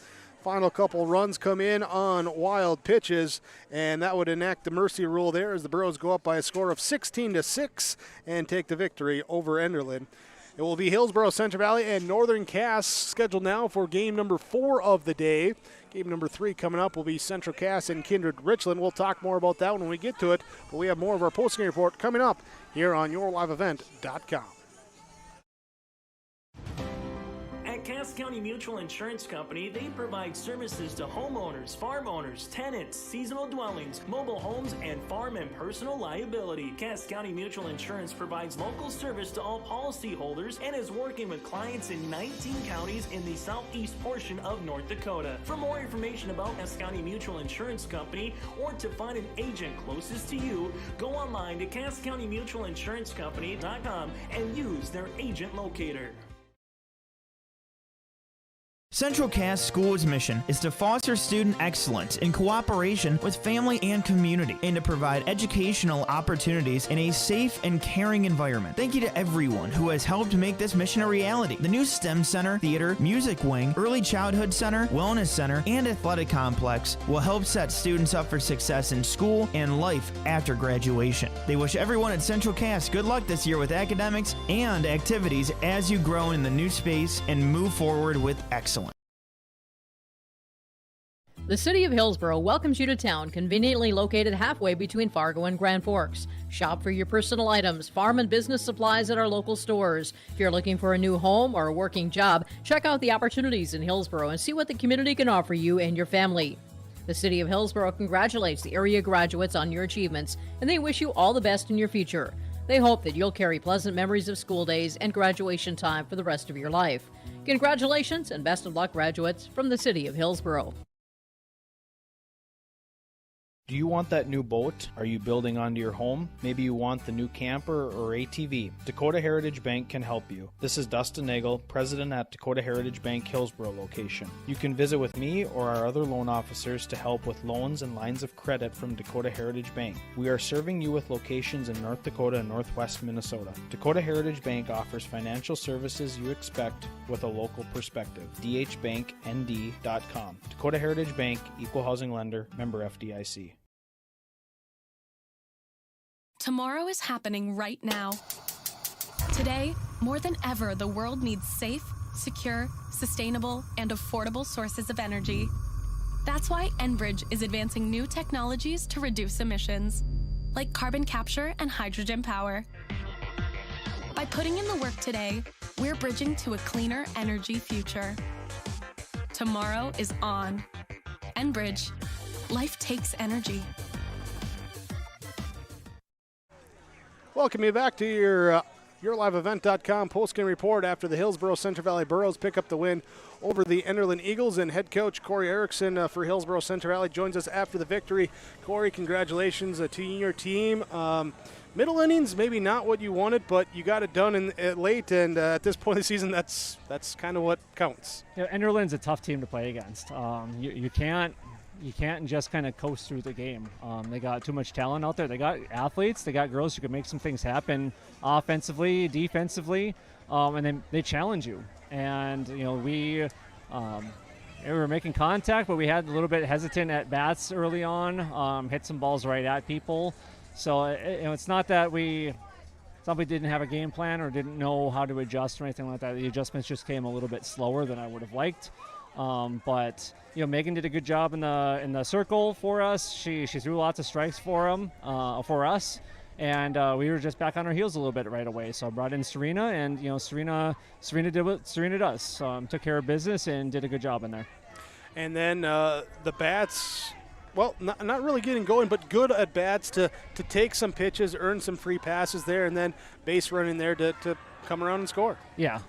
Final couple runs come in on wild pitches, and that would enact the mercy rule there as the Burros go up by a score of 16-6 and take the victory over Enderlin. It will be Hillsboro-Central Valley and Northern Cass scheduled now for game number 4 of the day. Game number 3 coming up will be Central Cass and Kindred Richland. We'll talk more about that when we get to it, but we have more of our postgame report coming up here on YourLiveEvent.com. At Cass County Mutual Insurance Company, they provide services to homeowners, farm owners, tenants, seasonal dwellings, mobile homes, and farm and personal liability. Cass County Mutual Insurance provides local service to all policyholders and is working with clients in 19 counties in the southeast portion of North Dakota. For more information about Cass County Mutual Insurance Company or to find an agent closest to you, go online to CassCountyMutualInsuranceCompany.com and use their agent locator. Central Cass School's mission is to foster student excellence in cooperation with family and community and to provide educational opportunities in a safe and caring environment. Thank you to everyone who has helped make this mission a reality. The new STEM Center, Theater, Music Wing, Early Childhood Center, Wellness Center, and Athletic Complex will help set students up for success in school and life after graduation. They wish everyone at Central Cass good luck this year with academics and activities as you grow in the new space and move forward with excellence. The City of Hillsboro welcomes you to town, conveniently located halfway between Fargo and Grand Forks. Shop for your personal items, farm and business supplies at our local stores. If you're looking for a new home or a working job, check out the opportunities in Hillsboro and see what the community can offer you and your family. The City of Hillsboro congratulates the area graduates on your achievements, and they wish you all the best in your future. They hope that you'll carry pleasant memories of school days and graduation time for the rest of your life. Congratulations and best of luck, graduates, from the City of Hillsboro. Do you want that new boat? Are you building onto your home? Maybe you want the new camper or ATV. Dakota Heritage Bank can help you. This is Dustin Nagel, president at Dakota Heritage Bank Hillsboro location. You can visit with me or our other loan officers to help with loans and lines of credit from Dakota Heritage Bank. We are serving you with locations in North Dakota and Northwest Minnesota. Dakota Heritage Bank offers financial services you expect with a local perspective. dhbanknd.com. Dakota Heritage Bank, Equal Housing Lender, member FDIC. Tomorrow is happening right now. Today, more than ever, the world needs safe, secure, sustainable, and affordable sources of energy. That's why Enbridge is advancing new technologies to reduce emissions, like carbon capture and hydrogen power. By putting in the work today, we're bridging to a cleaner energy future. Tomorrow is on. Enbridge. Life takes energy. Welcome you back to your YourLiveEvent.com postgame report after the Hillsboro-Central Valley Burros pick up the win over the Enderlin Eagles, and head coach Corey Erickson for Hillsboro-Central Valley joins us after the victory. Corey, congratulations to your team. Middle innings, maybe not what you wanted, but you got it done late, and at this point of the season, that's kind of what counts. Yeah, Enderlin's a tough team to play against. You can't you can't just kind of coast through the game. They got too much talent out there. They got athletes. They got girls who can make some things happen offensively, defensively, and then they challenge you. And, we were making contact, but we had a little bit hesitant at bats early on, hit some balls right at people. So it's not that we didn't have a game plan or didn't know how to adjust or anything like that. The adjustments just came a little bit slower than I would have liked. But Megan did a good job in the circle for us. She threw lots of strikes for us, and we were just back on our heels a little bit right away. So I brought in Serena, and Serena did what Serena does. Took care of business and did a good job in there. And then the bats. Well, not really getting going, but good at bats to take some pitches, earn some free passes there, and then base running there to come around and score. Yeah,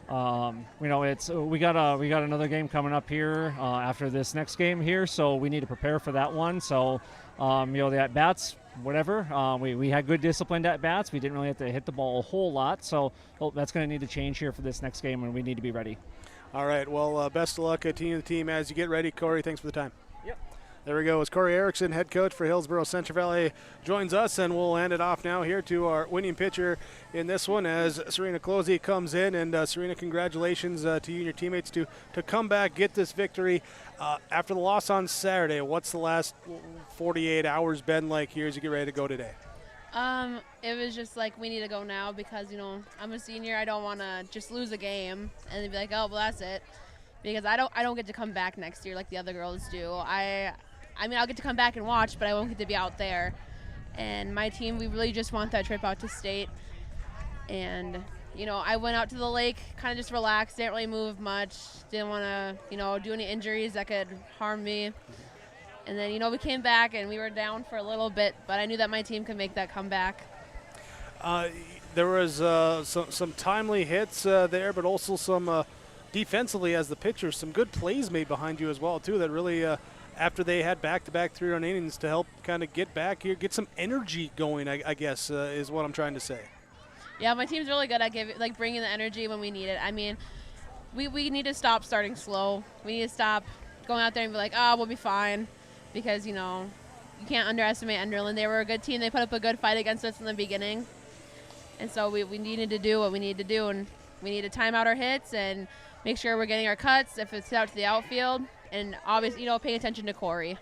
we got another game coming up here after this next game here, so we need to prepare for that one. So, the at bats, whatever. We had good disciplined at bats. We didn't really have to hit the ball a whole lot, so that's going to need to change here for this next game, and we need to be ready. All right. Well, best of luck, team as you get ready. Corey, thanks for the time. Yep. There we go. It's Corey Erickson, head coach for Hillsboro-Central Valley, joins us, and we'll hand it off now here to our winning pitcher in this one as Serena Closey comes in. And Serena, congratulations to you and your teammates to come back, get this victory. After the loss on Saturday, what's the last 48 hours been like here as you get ready to go today? It was just like, we need to go now because, I'm a senior. I don't want to just lose a game and then be like, oh, well, that's it. Because I don't get to come back next year like the other girls do. I mean, I'll get to come back and watch, but I won't get to be out there. And my team, we really just want that trip out to state. And, I went out to the lake, kind of just relaxed, didn't really move much, didn't want to, do any injuries that could harm me. And then, we came back and we were down for a little bit, but I knew that my team could make that comeback. There was some timely hits there, but also some defensively as the pitcher, some good plays made behind you as well, too, that really after they had back-to-back 3-run innings to help kind of get back here, get some energy going, I guess, is what I'm trying to say. Yeah, my team's really good at bringing the energy when we need it. I mean, we need to stop starting slow. We need to stop going out there and be like, we'll be fine, because, you can't underestimate Enderlin. They were a good team. They put up a good fight against us in the beginning. And so we needed to do what we need to do, and we need to time out our hits and make sure we're getting our cuts if it's out to the outfield. And obviously, pay attention to Corey.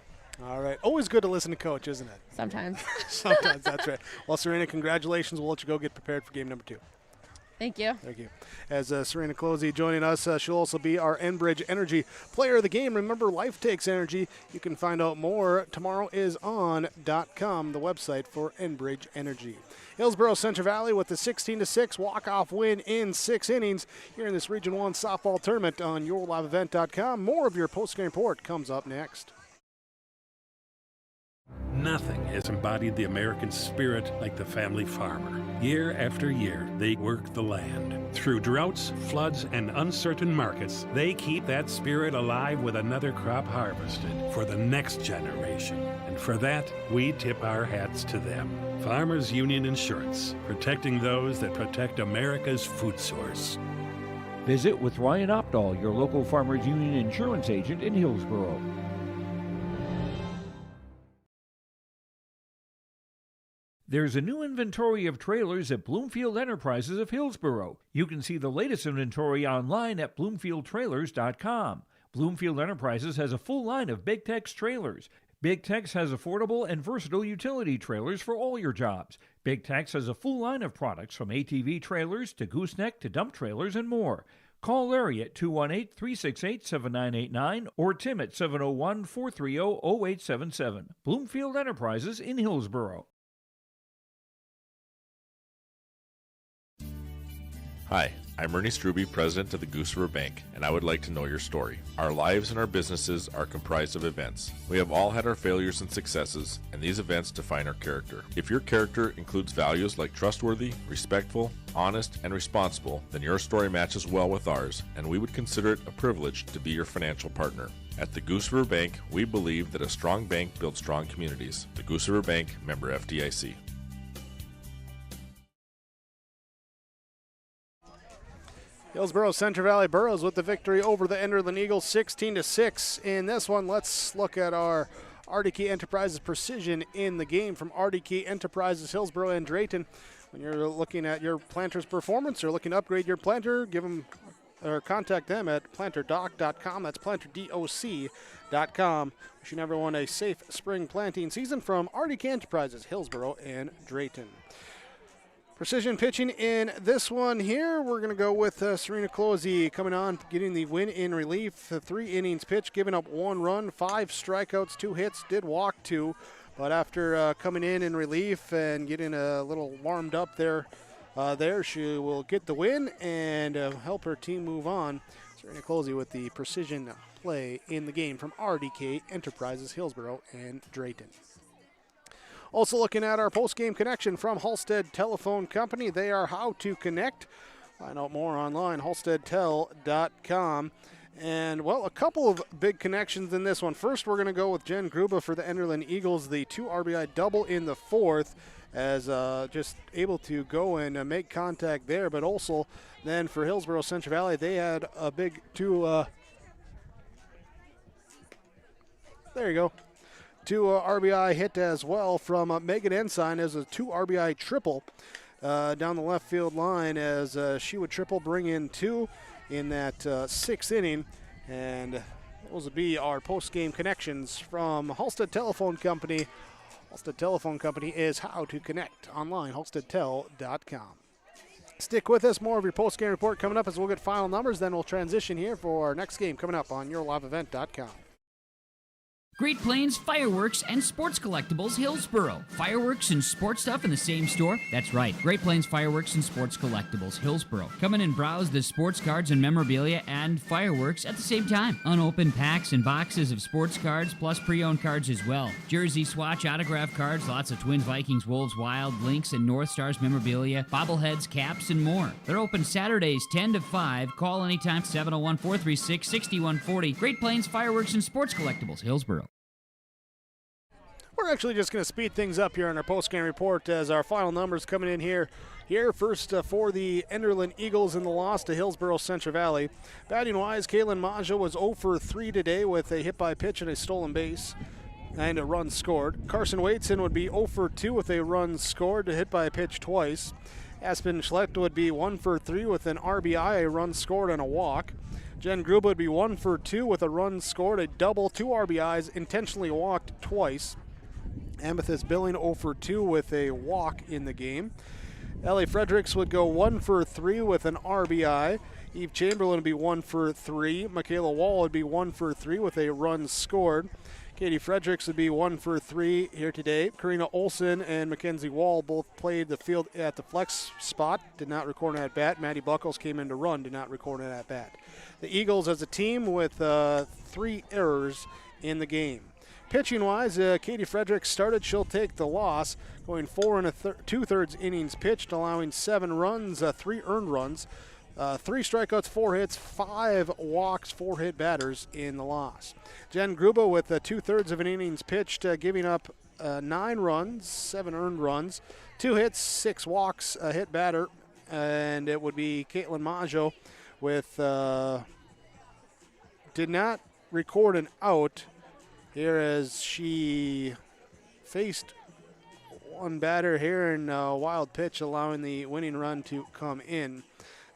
All right. Always good to listen to Coach, isn't it? Sometimes. Sometimes, that's right. Well, Serena, congratulations. We'll let you go get prepared for game number 2. Thank you. Thank you. As Serena Closey joining us, she'll also be our Enbridge Energy Player of the Game. Remember, life takes energy. You can find out more. Tomorrowison.com, the website for Enbridge Energy. Hillsboro-Central Valley with the 16-6 walk-off win in 6 innings here in this Region 1 softball tournament on yourliveevent.com. More of your post-game report comes up next. Nothing has embodied the American spirit like the family farmer. Year after year, they work the land. Through droughts, floods, and uncertain markets, they keep that spirit alive with another crop harvested for the next generation. And for that, we tip our hats to them. Farmers Union Insurance, protecting those that protect America's food source. Visit with Ryan Opdahl, your local Farmers Union insurance agent in Hillsboro. There's a new inventory of trailers at Bloomfield Enterprises of Hillsboro. You can see the latest inventory online at bloomfieldtrailers.com. Bloomfield Enterprises has a full line of Big Tex trailers. Big Tex has affordable and versatile utility trailers for all your jobs. Big Tex has a full line of products from ATV trailers to gooseneck to dump trailers and more. Call Larry at 218-368-7989 or Tim at 701-430-0877. Bloomfield Enterprises in Hillsboro. Hi, I'm Ernie Struby, president of the Goose River Bank, and I would like to know your story. Our lives and our businesses are comprised of events. We have all had our failures and successes, and these events define our character. If your character includes values like trustworthy, respectful, honest, and responsible, then your story matches well with ours, and we would consider it a privilege to be your financial partner. At the Goose River Bank, we believe that a strong bank builds strong communities. The Goose River Bank, member FDIC. Hillsboro-Central Valley Burros with the victory over the Enderlin Eagles, 16-6 in this one. Let's look at our RDK Enterprises precision in the game from RDK Enterprises, Hillsboro and Drayton. When you're looking at your planter's performance or looking to upgrade your planter, give them or contact them at planterdoc.com. That's planterdoc.com. Wishing everyone a safe spring planting season from RDK Enterprises, Hillsboro and Drayton. Precision pitching in this one here. We're going to go with Serena Closey coming on, getting the win in relief. 3 innings pitched, giving up 1 run, 5 strikeouts, 2 hits, did walk 2. But after coming in relief and getting a little warmed up there, she will get the win and help her team move on. Serena Closey with the precision play in the game from RDK Enterprises, Hillsboro and Drayton. Also looking at our post-game connection from Halstead Telephone Company. They are how to connect. Find out more online, halsteadtel.com. And, well, a couple of big connections in this one. First, we're going to go with Jen Gruba for the Enderlin Eagles, the 2 RBI double in the 4th, as just able to go and make contact there. But also then for Hillsboro-Central Valley, they had a big 2 RBI hit as well from Megan Ensign as a 2 RBI triple down the left field line, as she would triple, bring in 2 in that 6th inning. And those would be our post-game connections from Halstead Telephone Company. Halstead Telephone Company is how to connect online, halsteadtel.com. Stick with us. More of your post-game report coming up as we'll get final numbers. Then we'll transition here for our next game coming up on yourliveevent.com. Great Plains Fireworks and Sports Collectibles, Hillsboro. Fireworks and sports stuff in the same store? That's right. Great Plains Fireworks and Sports Collectibles, Hillsboro. Come in and browse the sports cards and memorabilia and fireworks at the same time. Unopened packs and boxes of sports cards, plus pre-owned cards as well. Jersey Swatch autograph cards, lots of Twins, Vikings, Wolves, Wild, Lynx, and North Stars memorabilia, bobbleheads, caps, and more. They're open Saturdays 10 to 5. Call anytime, 701-436-6140. Great Plains Fireworks and Sports Collectibles, Hillsboro. We're actually just going to speed things up here on our post-game report as our final numbers coming in here. First for the Enderlin Eagles in the loss to Hillsboro-Central Valley. Batting-wise, Kaylin Maggio was 0 for 3 today with a hit by pitch and a stolen base and a run scored. Carson Waitson would be 0 for 2 with a run scored, a hit by a pitch twice. Aspen Schlecht would be 1 for 3 with an RBI, a run scored, and a walk. Jen Gruba would be 1 for 2 with a run scored, a double, 2 RBIs, intentionally walked twice. Amethyst Billing 0 for 2 with a walk in the game. Ellie Fredericks would go 1 for 3 with an RBI. Eve Chamberlain would be 1 for 3. Michaela Wall would be 1 for 3 with a run scored. Katie Fredericks would be 1 for 3 here today. Karina Olson and Mackenzie Wall both played the field at the flex spot, did not record an at-bat. Maddie Buckles came in to run, did not record an at-bat. The Eagles as a team with 3 errors in the game. Pitching-wise, Katie Fredericks started. She'll take the loss, going 4 2/3 innings pitched, allowing 7 runs, 3 earned runs, 3 strikeouts, 4 hits, 5 walks, 4 hit batters in the loss. Jen Gruba with 2/3 of an innings pitched, giving up 9 runs, 7 earned runs, 2 hits, 6 walks, a hit batter, and it would be Caitlin Maggio with did not record an out here as she faced one batter here in a wild pitch, allowing the winning run to come in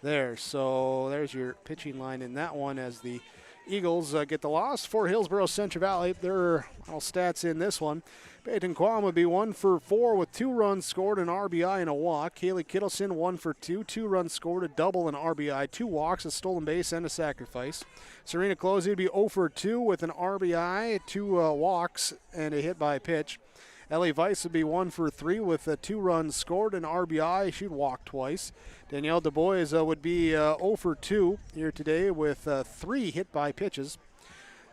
there. So there's your pitching line in that one as the Eagles get the loss for Hillsboro-Central Valley. Their final stats in this one. Peyton Quam would be 1 for 4 with 2 runs scored, an RBI, and a walk. Kaylee Kittleson 1 for 2, 2 runs scored, a double, an RBI, 2 walks, a stolen base, and a sacrifice. Serena Closey would be 0 for 2 with an RBI, 2 walks, and a hit by pitch. Ellie Weiss would be 1 for 3 with 2 runs scored, an RBI. She'd walk twice. Danielle DuBois would be 0 for 2 here today with 3 hit by pitches.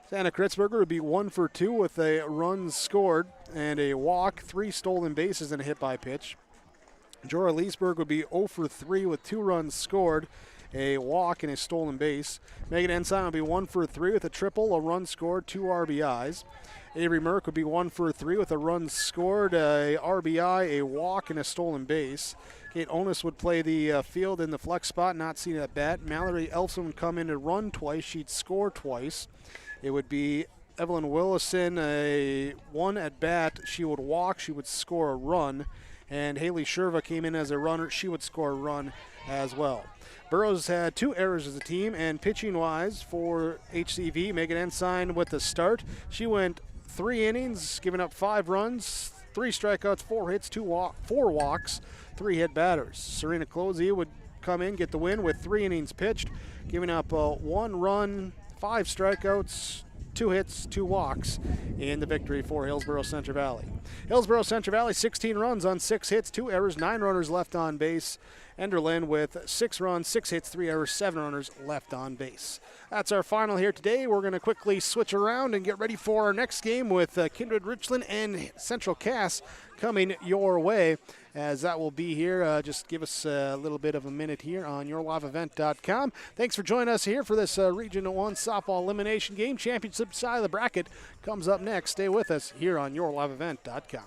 Santa Kritzberger would be 1 for 2 with a run scored and a walk, 3 stolen bases, and a hit by pitch. Jorah Leesberg would be 0 for 3 with 2 runs scored, a walk, and a stolen base. Megan Ensign would be 1 for 3 with a triple, a run scored, 2 RBIs. Avery Merck would be 1 for 3 with a run scored, a RBI, a walk, and a stolen base. Kate Onus would play the field in the flex spot, not seen at bat. Mallory Elfson would come in and run twice. She'd score twice. It would be Evelyn Willison, a 1 at bat. She would walk, she would score a run. And Haley Sherva came in as a runner. She would score a run as well. Burroughs had 2 errors as a team, and pitching-wise for HCV, Megan Ensign with the start. She went 3 innings, giving up 5 runs, 3 strikeouts, 4 hits, 4 walks, 3 hit batters. Serena Closey would come in, get the win with 3 innings pitched, giving up 1 run, 5 strikeouts, 2 hits, 2 walks in the victory for Hillsboro-Central Valley. Hillsboro-Central Valley, 16 runs on 6 hits, 2 errors, 9 runners left on base. Enderlin with 6 runs, 6 hits, 3 errors, 7 runners left on base. That's our final here today. We're going to quickly switch around and get ready for our next game with Kindred Richland and Central Cass coming your way, as that will be here. Just give us a little bit of a minute here on yourliveevent.com. Thanks for joining us here for this Region 1 softball elimination game. Championship side of the bracket comes up next. Stay with us here on yourliveevent.com.